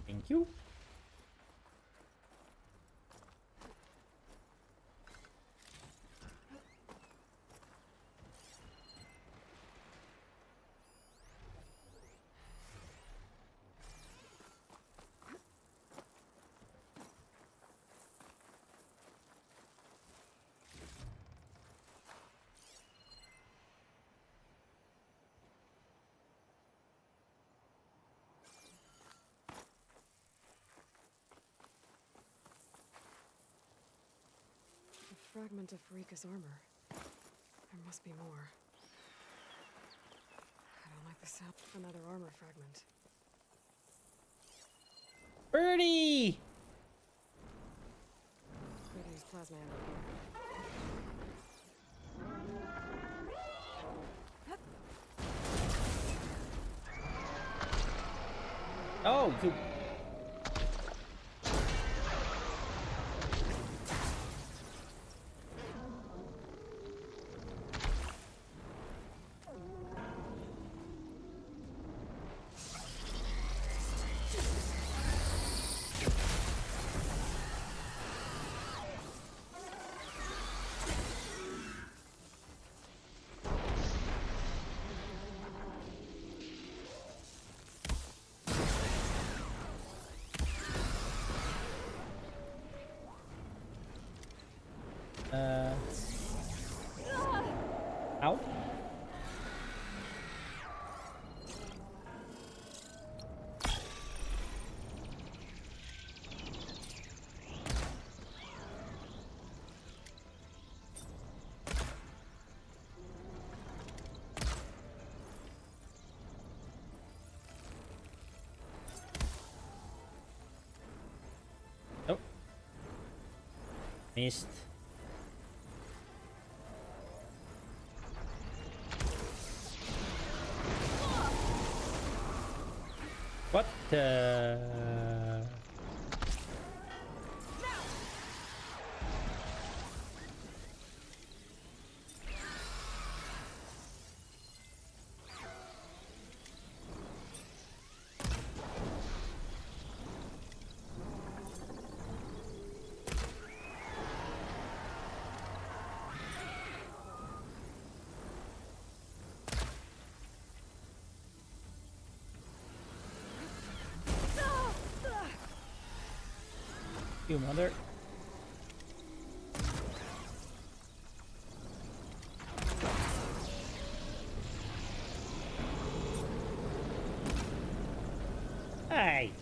Thank you. A fragment of Rika's armor. There must be more. I don't like the sound of another armor fragment. Birdie! Could use plasma ammo here. Oh, you... Ow. Nope. Missed. What the... You mother. Hey.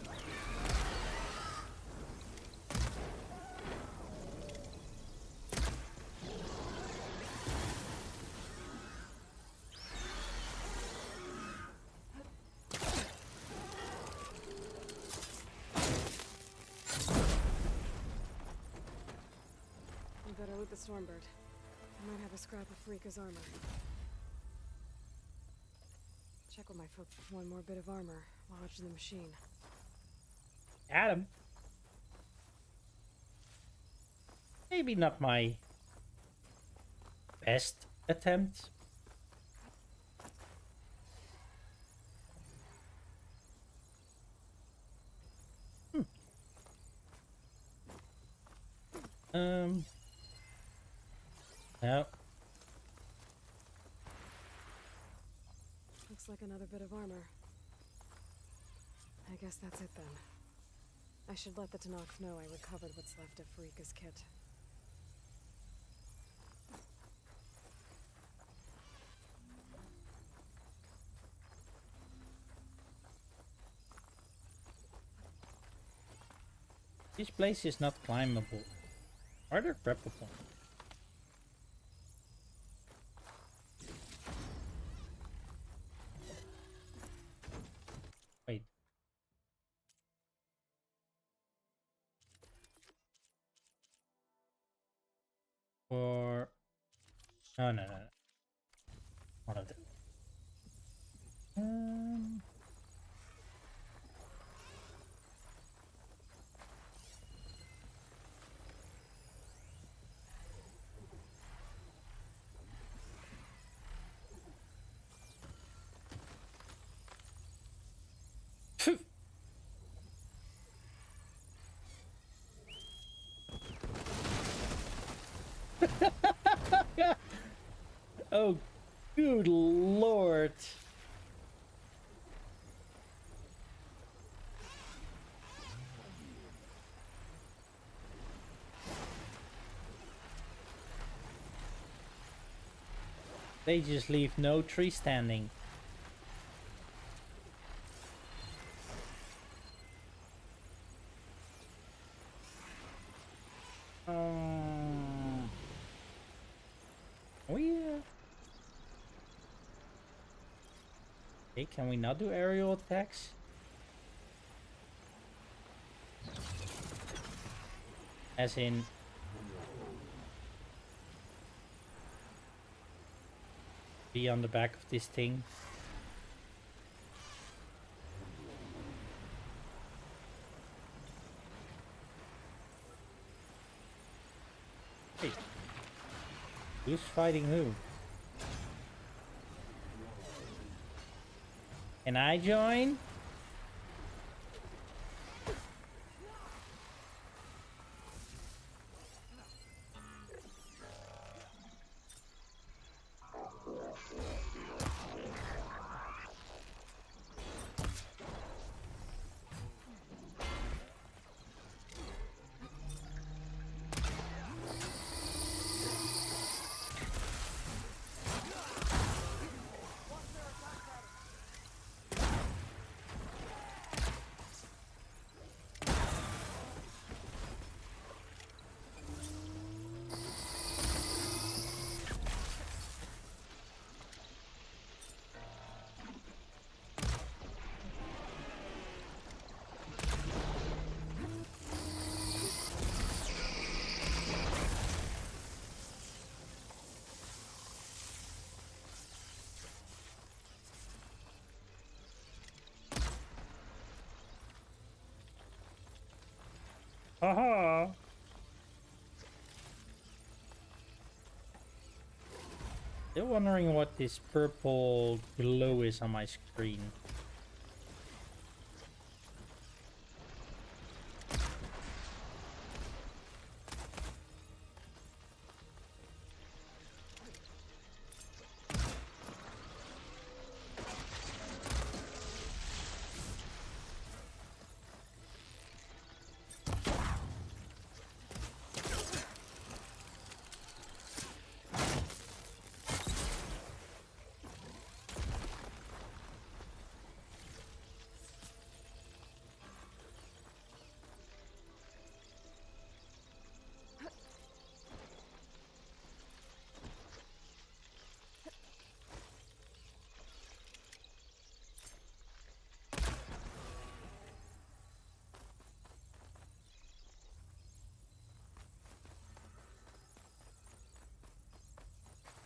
Better loot the Stormbird. I might have a scrap of Rika's armor. Check with my foot for one more bit of armor lodged in the machine. Adam. Maybe not my best attempt. No. Looks like another bit of armor. I guess that's it then. I should let the Tanakh know I recovered what's left of Rika's kit. This place is not climbable. Are there grapple points? Wait. Oh, good lord. They just leave no tree standing. Okay, can we not do aerial attacks? As in... be on the back of this thing. Hey. Who's fighting who? Can I join? Haha. Still wondering what this purple glow is on my screen.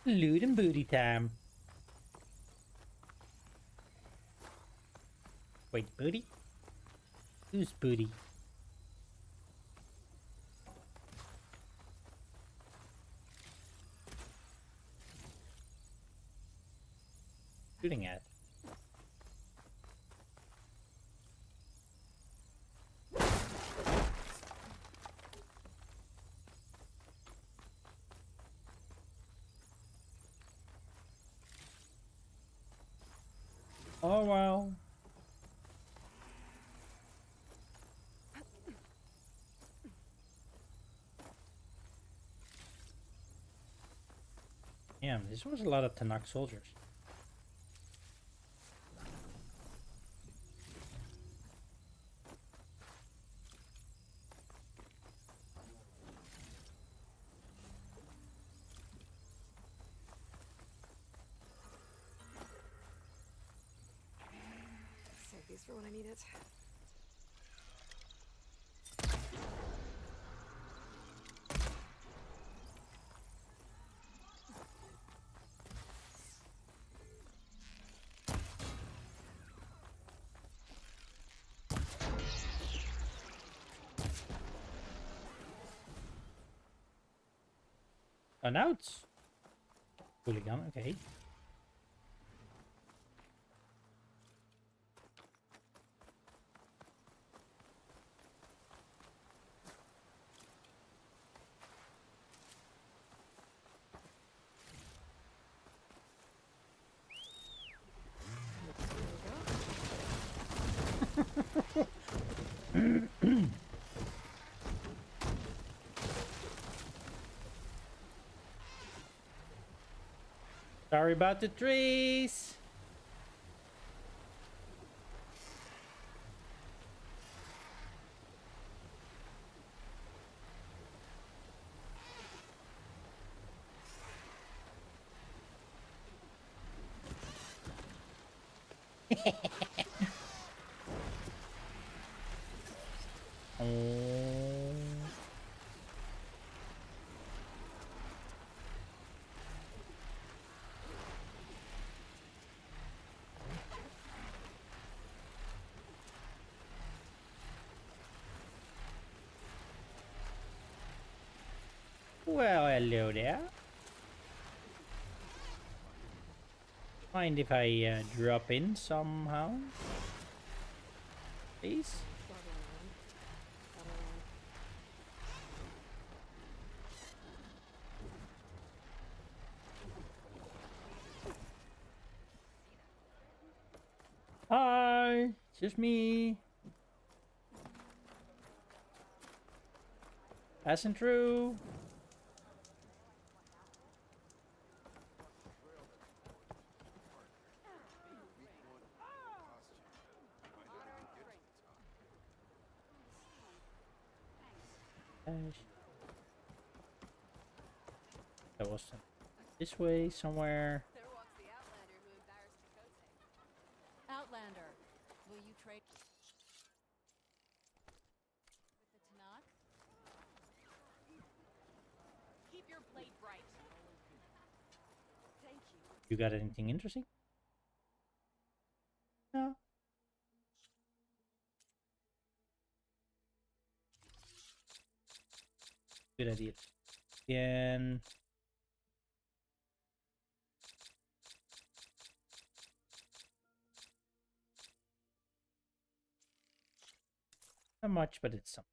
Loot and booty time. Wait, booty? Who's booty? Shooting at? Oh well. Damn, this was a lot of Tanakh soldiers. Save these for when I need it. Oh, now it's hooligan, okay. Sorry about the trees. Oh. Well, hello there. Mind if I drop in somehow? Please? Hi, it's just me. Passing through. That was this way somewhere. There walks the Outlander who embarrassed Pt. Outlander, will you trade with the Tanakh? Keep your blade bright. Thank you. You got anything interesting? No. Good idea. Again. Not much, but it's something.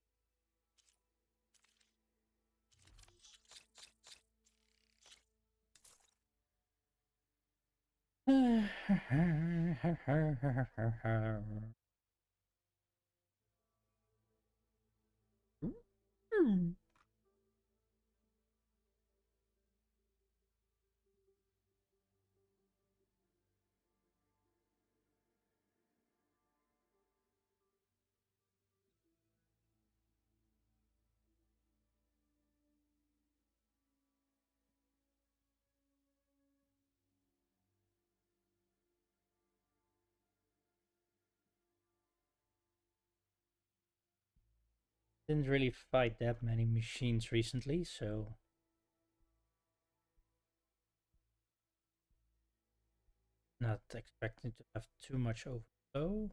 Didn't really fight that many machines recently, so not expecting to have too much overflow.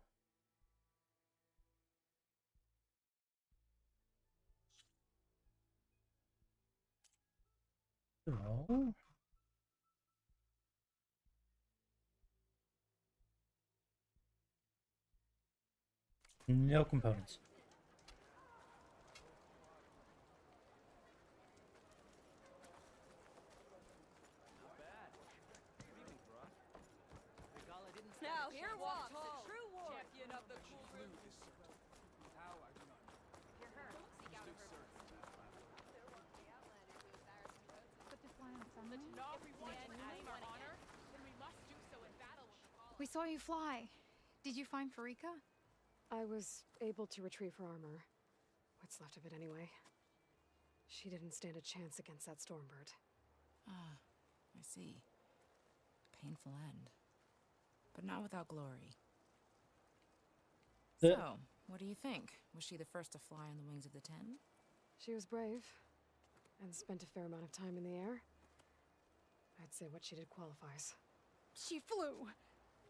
So no components. Now here walks the true warrior. Champion of the cool room. How I do not know. You're her. Seek out her first. There walks the Outlander who embarrassed Pt. But to fly on sunlight? Let not reward and claim our honor, then we must do so in battle with the call. We saw you fly. Did you find Farika? I was able to retrieve her armor. What's left of it anyway. She didn't stand a chance against that Stormbird. Ah, I see. Painful end. But not without glory. So, what do you think? Was she the first to fly on the wings of the Ten? She was brave, and spent a fair amount of time in the air. I'd say what she did qualifies. She flew!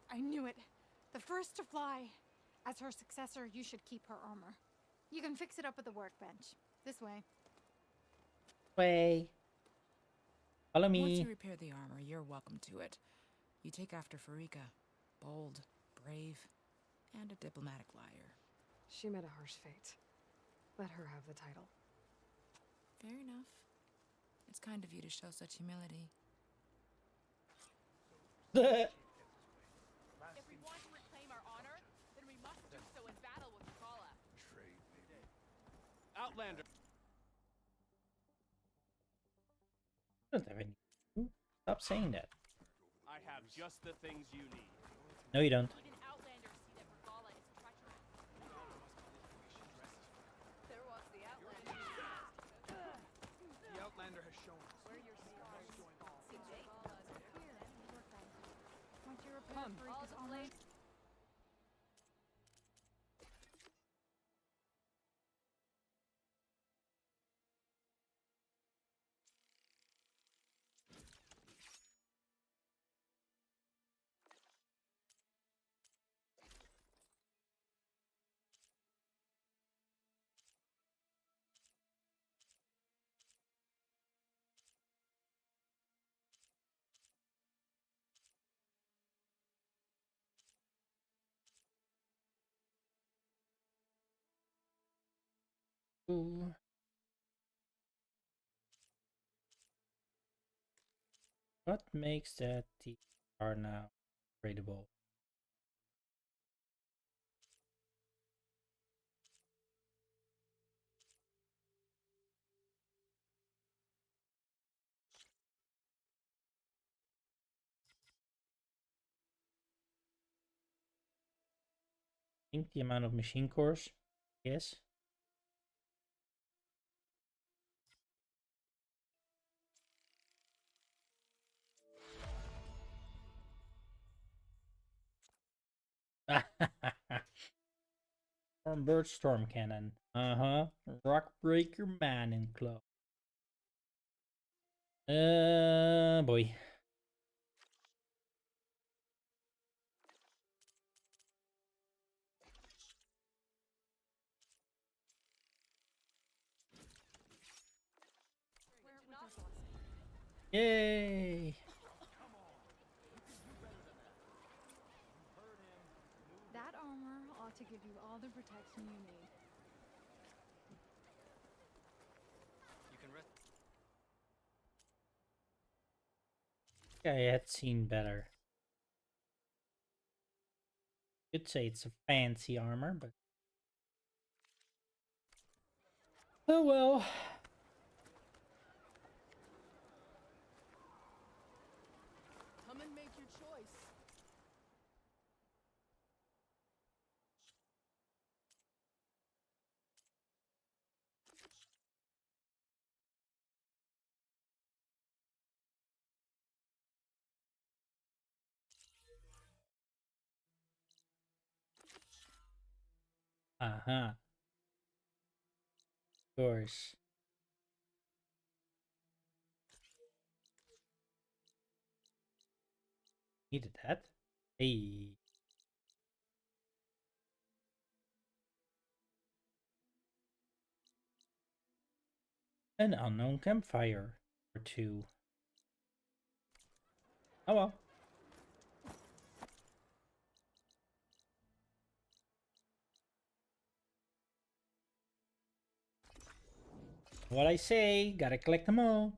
I knew it. The first to fly. As her successor, you should keep her armor. You can fix it up at the workbench. This way. Way. Follow me. Once you repair the armor, you're welcome to it. You take after Farika. Bold, brave, and a diplomatic liar. She met a harsh fate. Let her have the title. Fair enough. It's kind of you to show such humility. If we want to reclaim our honor, then we must do so in battle with Kala. Trade, maybe. Outlander. Don't have any. Stop saying that. have just the things you need. No, you don't. Even Outlanders see that Regala is treacherous. There was the Outlander. The Outlander has shown us. Where your scars fall. See, Regala is here. Once you repair Farika's armor, Ooh. What makes that TR now upgradable? I think the amount of machine cores. Yes. Bird storm cannon. Rockbreaker Manning Club. Boy. Yay! that armor ought to give you all the protection you need. You can rest. I had seen better. Could say it's a fancy armor, but oh well. Come and make your choice. Of course. Needed that. Hey. An unknown campfire or two. Oh well. What I say, gotta collect them all.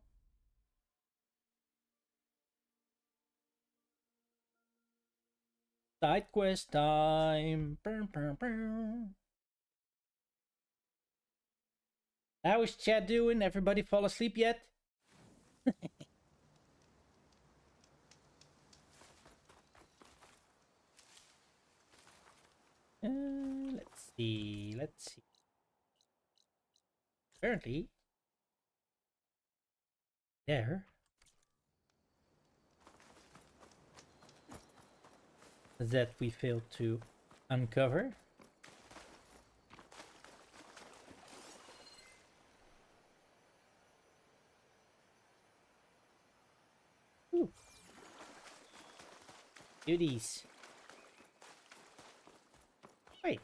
Side quest time. How is chat doing? Everybody fall asleep yet? Let's see. Let's see. Apparently, there. That we failed to uncover. Ooh. Goodies. Wait.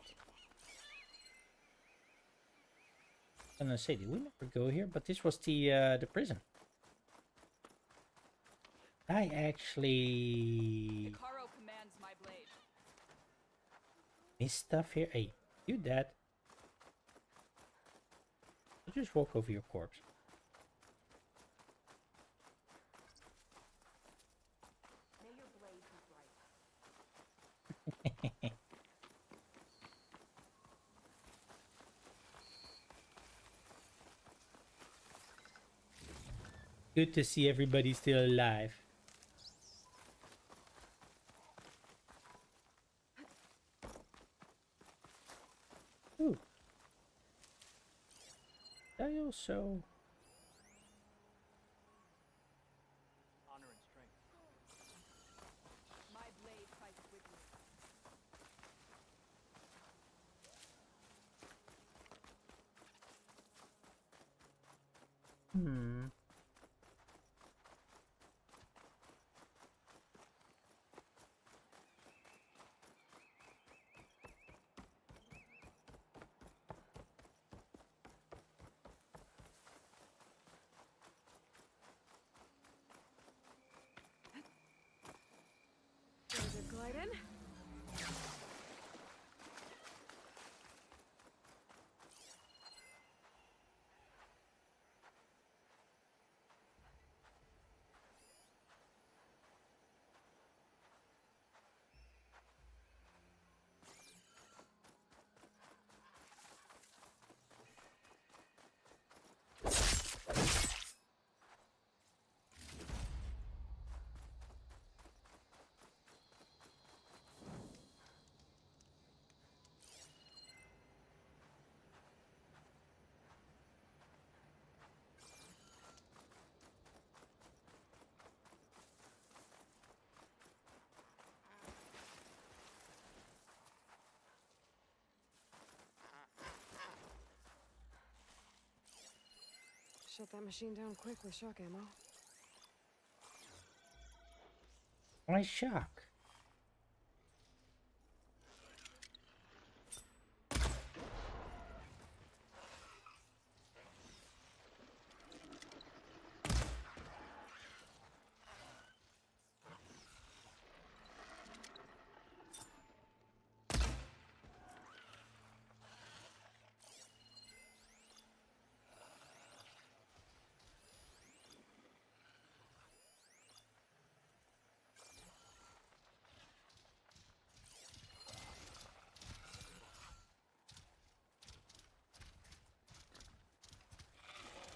I'm gonna say, did we never go here? But this was the prison. I actually Caro commands my blade. missed stuff here. Hey, you dead. I'll just walk over your corpse. May your blade be bright. Good to see everybody still alive. Ooh. I also... Honor and strength. My blade fights with you. Hmm. There's a glide in. Shut that machine down quick with shock ammo. Why shock?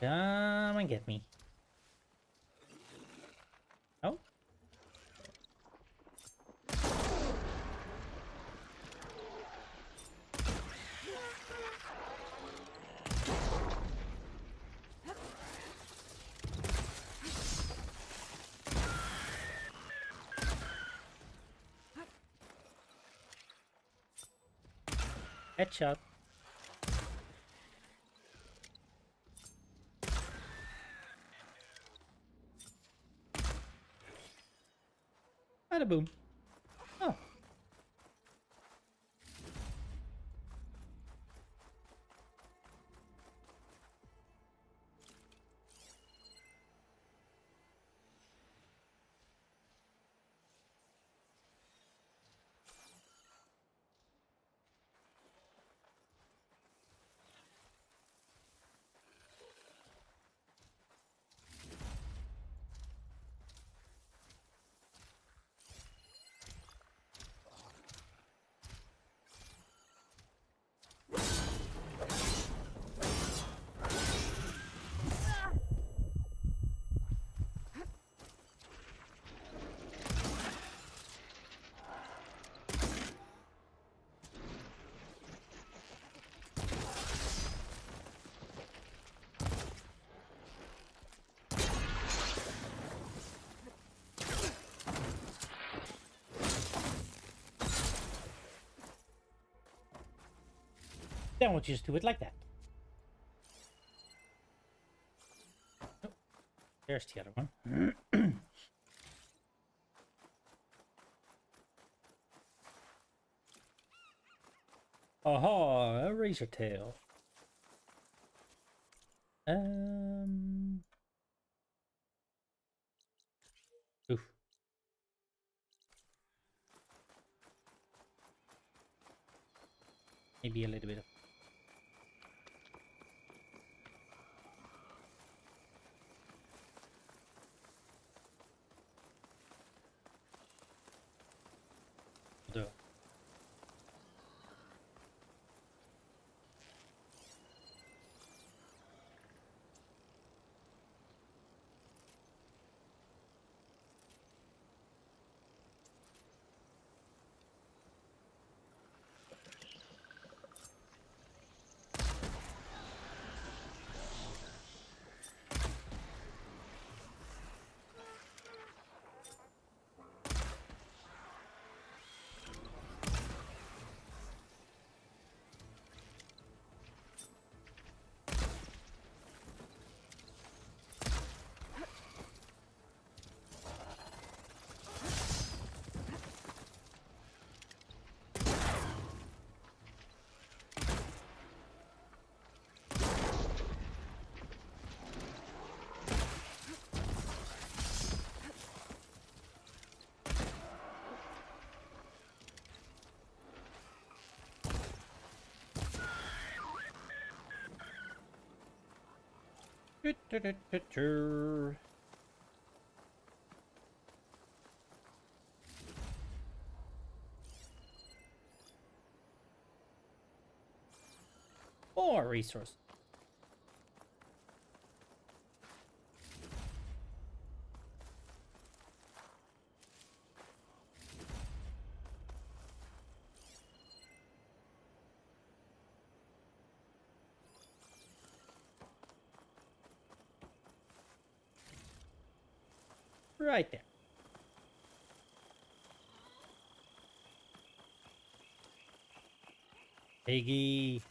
Come and get me. Oh. Headshot. Bada boom. Oh. Then we'll just do it like that. Oh, there's the other one. Aha, a razor tail. Oof. Maybe a little bit of. Duh. More resource. Right there. Piggy.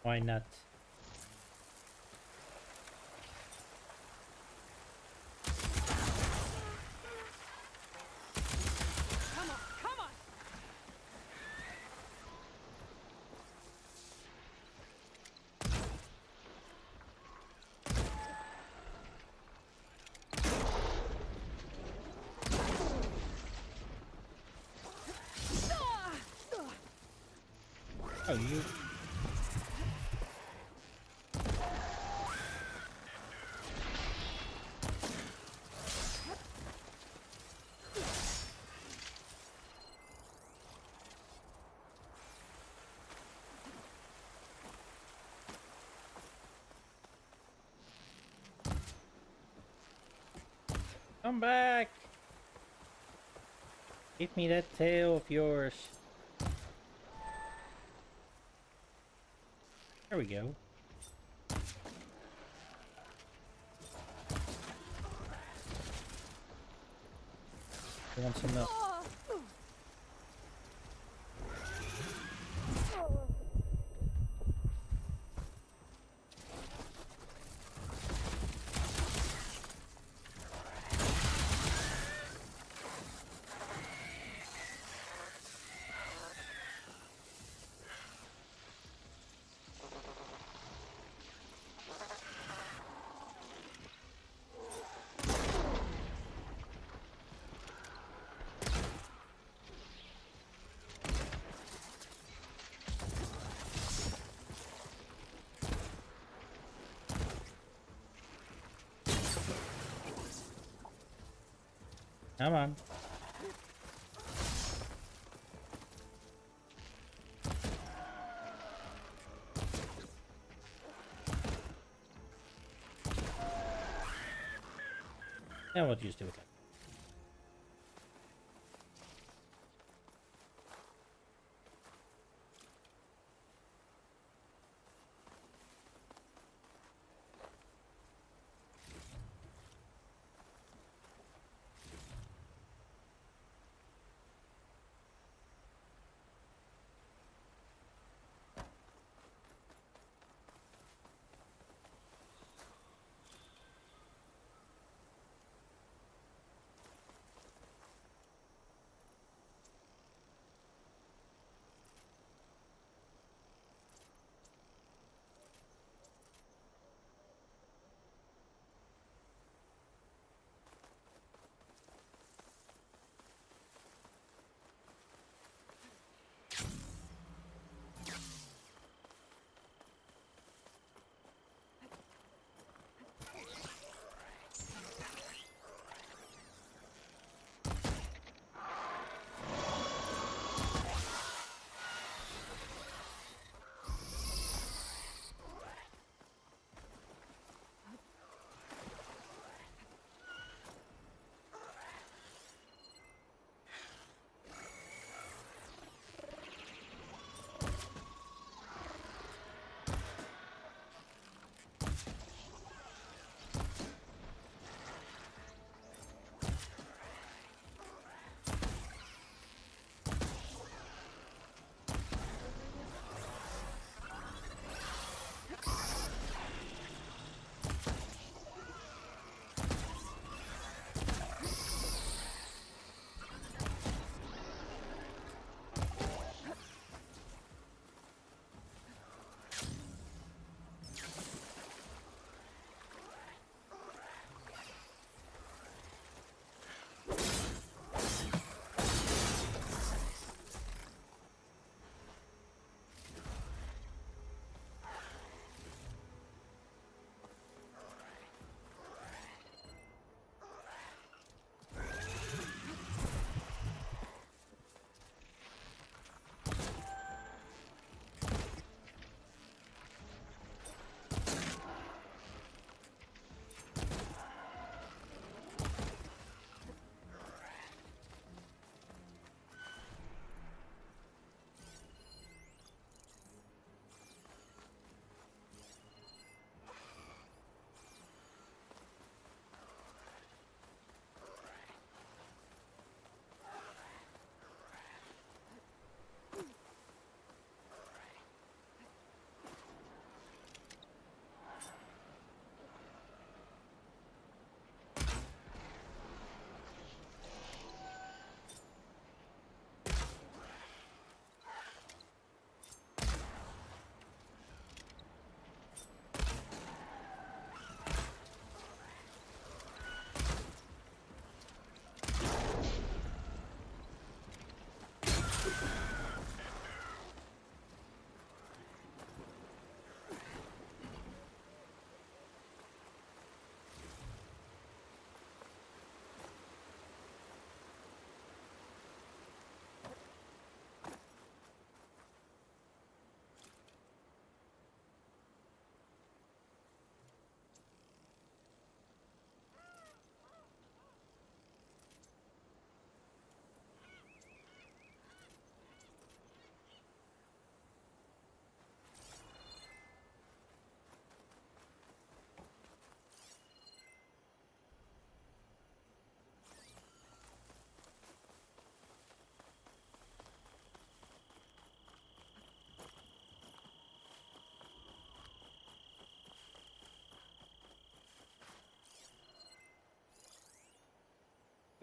Why not? Come on, come on! Oh, you. Come back! Give me that tail of yours. There we go. I want some milk. Come on. Now what do you do with that?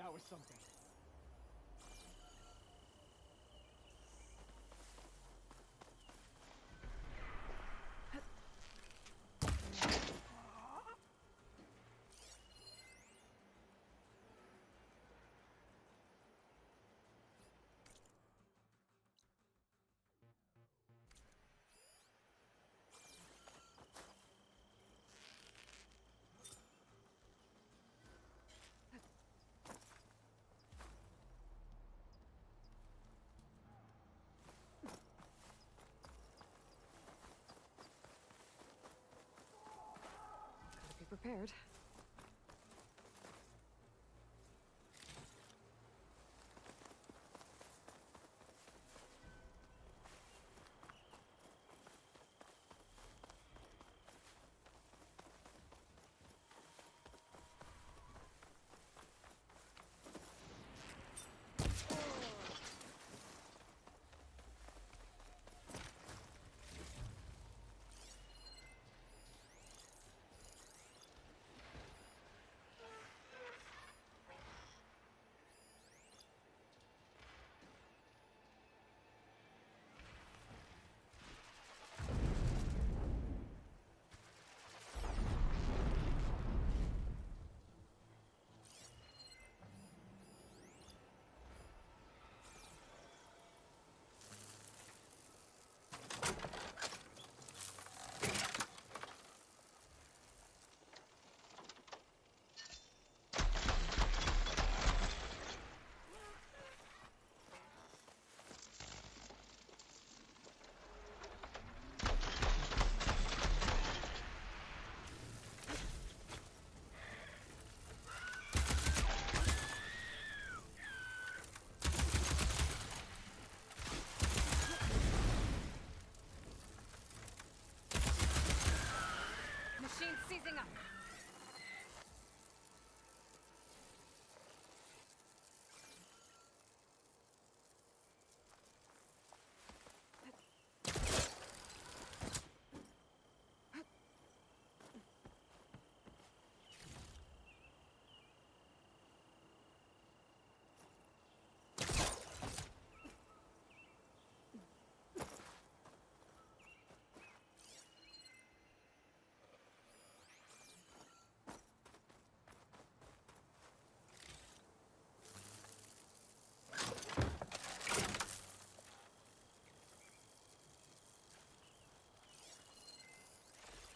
out with something. Be prepared. Machine seizing up.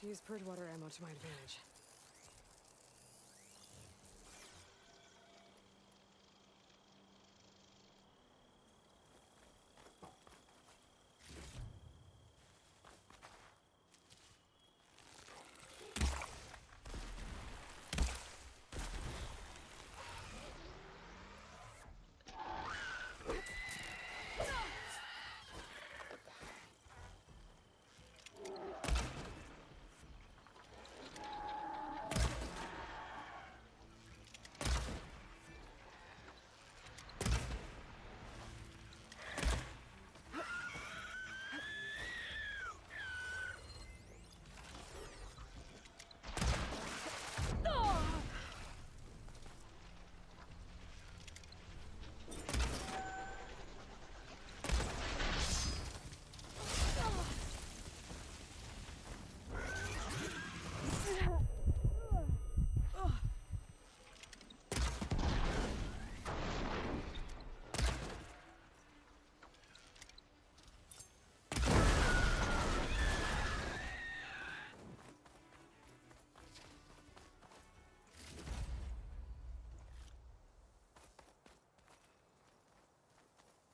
Use purge water ammo to my advantage.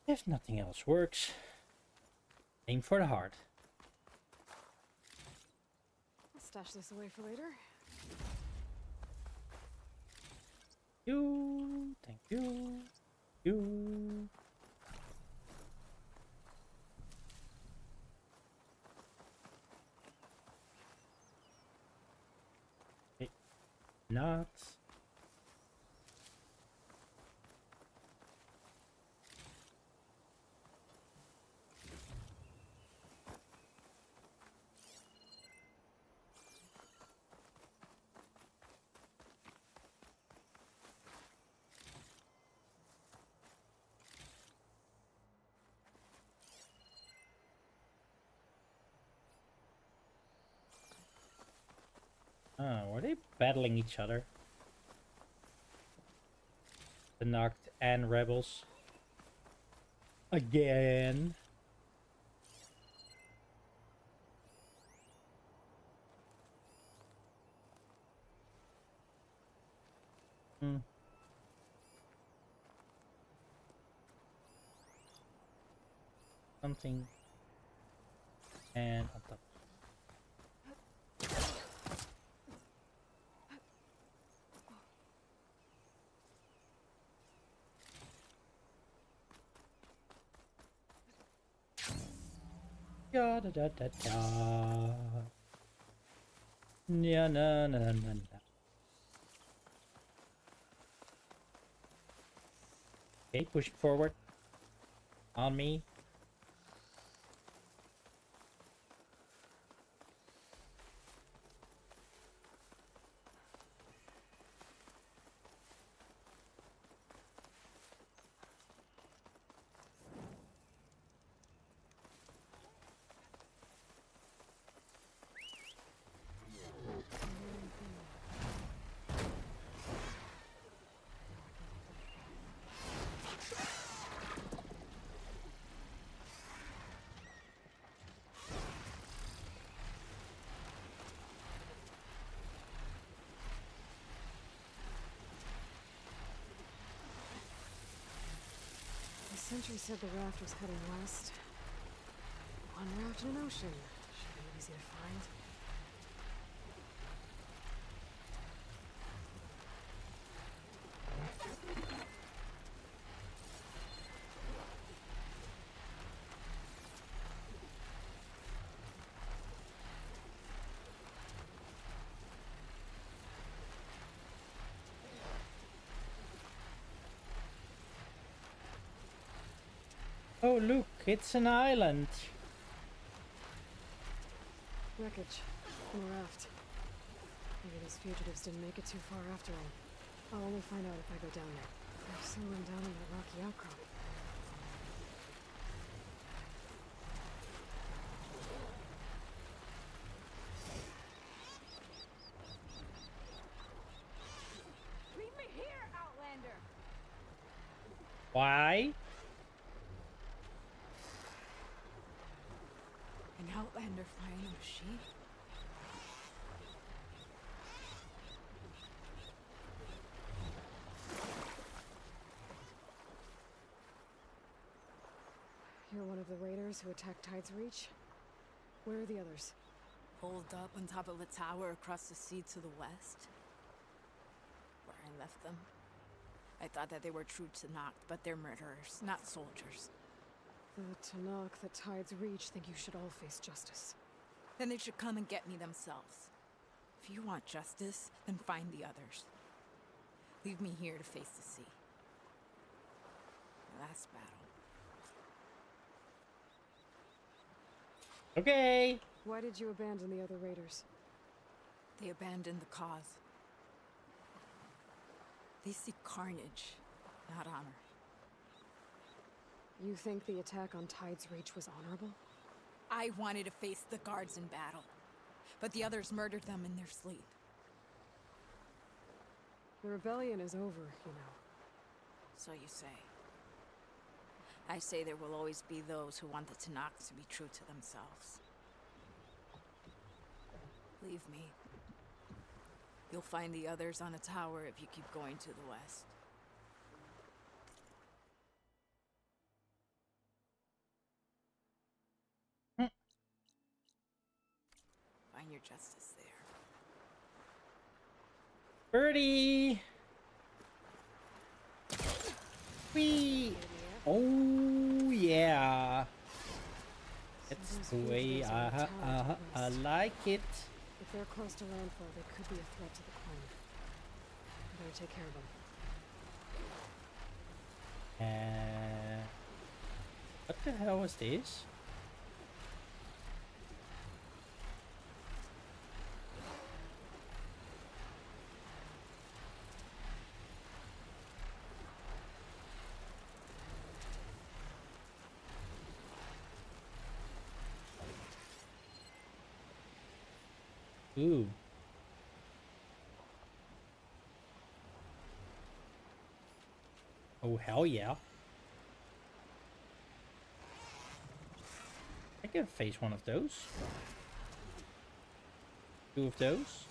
If nothing else works, aim for the heart. I'll stash this away for later. Thank you. Okay. Not. Oh, were they battling each other? The Noct and rebels. Again. Hmm. Something. And on top. Ya da da da da. Yeah, na na na na. Okay, push forward. On me. The sentry said the raft was heading west. One raft in an ocean. Should be easy to find. Oh, look, it's an island. Wreckage from a raft. Maybe these fugitives didn't make it too far after all. I'll only find out if I go down there. There's someone down in that rocky outcrop. Leave me here, Outlander! Why? An Outlander flying a machine? You're one of the raiders who attacked Tide's Reach? Where are the others? Holed up on top of a tower across the sea to the west. Where I left them. I thought that they were true to Noct, but they're murderers, not soldiers. The Tanakh that Tide's Reach think you should all face justice. Then they should come and get me themselves. If you want justice, then find the others. Leave me here to face the sea. The last battle. Okay. Why did you abandon the other raiders? They abandoned the cause. They seek carnage, not honor. You think the attack on Tide's Reach was honorable? I wanted to face the guards in battle, but the others murdered them in their sleep. The rebellion is over, you know. So you say. I say there will always be those who want the Tanakh to be true to themselves. Leave me. You'll find the others on a tower if you keep going to the west. Find your justice there. Birdie! Whee! Oh, yeah. That's the way I like it. If they're close to landfall, they could be a threat to the clan. Better take care of them. What the hell was this? Ooh. Oh, hell yeah. I can face one of those. Two of those.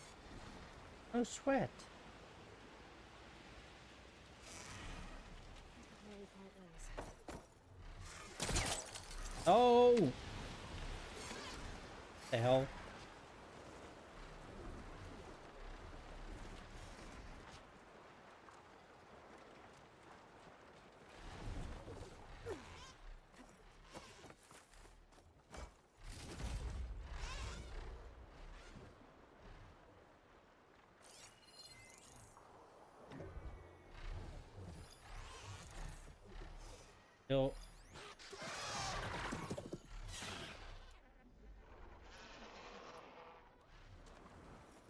No sweat. Oh! The hell? Yo.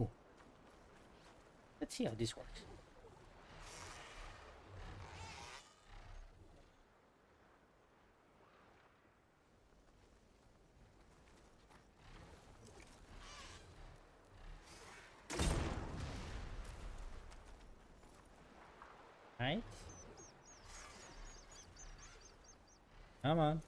Ooh. Let's see how this works. Right? Come on.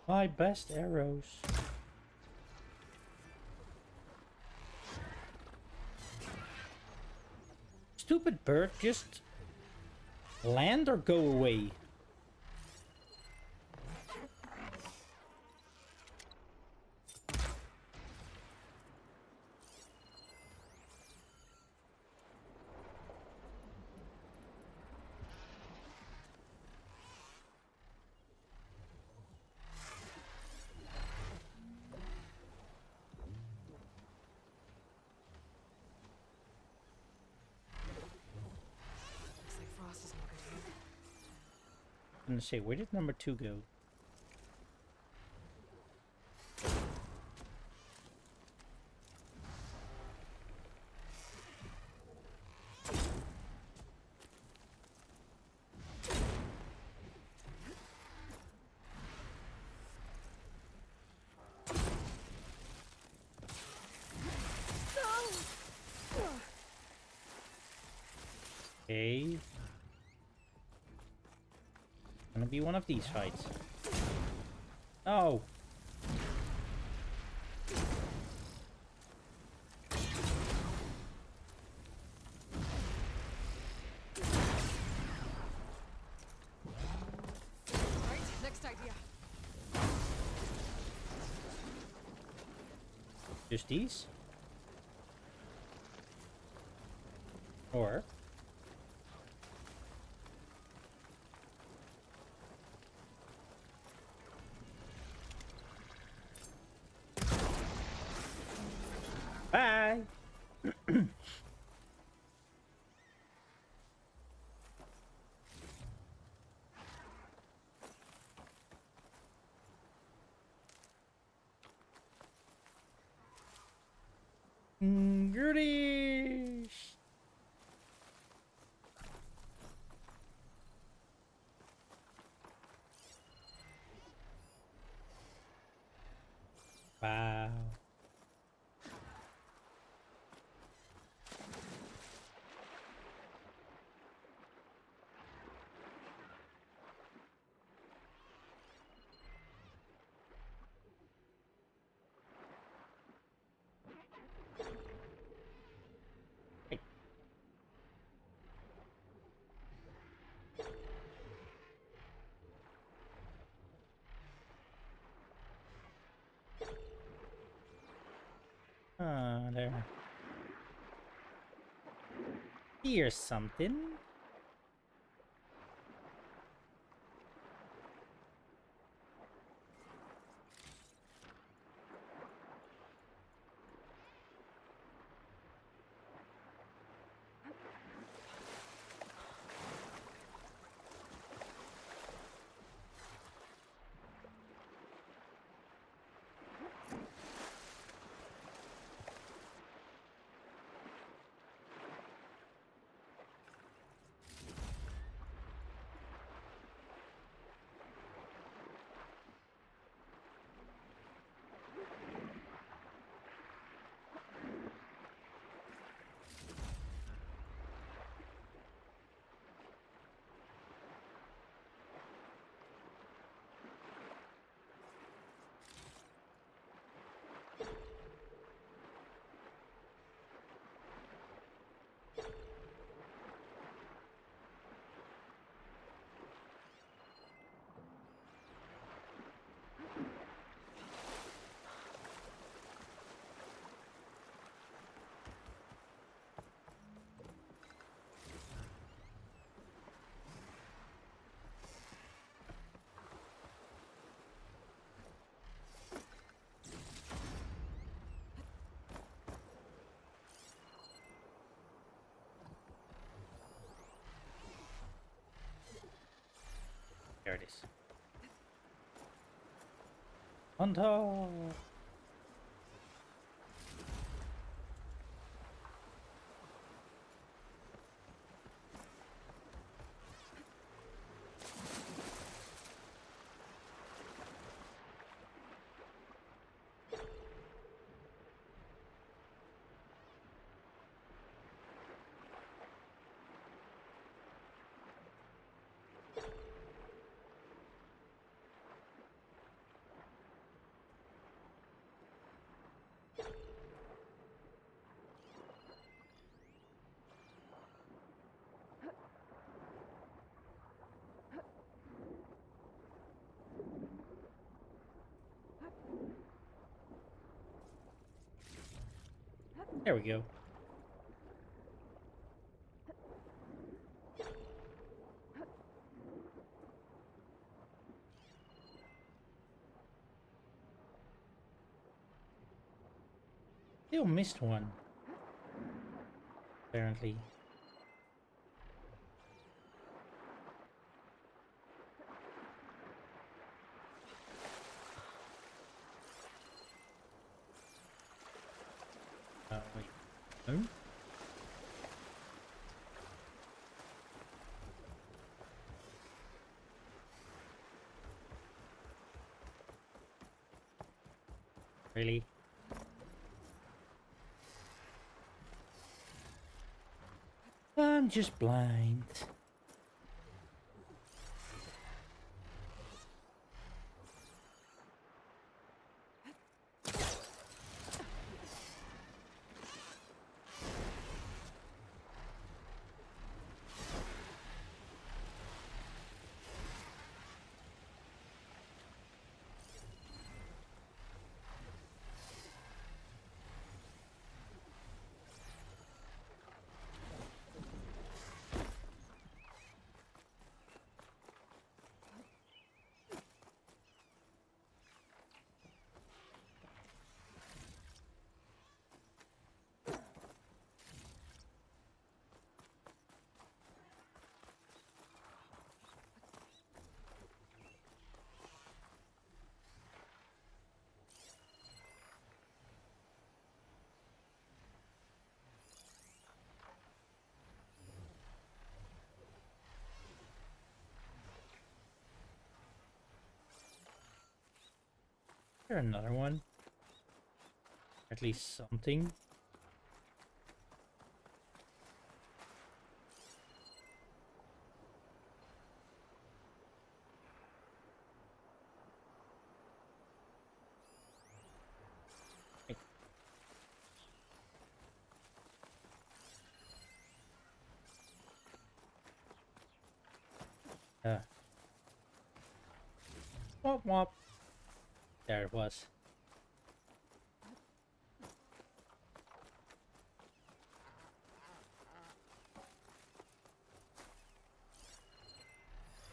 My best arrows. Stupid bird, just land or go away. I'm gonna say, where did number 2 go? Okay. Gonna be one of these fights. Oh. Right, next idea. Just these? Or bye. Goodies. Wow. There. Here's something. There it is. On top. There we go. Still missed one. Apparently. Wait. No? Really? I'm just blind. Is there another one? At least something. Womp womp. There it was.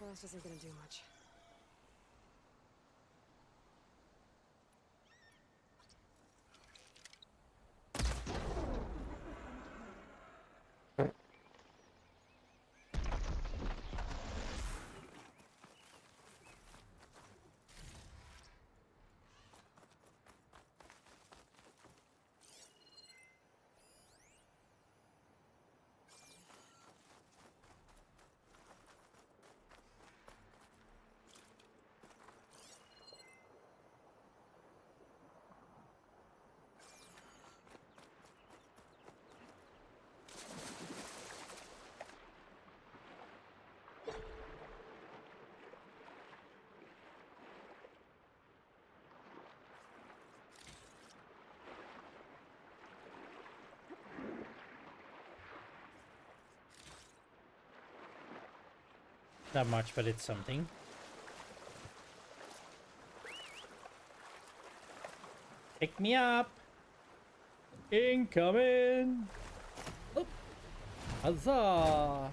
Well, this isn't gonna do much. Not much, but it's something. Pick me up! Incoming! Oh. Huzzah!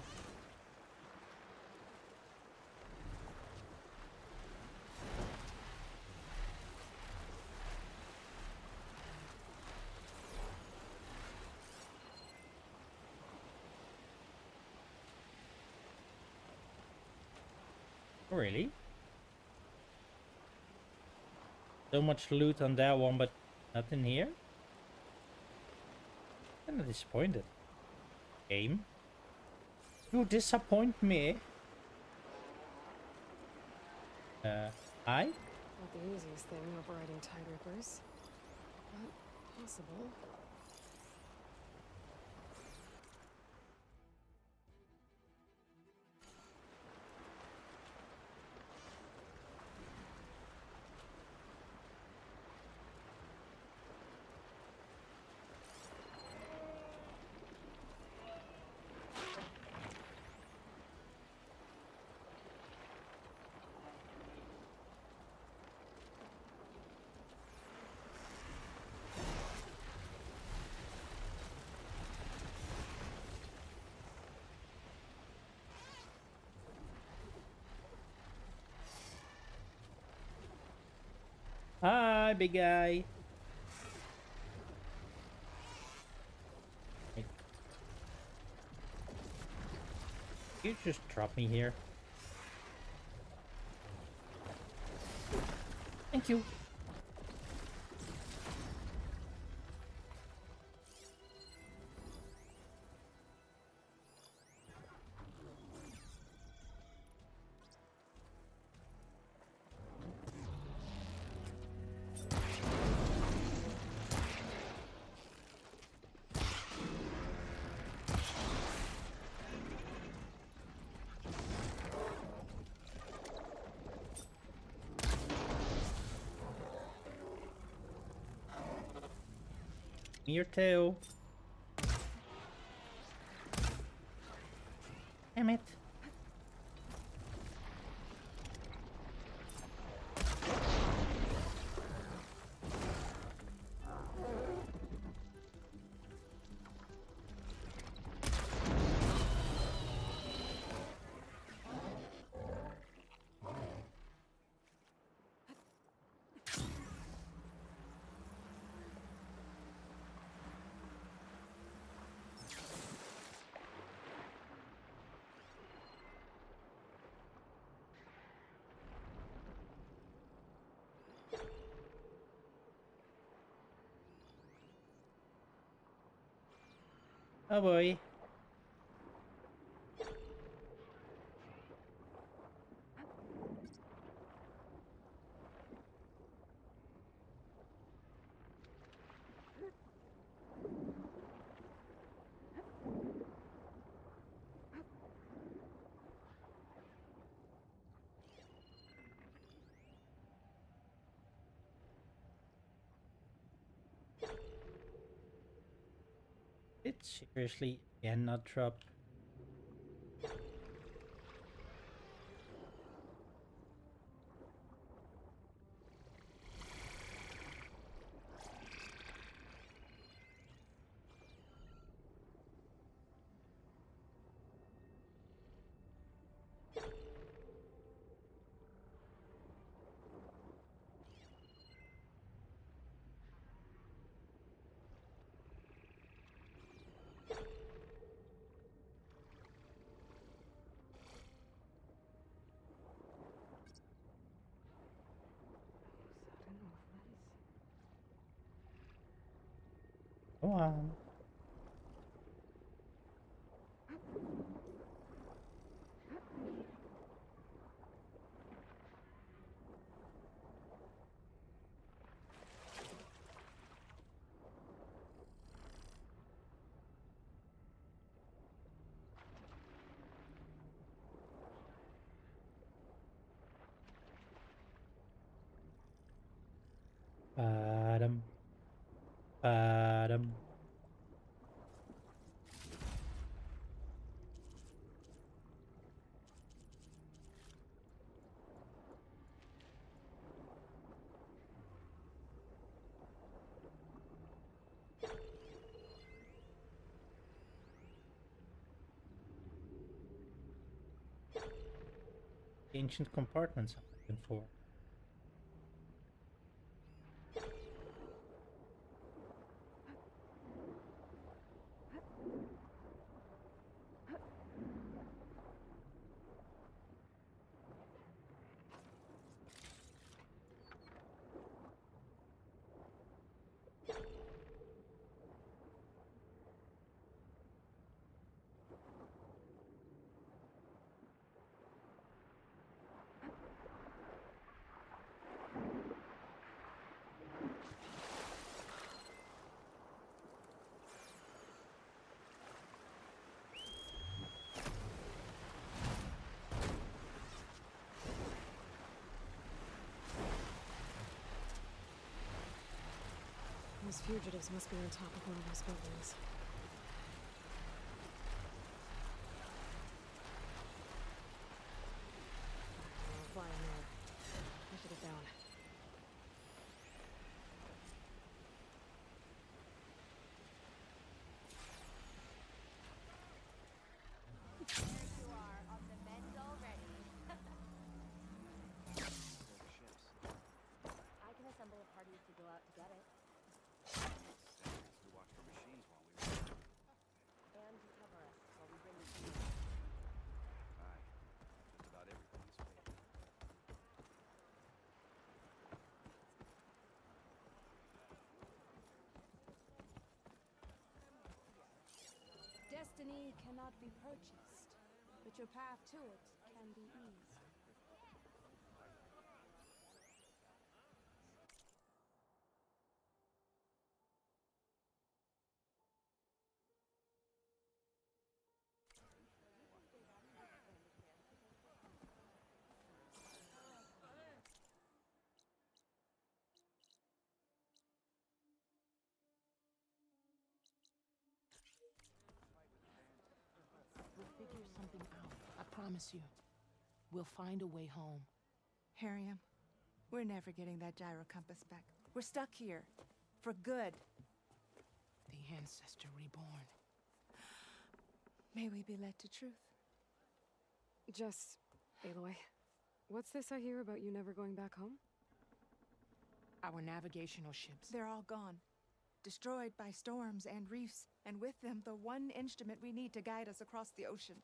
Really? So much loot on that one, but nothing here? I'm disappointed. Game? You disappoint me. Hi? Not the easiest thing, overriding Tide Rippers. But possible. Hi, big guy. Hey. You just drop me here. Thank you. Me your tail. Damn it. Oh boy. It seriously cannot drop. Come on. Bottom. Bottom. Ancient compartments I'm looking for. Those fugitives must be on top of one of those buildings. Fly in there. I should get down. You are on the mend already. I can assemble a party to go out to get it. We watch for machines while we wait. And to cover us while we bring the Aye. Just about everything's fake. Destiny cannot be purchased, but your path to it can be eased. We'll figure something out. I promise you. We'll find a way home. Harriam, we're never getting that gyro compass back. We're stuck here. For good. The ancestor reborn. May we be led to truth. Just, Aloy, what's this I hear about you never going back home? Our navigational ships. They're all gone. Destroyed by storms and reefs, and with them the one instrument we need to guide us across the ocean.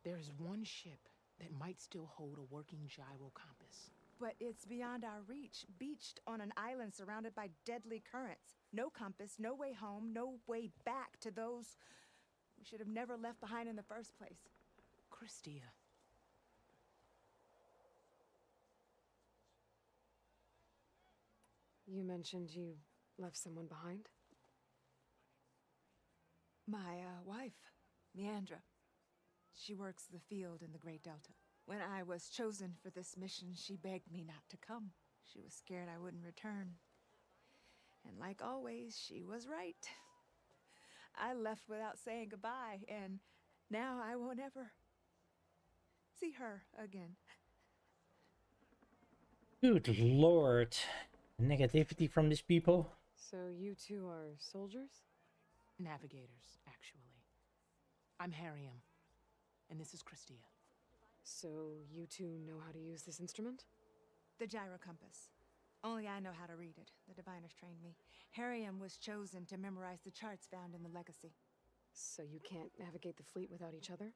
There is one ship that might still hold a working gyro compass. But it's beyond our reach, beached on an island surrounded by deadly currents. No compass, no way home, no way back to those we should have never left behind in the first place. Christia. You mentioned you left someone behind? My wife, Meandra. She works the field in the Great Delta. When I was chosen for this mission, she begged me not to come. She was scared I wouldn't return. And like always, she was right. I left without saying goodbye, and now I won't ever see her again. Good lord. Negativity from these people. So you two are soldiers? Navigators, actually. I'm Harriam, and this is Christia. So you two know how to use this instrument? The gyro compass. Only I know how to read it. The diviners trained me. Harriam was chosen to memorize the charts found in the legacy. So you can't navigate the fleet without each other?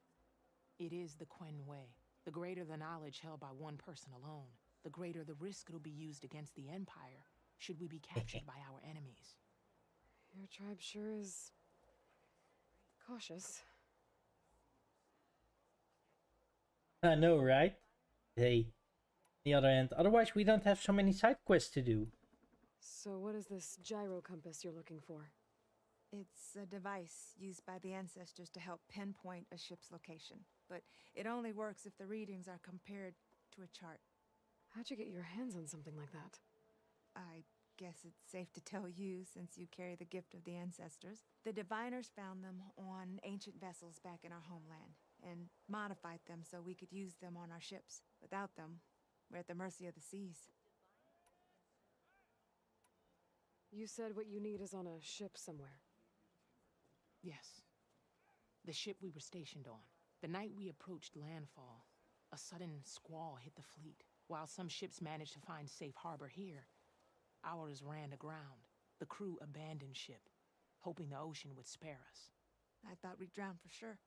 It is the Quen Way. The greater the knowledge held by one person alone, the greater the risk it'll be used against the Empire should we be captured by our enemies. Your tribe sure is cautious. I know, right? Hey. On the other hand, otherwise we don't have so many side quests to do. So what is this gyro compass you're looking for? It's a device used by the ancestors to help pinpoint a ship's location. But it only works if the readings are compared to a chart. How'd you get your hands on something like that? I guess it's safe to tell you, since you carry the gift of the ancestors. The diviners found them on ancient vessels back in our homeland, and modified them so we could use them on our ships. Without them, we're at the mercy of the seas. You said what you need is on a ship somewhere. Yes. The ship we were stationed on. The night we approached landfall, a sudden squall hit the fleet. While some ships managed to find safe harbor here, ours ran aground. The crew abandoned ship, hoping the ocean would spare us. I thought we'd drown for sure.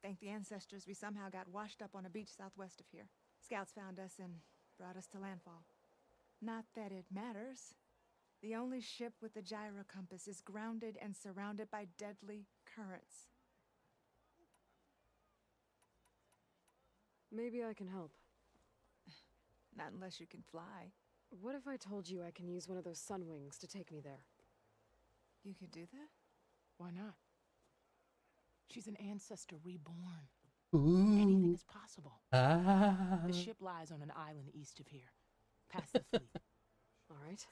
Thank the ancestors we somehow got washed up on a beach southwest of here. Scouts found us and brought us to landfall. Not that it matters. The only ship with the gyro compass is grounded and surrounded by deadly currents. Maybe I can help. Not unless you can fly. What if I told you I can use one of those sun wings to take me there? You could do that? Why not? She's an ancestor reborn. Ooh. Anything is possible. Ah. The ship lies on an island east of here, past the fleet. All right.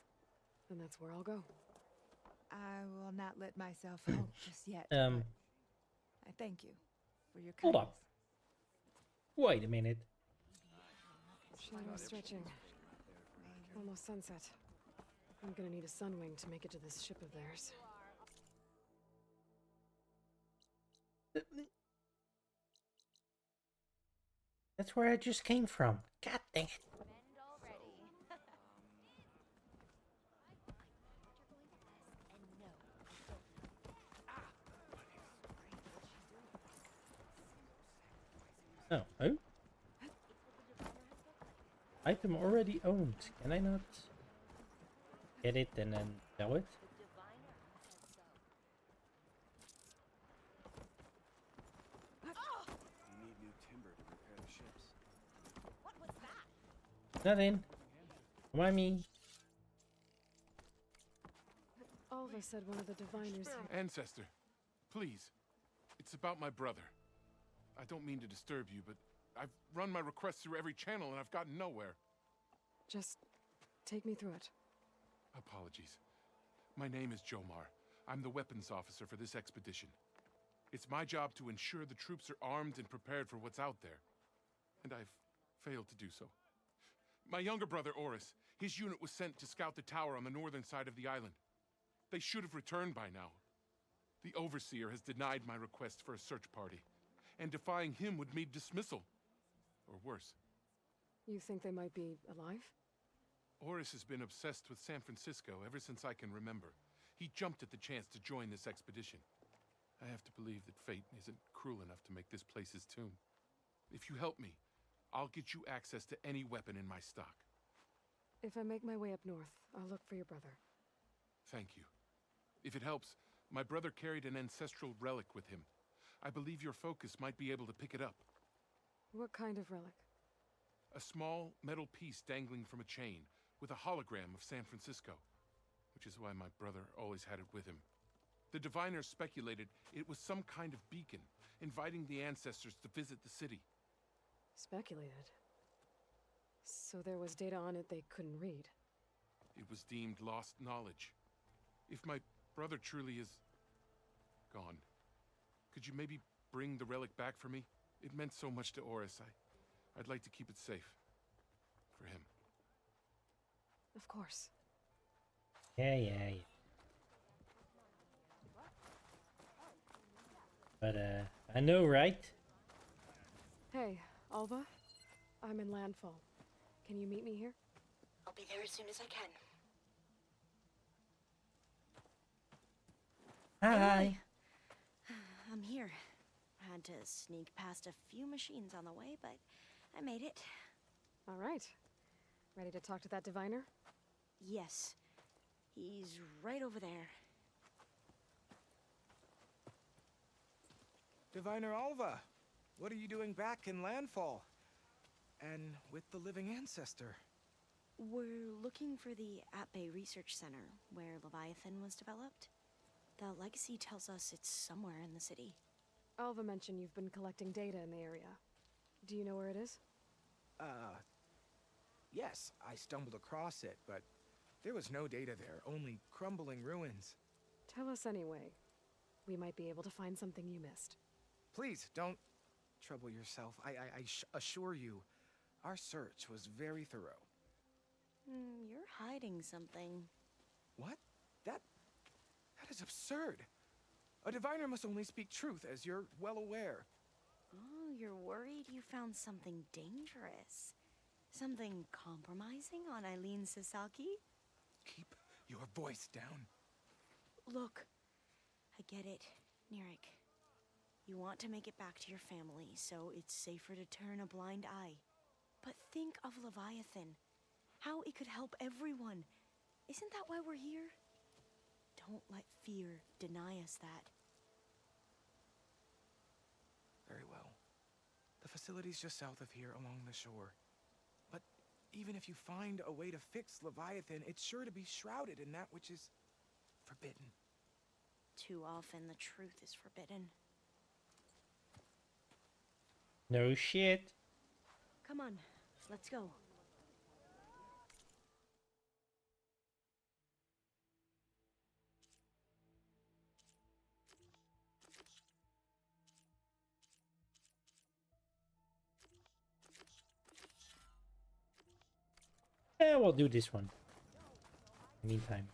Then that's where I'll go. I will not let myself hope just yet. Um, but I thank you for your hold kindness. up. Wait a minute. Shadow stretching. Almost sunset. I'm gonna need a sun wing to make it to this ship of theirs. That's where I just came from. God dang it. Oh, oh? Item already owned. Can I not get it and then sell it? You need new timber to repair the ships. What was that? Nothing. Come on, me. Alva said one of the diviners here. Ancestor, please. It's about my brother. I don't mean to disturb you, but I've run my requests through every channel and I've gotten nowhere. Just take me through it. Apologies. My name is Jomar. I'm the weapons officer for this expedition. It's my job to ensure the troops are armed and prepared for what's out there. And I've failed to do so. My younger brother, Oris, his unit was sent to scout the tower on the northern side of the island. They should have returned by now. The Overseer has denied my request for a search party, and defying him would mean dismissal. Or worse. You think they might be alive? Oris has been obsessed with San Francisco ever since I can remember. He jumped at the chance to join this expedition. I have to believe that fate isn't cruel enough to make this place his tomb. If you help me, I'll get you access to any weapon in my stock. If I make my way up north, I'll look for your brother. Thank you. If it helps, my brother carried an ancestral relic with him. I believe your focus might be able to pick it up. What kind of relic? A small metal piece dangling from a chain with a hologram of San Francisco, which is why my brother always had it with him. The diviners speculated it was some kind of beacon, inviting the ancestors to visit the city. Speculated? So there was data on it they couldn't read? It was deemed lost knowledge. If my brother truly is gone, could you maybe bring the relic back for me? It meant so much to Oris. I'd like to keep it safe. For him. Of course. Yeah. But, I know, right? Hey, Alva. I'm in Landfall. Can you meet me here? I'll be there as soon as I can. Hi. I'm here. Had to sneak past a few machines on the way, but I made it. All right. Ready to talk to that diviner? Yes. He's right over there. Diviner Alva, what are you doing back in Landfall? And with the living ancestor? We're looking for the At Bay Research Center, where Leviathan was developed. The legacy tells us it's somewhere in the city. Alva mentioned you've been collecting data in the area. Do you know where it is? Yes, I stumbled across it, but there was no data there, only crumbling ruins. Tell us anyway. We might be able to find something you missed. Please, don't trouble yourself. I assure you, our search was very thorough. You're hiding something. What? That is absurd. A diviner must only speak truth, as you're well aware. Oh, you're worried you found something dangerous. Something compromising on Eileen Sasaki? Keep your voice down. Look, I get it, Nirik. You want to make it back to your family, so it's safer to turn a blind eye. But think of Leviathan. How it could help everyone. Isn't that why we're here? Don't let fear deny us that. Very well. The facility's just south of here along the shore. But even if you find a way to fix Leviathan, it's sure to be shrouded in that which is forbidden. Too often the truth is forbidden. No shit. Come on, let's go. Yeah, we'll do this one. Meantime.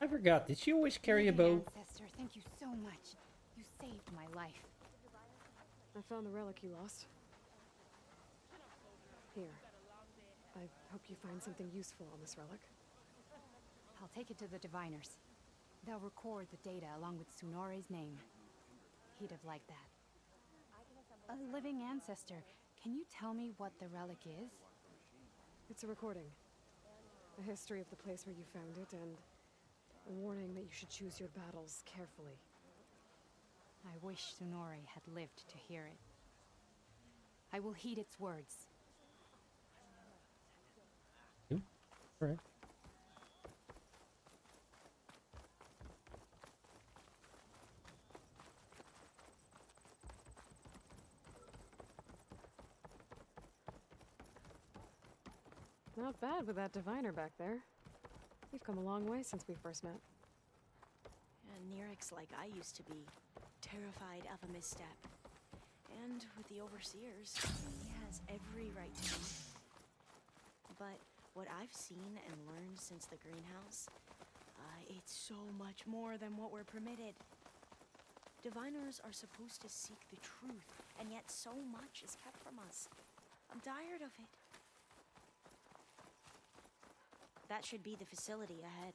I forgot, did she always carry a bow? Ancestor, thank you so much. You saved my life. I found the relic you lost. Here. I hope you find something useful on this relic. I'll take it to the diviners. They'll record the data along with Tsunore's name. He'd have liked that. A living ancestor, can you tell me what the relic is? It's a recording. A history of the place where you found it, and a warning that you should choose your battles carefully. I wish Tsunore had lived to hear it. I will heed its words. Alright. Not bad with that diviner back there. You've come a long way since we first met. And Nirik's like I used to be, terrified of a misstep. And with the overseers, he has every right to be. But what I've seen and learned since the greenhouse, it's so much more than what we're permitted. Diviners are supposed to seek the truth, and yet so much is kept from us. I'm tired of it. That should be the facility ahead.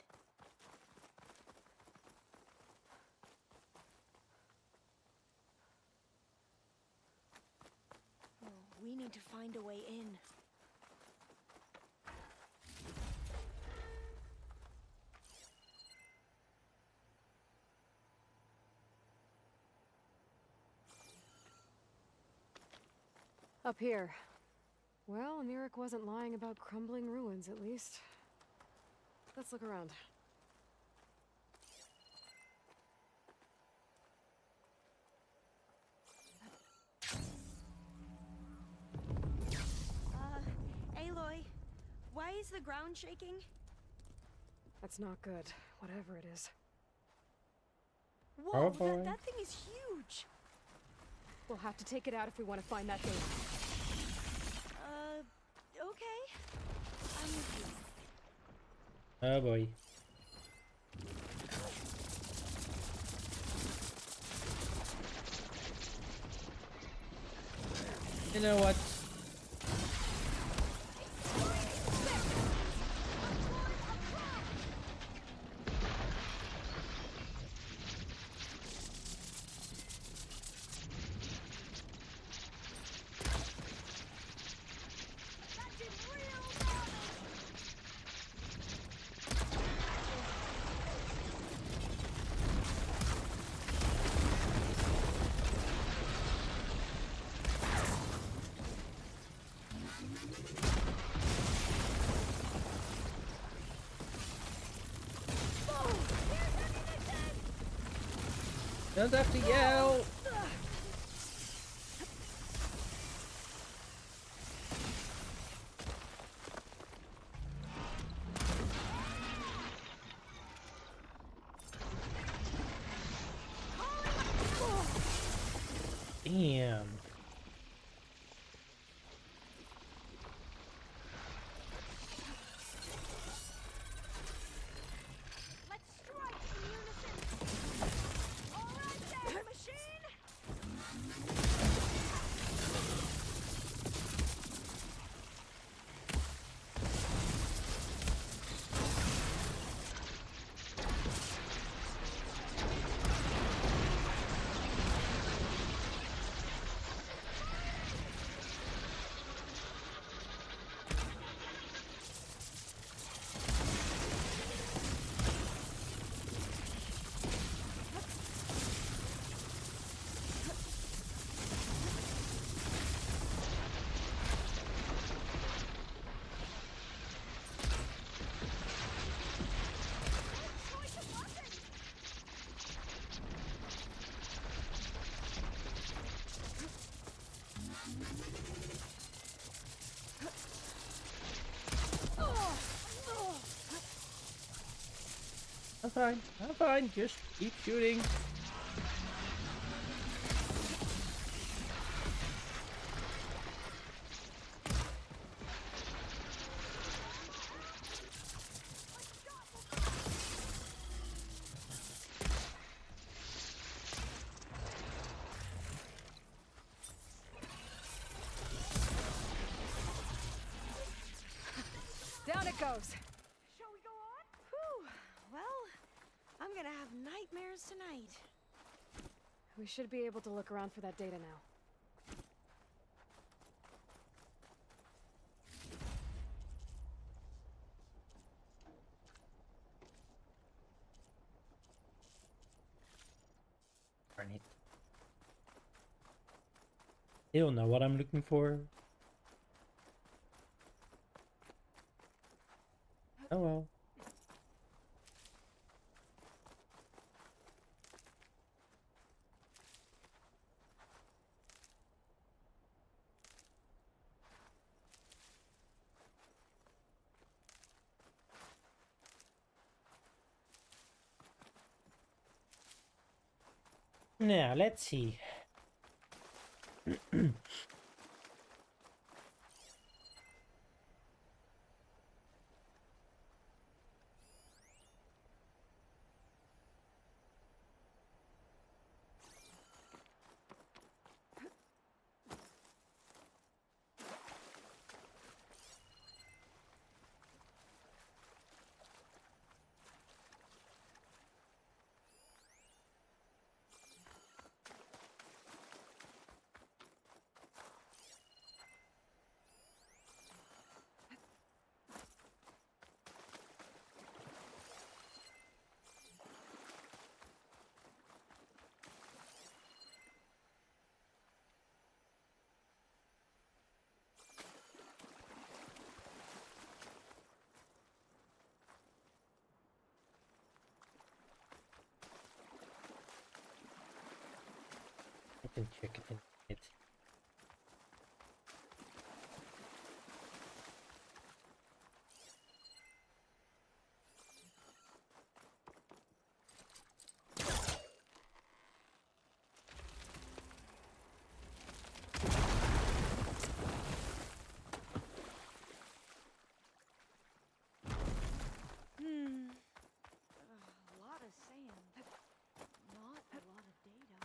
Oh, we need to find a way in. Up here. Well, Nirik wasn't lying about crumbling ruins, at least. Let's look around. Aloy, why is the ground shaking? That's not good, whatever it is. Whoa, Oh, that thing is huge! We'll have to take it out if we want to find that thing. Okay. I'm with you. Oh boy. You know what? Don't have to yell! Damn. I'm fine, just keep shooting. goes. Shall we go on? Whew. Well, I'm gonna have nightmares tonight. We should be able to look around for that data now. Darn it. Still know what I'm looking for. Oh well. Now, let's see. I can check it in it. A lot of sand. Not a lot of data.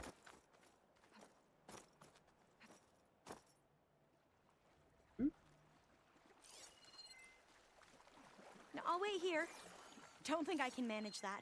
No, I'll wait here. Don't think I can manage that.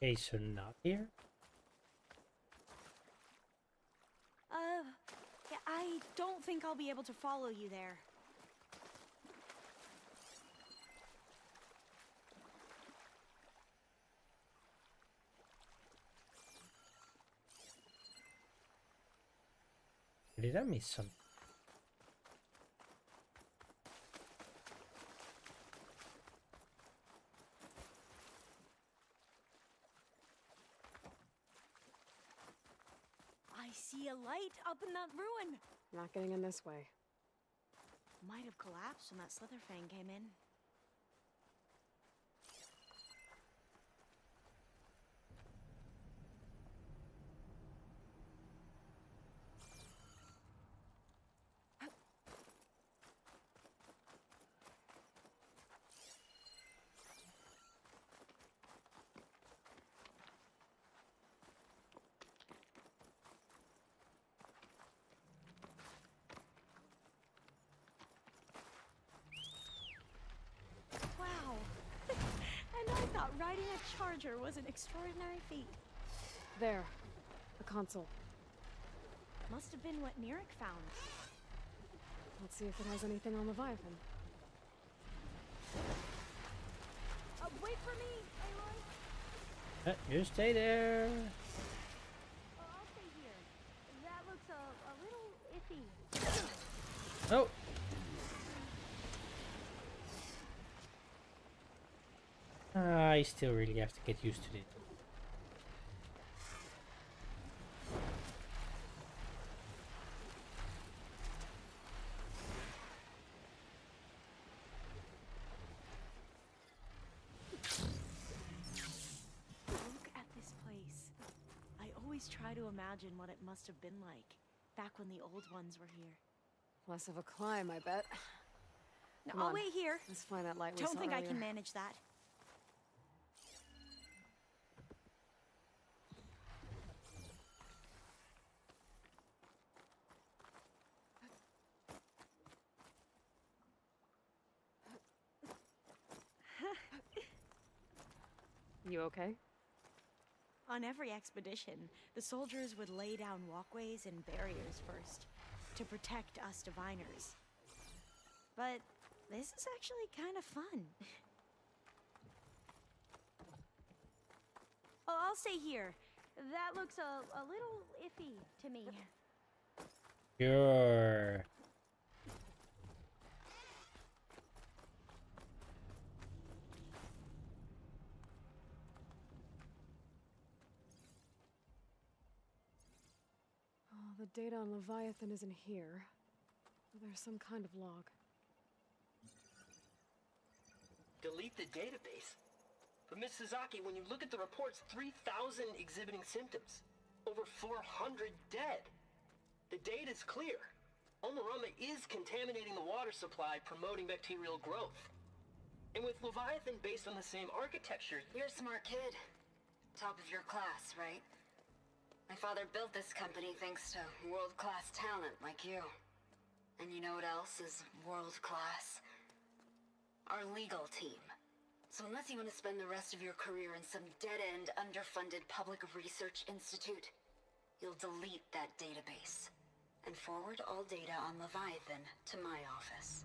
Okay, so not here? Yeah, I don't think I'll be able to follow you there. Did I miss something? I see a light up in that ruin. Not getting in this way. Might have collapsed when that Slitherfang came in. Wow. And I thought riding a charger was an extraordinary feat. There. A console. Must have been what Nirik found. Let's see if it has anything on Leviathan. Wait for me, Aloy. You stay there. I'll stay here. That looks a little iffy. Oh. I still really have to get used to it. to imagine what it must have been like back when the old ones were here. Less of a climb, I bet. No, Come I'll on, wait here. let's find that light we Don't saw think I earlier. can manage that. You okay? On every expedition, the soldiers would lay down walkways and barriers first to protect us diviners. But this is actually kind of fun. Oh, I'll stay here. That looks a little iffy to me. Sure. Oh, the data on Leviathan isn't here. But there's some kind of log. Delete the database? But Miss Sasaki, when you look at the reports, 3,000 exhibiting symptoms. Over 400 dead. The data's clear. Omarama is contaminating the water supply, promoting bacterial growth. And with Leviathan based on the same architecture... You're a smart kid. Top of your class, right? My father built this company thanks to world-class talent like you. And you know what else is world-class? Our legal team. So unless you want to spend the rest of your career in some dead-end, underfunded public research institute, you'll delete that database and forward all data on Leviathan to my office.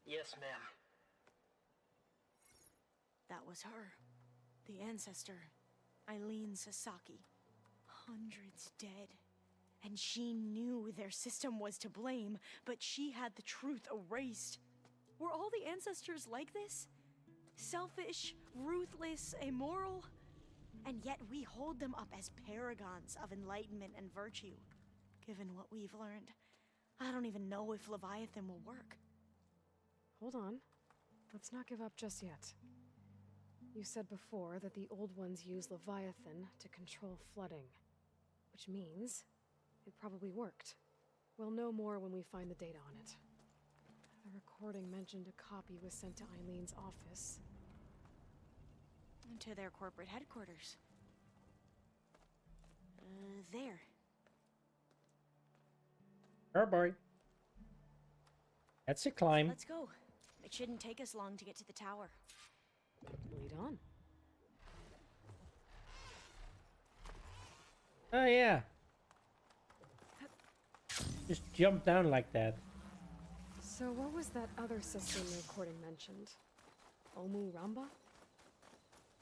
Yes, ma'am. That was her. The ancestor, Eileen Sasaki. Hundreds dead. And she knew their system was to blame, but she had the truth erased. Were all the ancestors like this? Selfish, ruthless, immoral? And yet we hold them up as paragons of enlightenment and virtue. Given what we've learned, I don't even know if Leviathan will work. Hold on. Let's not give up just yet. You said before that the old ones use Leviathan to control flooding. Which means it probably worked. We'll know more when we find the data on it. The recording mentioned a copy was sent to Eileen's office. And to their corporate headquarters. There. Oh boy. That's a climb. Let's go. It shouldn't take us long to get to the tower. Lead on. Oh yeah. Just jump down like that. So what was that other system the recording mentioned? Omu Ramba?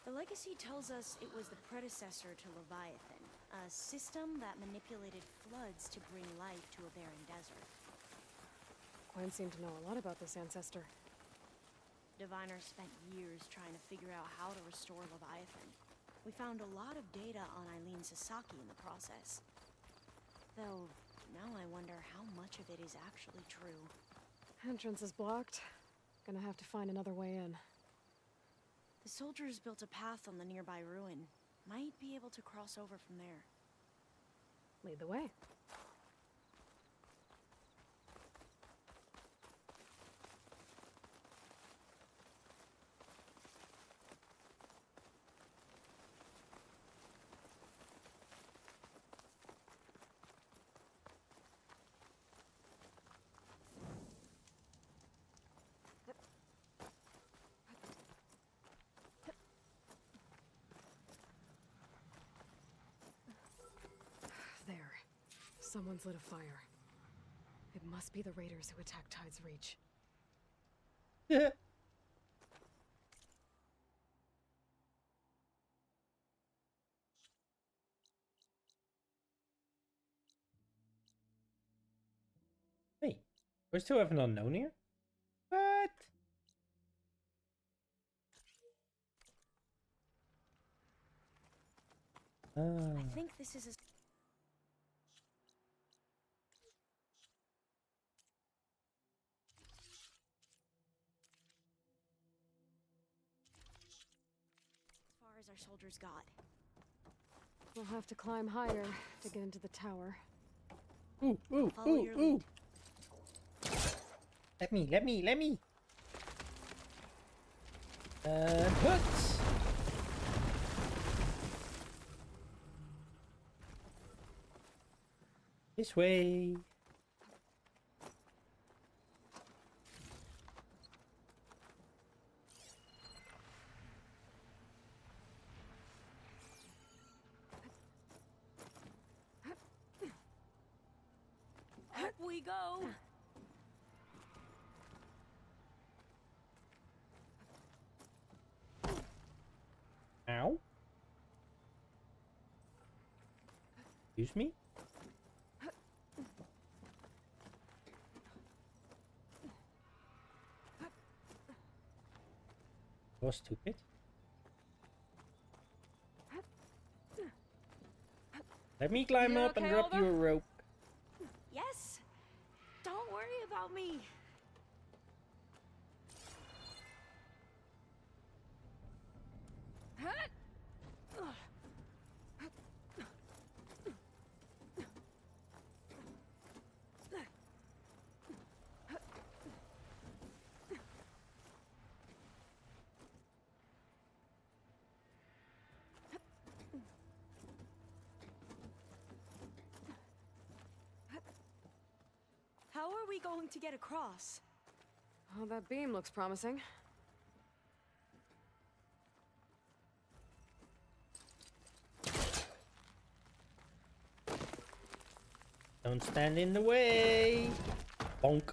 The legacy tells us it was the predecessor to Leviathan, a system that manipulated floods to bring life to a barren desert. Gwen seemed to know a lot about this ancestor. Diviners spent years trying to figure out how to restore Leviathan. We found a lot of data on Eileen Sasaki in the process. Though, now I wonder how much of it is actually true. Entrance is blocked. Gonna have to find another way in. The soldiers built a path on the nearby ruin. Might be able to cross over from there. Lead the way. There. Someone's lit a fire. It must be the raiders who attacked Tide's Reach. Hey, we're still have an unknown here? What? I think this is a... as far as our soldiers got. We'll have to climb higher to get into the tower. Ooh, ooh, Follow ooh, your ooh. lead. Let me. Hooks. This way. Up we go. Ow. Excuse me? That was stupid. Let me climb up and drop you a rope. Yes. Don't worry about me. How are we going to get across? Oh, that beam looks promising. Don't stand in the way. Bonk.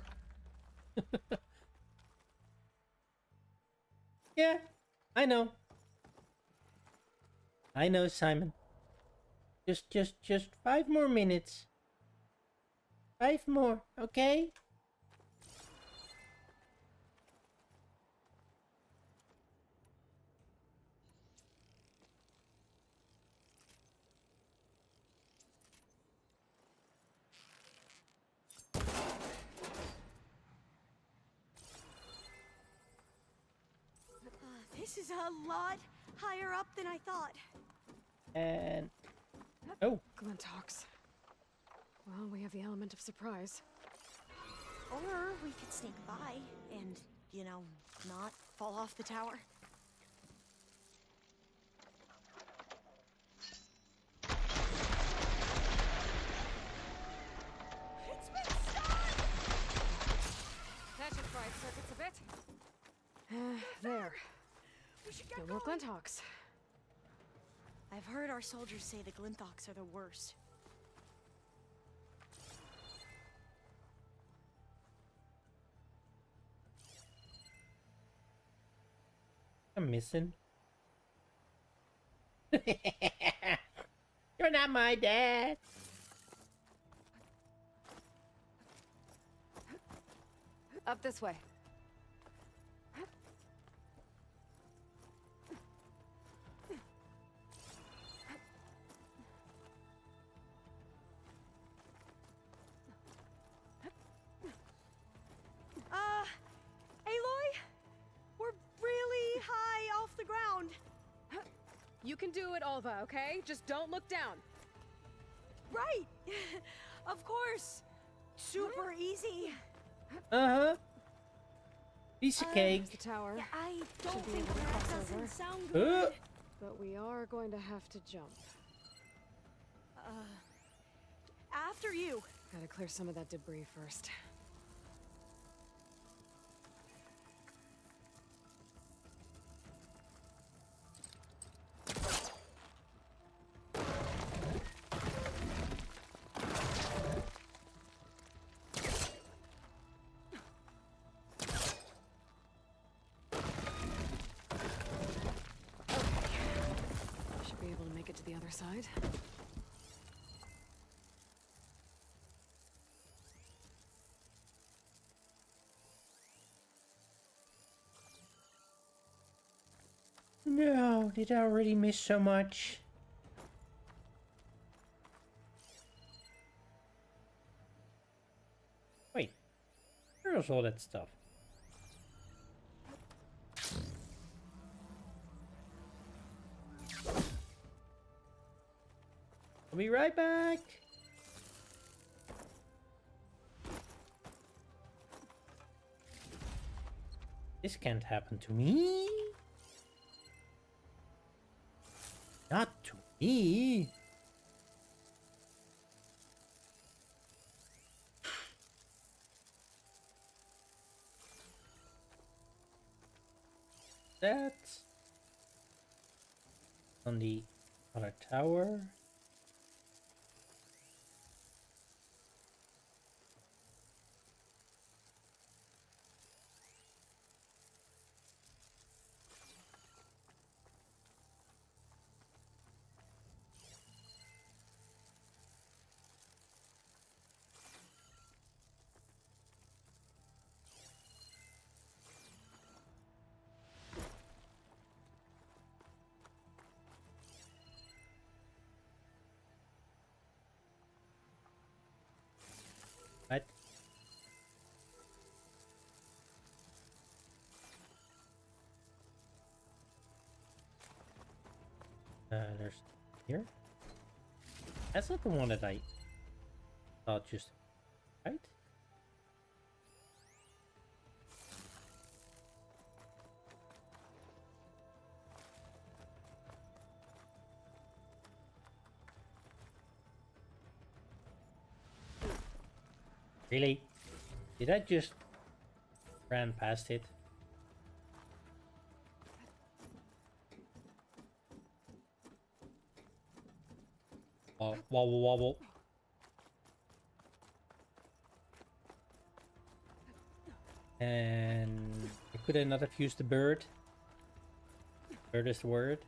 Yeah, I know. I know, Simon. Just 5 more minutes. 5 more, okay? This is a lot higher up than I thought. And... oh. Glinthawks. Well, we have the element of surprise. Or we could sneak by and, you know, not fall off the tower. It's been stunned! That should fry its circuits a bit. There. We should No get more going. Glinthawks. I've heard our soldiers say the Glinthawks are the worst. I'm missing. You're not my dad. Up this way. Aloy? We're really high off the ground. You can do it, Olva, okay? Just don't look down. Right. Of course. Super easy. Uh-huh. Piece of cake. There's the tower. Yeah, I don't Should be think able to that cross doesn't over. sound good. But we are going to have to jump. After you. Gotta clear some of that debris first. Should be able to make it to the other side. No, did I already miss so much? Wait, where's all that stuff? be right back. This can't happen to me. Not to me. That's on the other tower. What? There's here. That's not the one that I thought just right. Really? Did I just ran past it? Oh, wobble wobble. And could I not have used the bird? Bird is the word.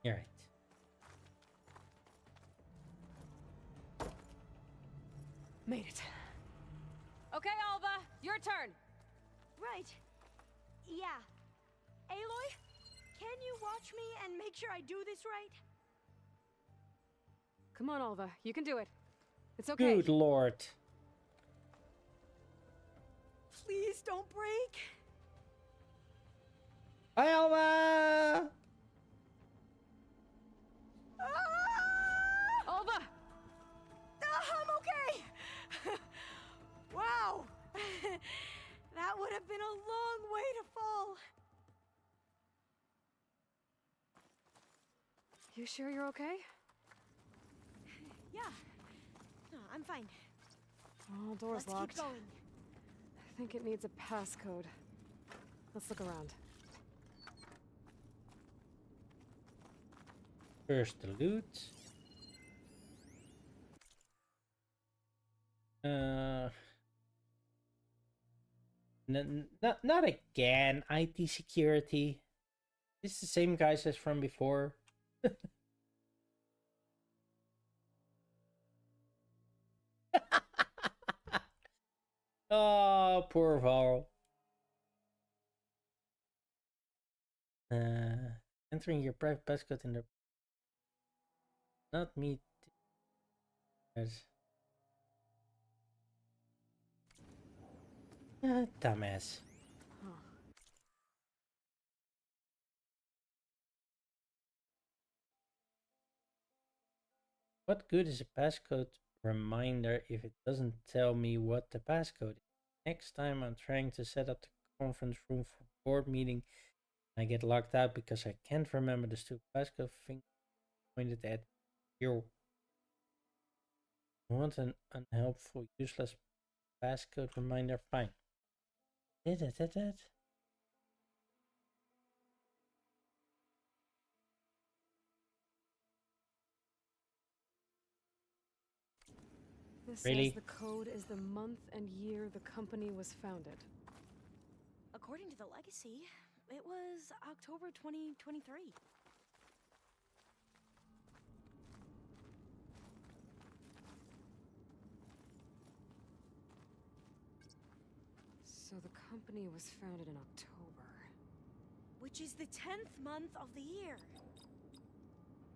You're right. Made it. Okay, Alva, your turn. Right. Yeah. Aloy, can you watch me and make sure I do this right? Come on, Alva, you can do it. It's okay. Good lord. Please don't break. Hi, Alva! Alva! I'm okay! Wow! That would have been a long way to fall. You sure you're okay? Yeah. No, I'm fine. Oh, door's Let's locked. keep going. I think it needs a passcode. Let's look around. First the loot. Not again. IT security. This is the same guys as from before. Oh, poor Varl. Entering your private passcode in the... Not me. Yes. Dumbass. Huh. What good is a passcode reminder if it doesn't tell me what the passcode is? Next time I'm trying to set up the conference room for board meeting, I get locked out because I can't remember the stupid passcode thing pointed at you. Want an unhelpful, useless passcode reminder? Fine. This really? Says the code is the month and year the company was founded. According to the legacy, it was October 2023. So the company was founded in October. which is the 10th month of the year.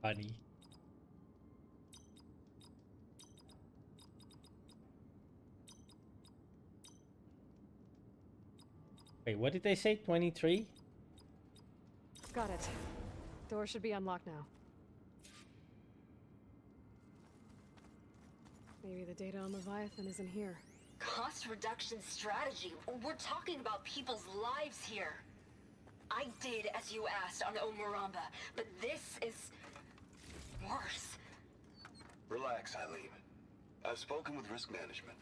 Funny. Wait, what did they say? 23? Got it. Door should be unlocked now. Maybe the data on Leviathan isn't here. Cost reduction strategy. We're talking about people's lives here. I did as you asked on Omuramba, but this is worse. Relax, Eileen. I've spoken with risk management.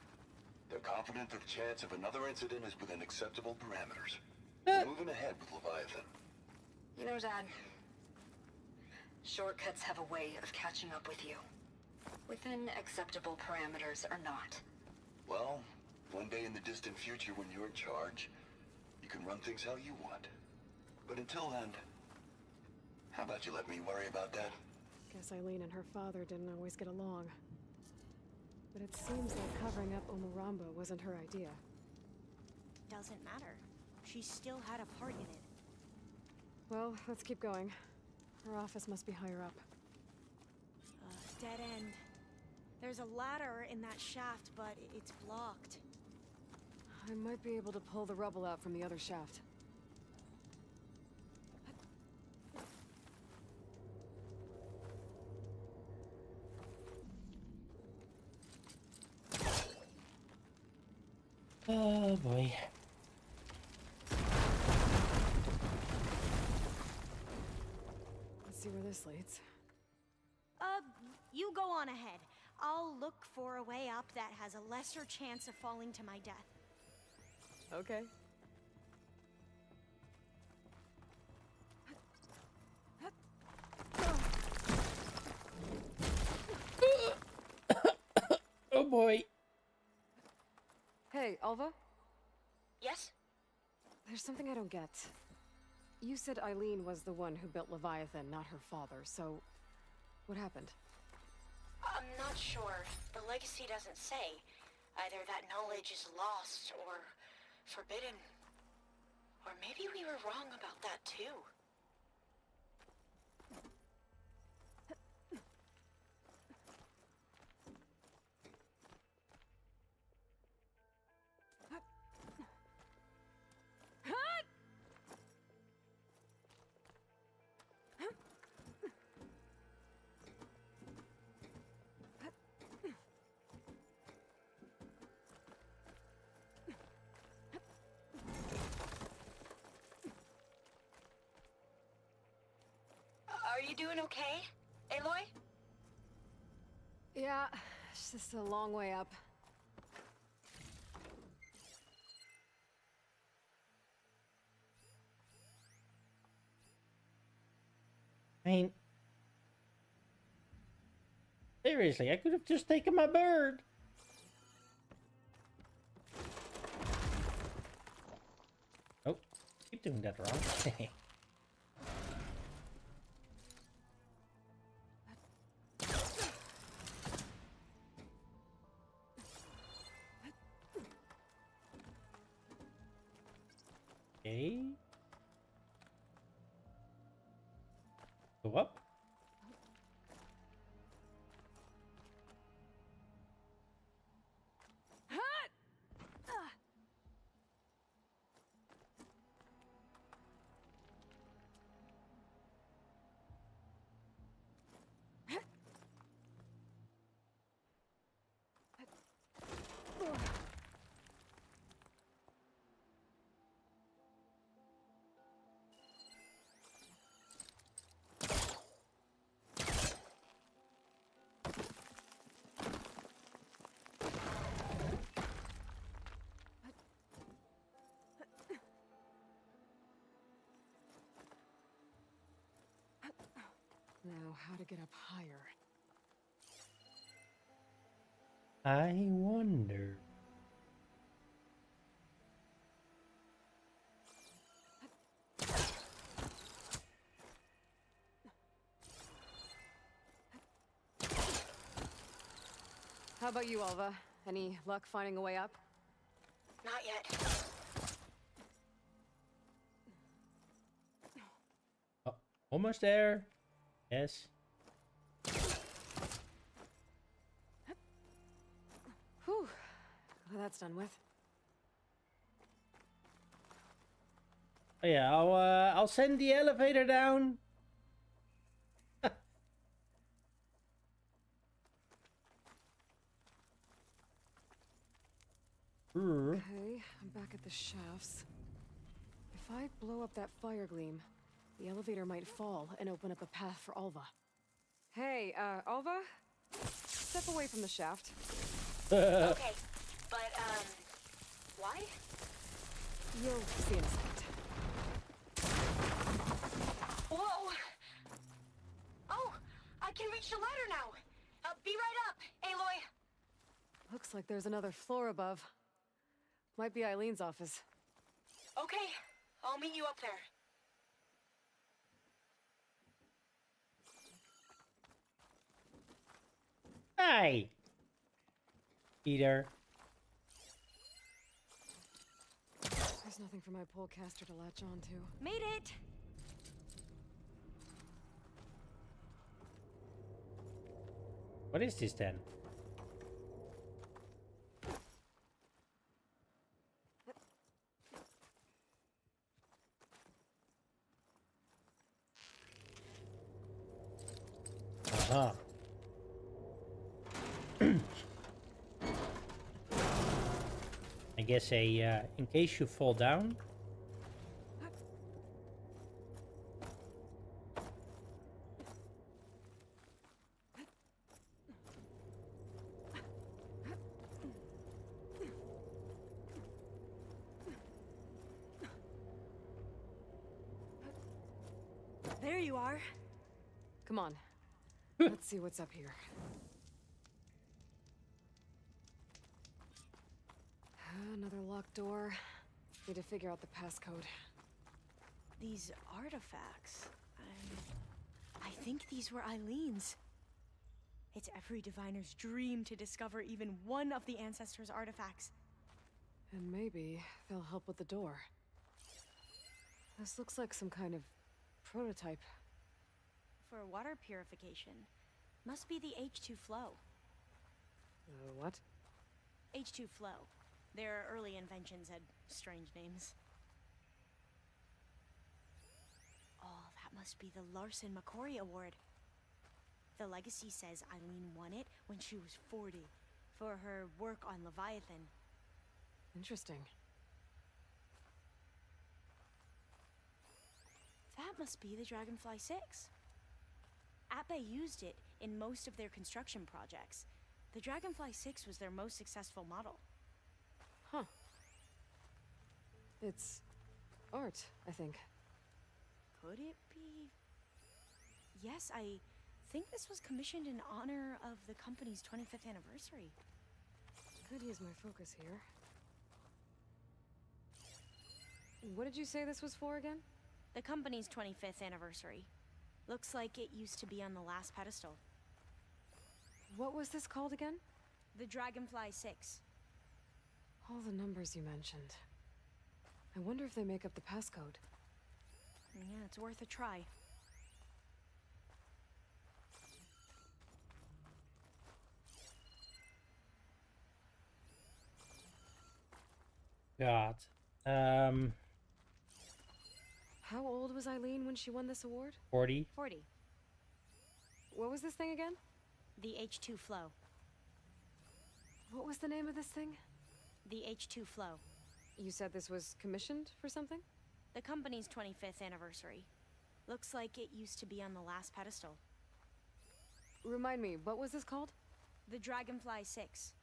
They're confident that the chance of another incident is within acceptable parameters. We're moving ahead with Leviathan. You know, Dad, shortcuts have a way of catching up with you. Within acceptable parameters or not. Well, one day in the distant future when you're in charge, you can run things how you want. But until then, how about you let me worry about that? Guess Eileen and her father didn't always get along. But it seems like covering up Omuramba wasn't her idea. Doesn't matter. She still had a part in it. Well, let's keep going. Her office must be higher up. Dead end. There's a ladder in that shaft, but it's blocked. I might be able to pull the rubble out from the other shaft. Oh boy. Let's see where this leads. You go on ahead. I'll look for a way up that has a lesser chance of falling to my death. Okay. Oh boy. Hey, Alva? Yes? There's something I don't get. You said Eileen was the one who built Leviathan, not her father, so what happened? I'm not sure. The legacy doesn't say. Either that knowledge is lost or forbidden. Or maybe we were wrong about that too. Are you doing okay, Aloy? Yeah, it's just a long way up. I mean, seriously, I could have just taken my bird. Oh, keep doing that wrong. Okay. Go up. Now, how to get up higher? I wonder. How about you, Alva? Any luck finding a way up? Not yet. Almost there. Yes. Whew. Well, that's done with. Oh, yeah, I'll send the elevator down. Okay, I'm back at the shafts. If I blow up that fire gleam, the elevator might fall and open up a path for Alva. Hey, Alva? Step away from the shaft. Okay, but, why? You'll see in a second. Whoa! Oh, I can reach the ladder now. Be right up, Aloy. Looks like there's another floor above. Might be Eileen's office. Okay, I'll meet you up there. Hi, Peter. There's nothing for my polecaster to latch on to. Made it! What is this then? Aha. I guess in case you fall down. There you are. Come on. Let's see what's up here. Another locked door. Need to figure out the passcode. These artifacts. I think these were Eileen's. It's every diviner's dream to discover even one of the ancestors' artifacts. And maybe they'll help with the door. This looks like some kind of prototype. For water purification. Must be the H2 flow. What? H2 flow. Their early inventions had strange names. Oh, that must be the Larson McCory Award. The legacy says Eileen won it when she was 40 for her work on Leviathan. Interesting. That must be the Dragonfly 6. Ape used it in most of their construction projects. The Dragonfly 6 was their most successful model. Huh. It's art, I think. Could it be? Yes, I think this was commissioned in honor of the company's 25th anniversary. Could use my focus here. What did you say this was for again? The company's 25th anniversary. Looks like it used to be on the last pedestal. What was this called again? The Dragonfly 6. All the numbers you mentioned. I wonder if they make up the passcode. Yeah, it's worth a try. God. How old was Eileen when she won this award? 40. 40. What was this thing again? The H2 flow. What was the name of this thing? The H2 flow. You said this was commissioned for something? The company's 25th anniversary. Looks like it used to be on the last pedestal. Remind me, what was this called? The Dragonfly 6.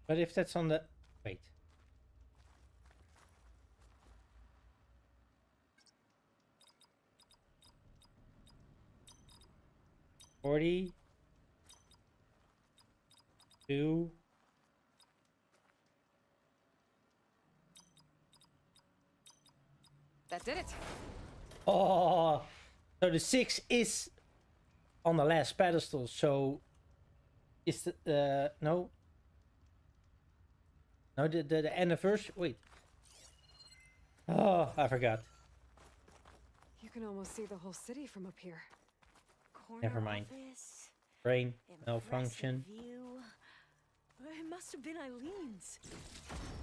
But if that's on the... Wait. $42. That did it. Oh, so the 6 is on the last pedestal. So is the no, the anniversary. Wait, Oh, I forgot. You can almost see the whole city from up here. Never mind. Office, Brain impressive malfunction. view. It must have been Eileen's.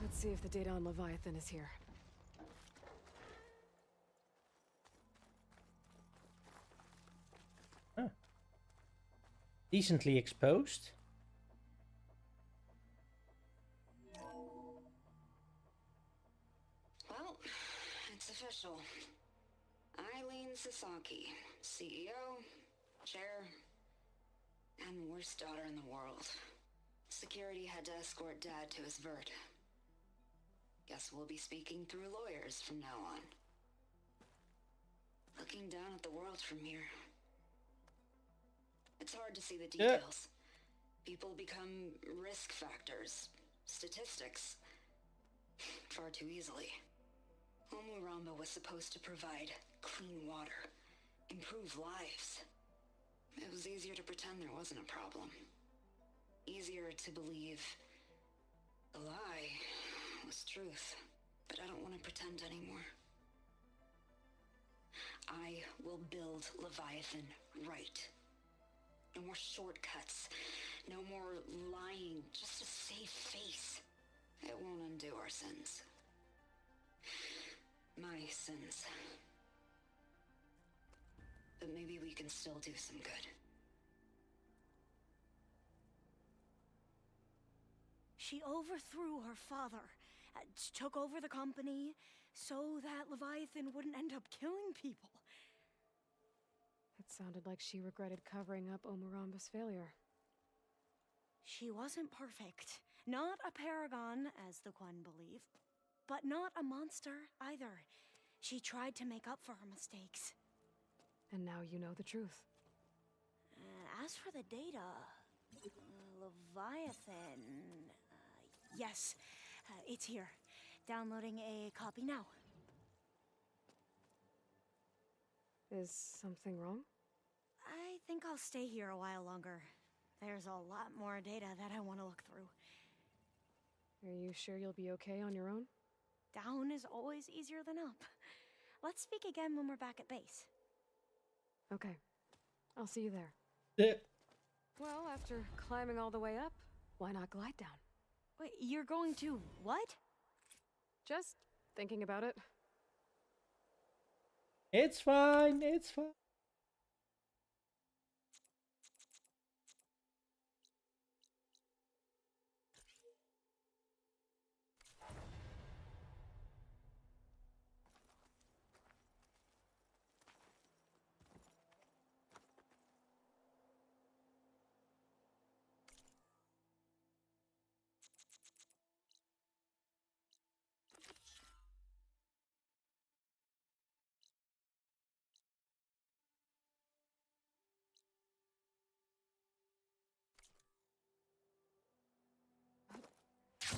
Let's see if the data on Leviathan is here. Huh. Decently exposed. Well, it's official. Eileen Sasaki, CEO, chair, and worst daughter in the world. Security had to escort Dad to his vert. Guess we'll be speaking through lawyers from now on. Looking down at the world from here. It's hard to see the details. People become risk factors, statistics, far too easily. Omuramba was supposed to provide clean water, improve lives. It was easier to pretend there wasn't a problem. Easier to believe the lie was truth. But I don't want to pretend anymore. I will build Leviathan right. No more shortcuts. No more lying just to save face. It won't undo our sins. My sins. But maybe we can still do some good. She overthrew her father, took over the company, so that Leviathan wouldn't end up killing people. It sounded like she regretted covering up Omuramba's failure. She wasn't perfect. Not a paragon, as the Quan believe, but not a monster either. She tried to make up for her mistakes. And now you know the truth. As for the data, Leviathan... yes, it's here. Downloading a copy now. Is something wrong? I think I'll stay here a while longer. There's a lot more data that I want to look through. Are you sure you'll be okay on your own? Down is always easier than up. Let's speak again when we're back at base. Okay. I'll see you there. Yeah. Well, after climbing all the way up, why not glide down? Wait, you're going to what? Just thinking about it. It's fine, it's fine.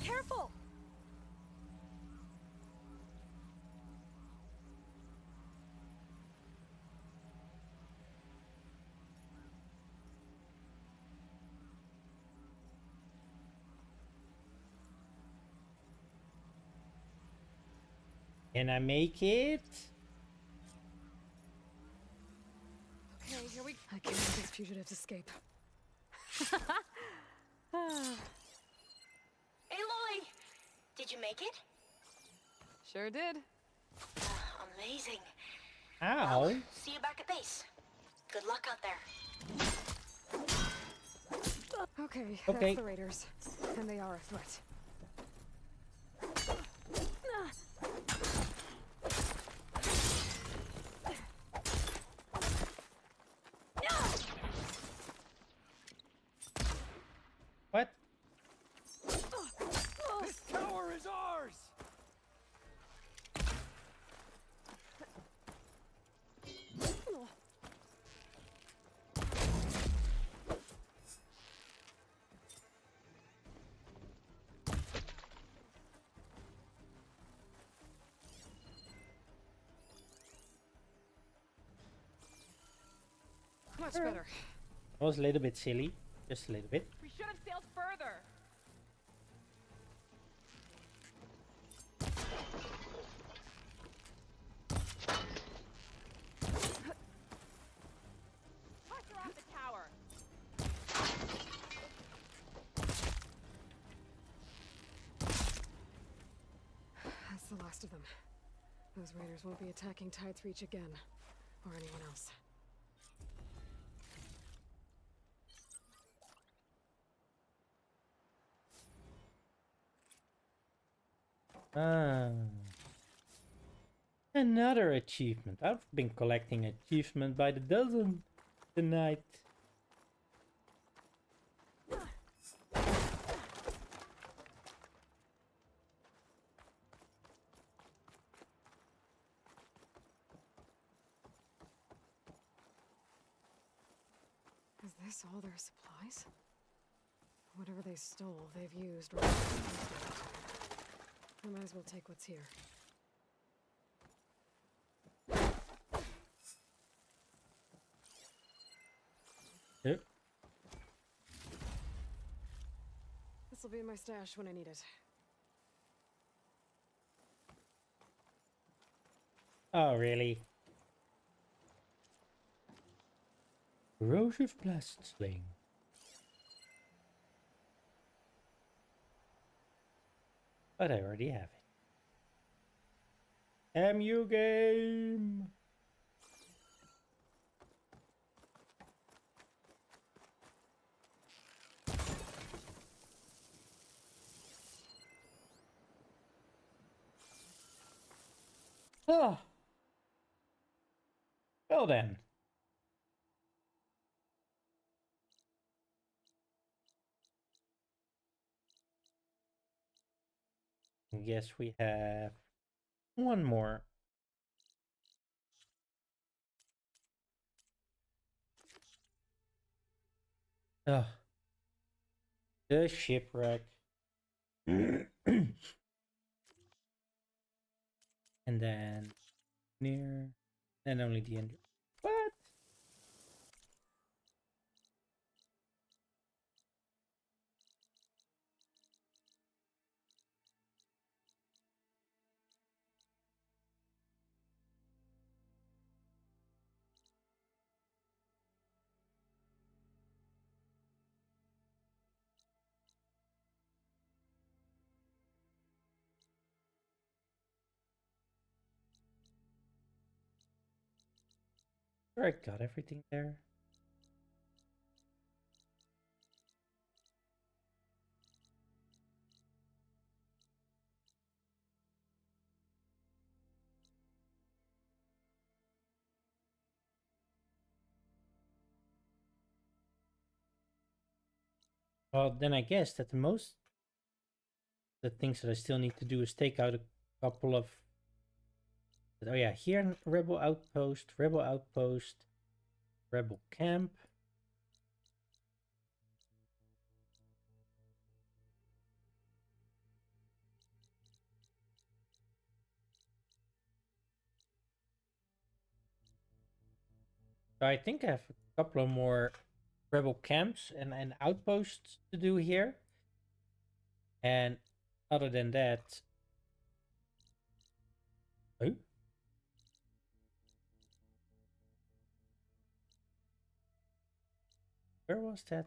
Careful! Can I make it? Okay, here we go. I can't let these fugitives escape. Aloy! Did you make it? Sure did. Amazing. Ow. Well, see you back at base. Good luck out there. Okay, Okay. that's the raiders. And they are a threat. What? This tower is ours! Much better. That was a little bit silly. Just a little bit. We should have sailed further. most of them. Those raiders won't be attacking Tide's Reach again, or anyone else. Ah. Another achievement. I've been collecting achievement by the dozen tonight. Is this all their supplies? Whatever they stole, they've used or disposed of. We might as well take what's here. Yep. This'll be in my stash when I need it. Oh, really? Corrosive blast sling. But I already have it. MU game. Ah. Well then. Yes, we have one more. Oh, the shipwreck. And then near, and only the end. What? I got everything there. Well, then I guess that the things that I still need to do is take out a couple of. Oh yeah, here Rebel Outpost, Rebel Camp. So I think I have a couple of more Rebel camps and outposts to do here. And other than that... Oh? Where was that?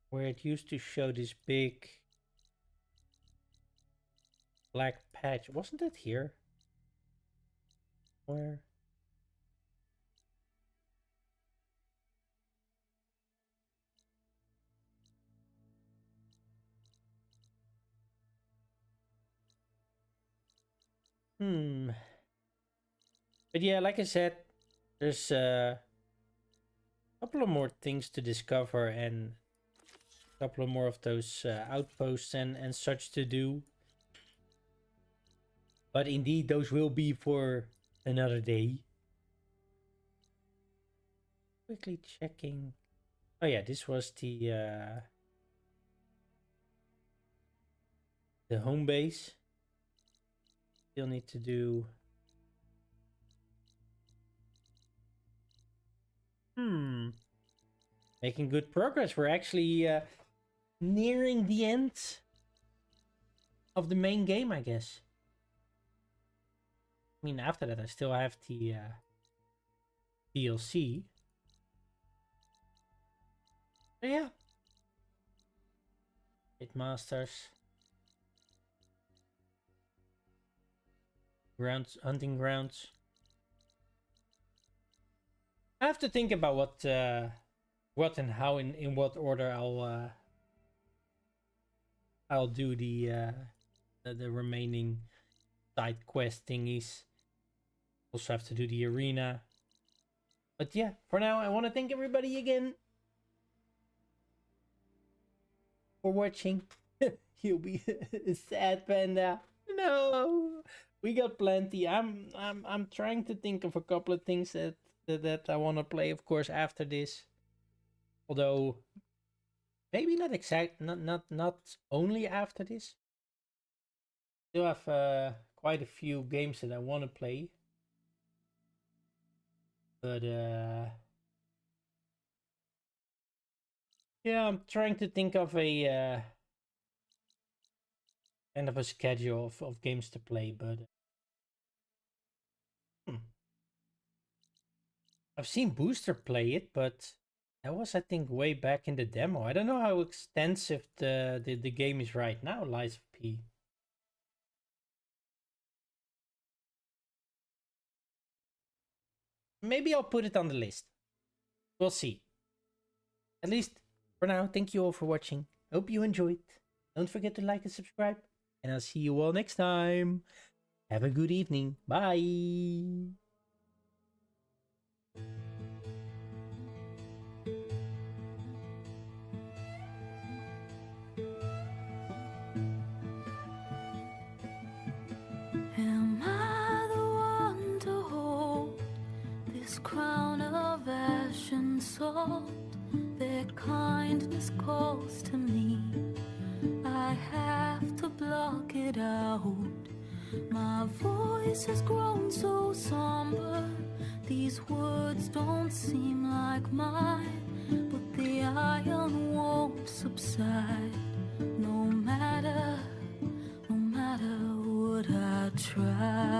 Where it used to show this big black patch. Wasn't it here? Where? But yeah, like I said, there's a couple of more things to discover and a couple of more of those outposts and such to do. But indeed, those will be for another day. Quickly checking. Oh yeah, this was the home base. Still need to do. Making good progress. We're actually nearing the end of the main game, I guess. I mean, after that, I still have the DLC. So yeah. Eight masters. Grounds, hunting grounds. I have to think about what and how in what order I'll do the remaining side quest thingies. Also have to do the arena. But yeah, for now I want to thank everybody again for watching. You'll be a sad panda. No, we got plenty. I'm trying to think of a couple of things that I want to play, of course, after this. Although maybe not only after this. Still have quite a few games that I want to play. But yeah, I'm trying to think of a kind of a schedule of games to play, but I've seen Booster play it, but that was, I think, way back in the demo. I don't know how extensive the game is right now, Lies of P. Maybe I'll put it on the list. We'll see. At least for now, thank you all for watching. Hope you enjoyed. Don't forget to like and subscribe. And I'll see you all next time. Have a good evening. Bye. Am I the one to hold this crown of ash and salt? Their kindness calls to me. I have to block it out. My voice has grown so somber. These words don't seem like mine, but the iron won't subside. No matter what I try.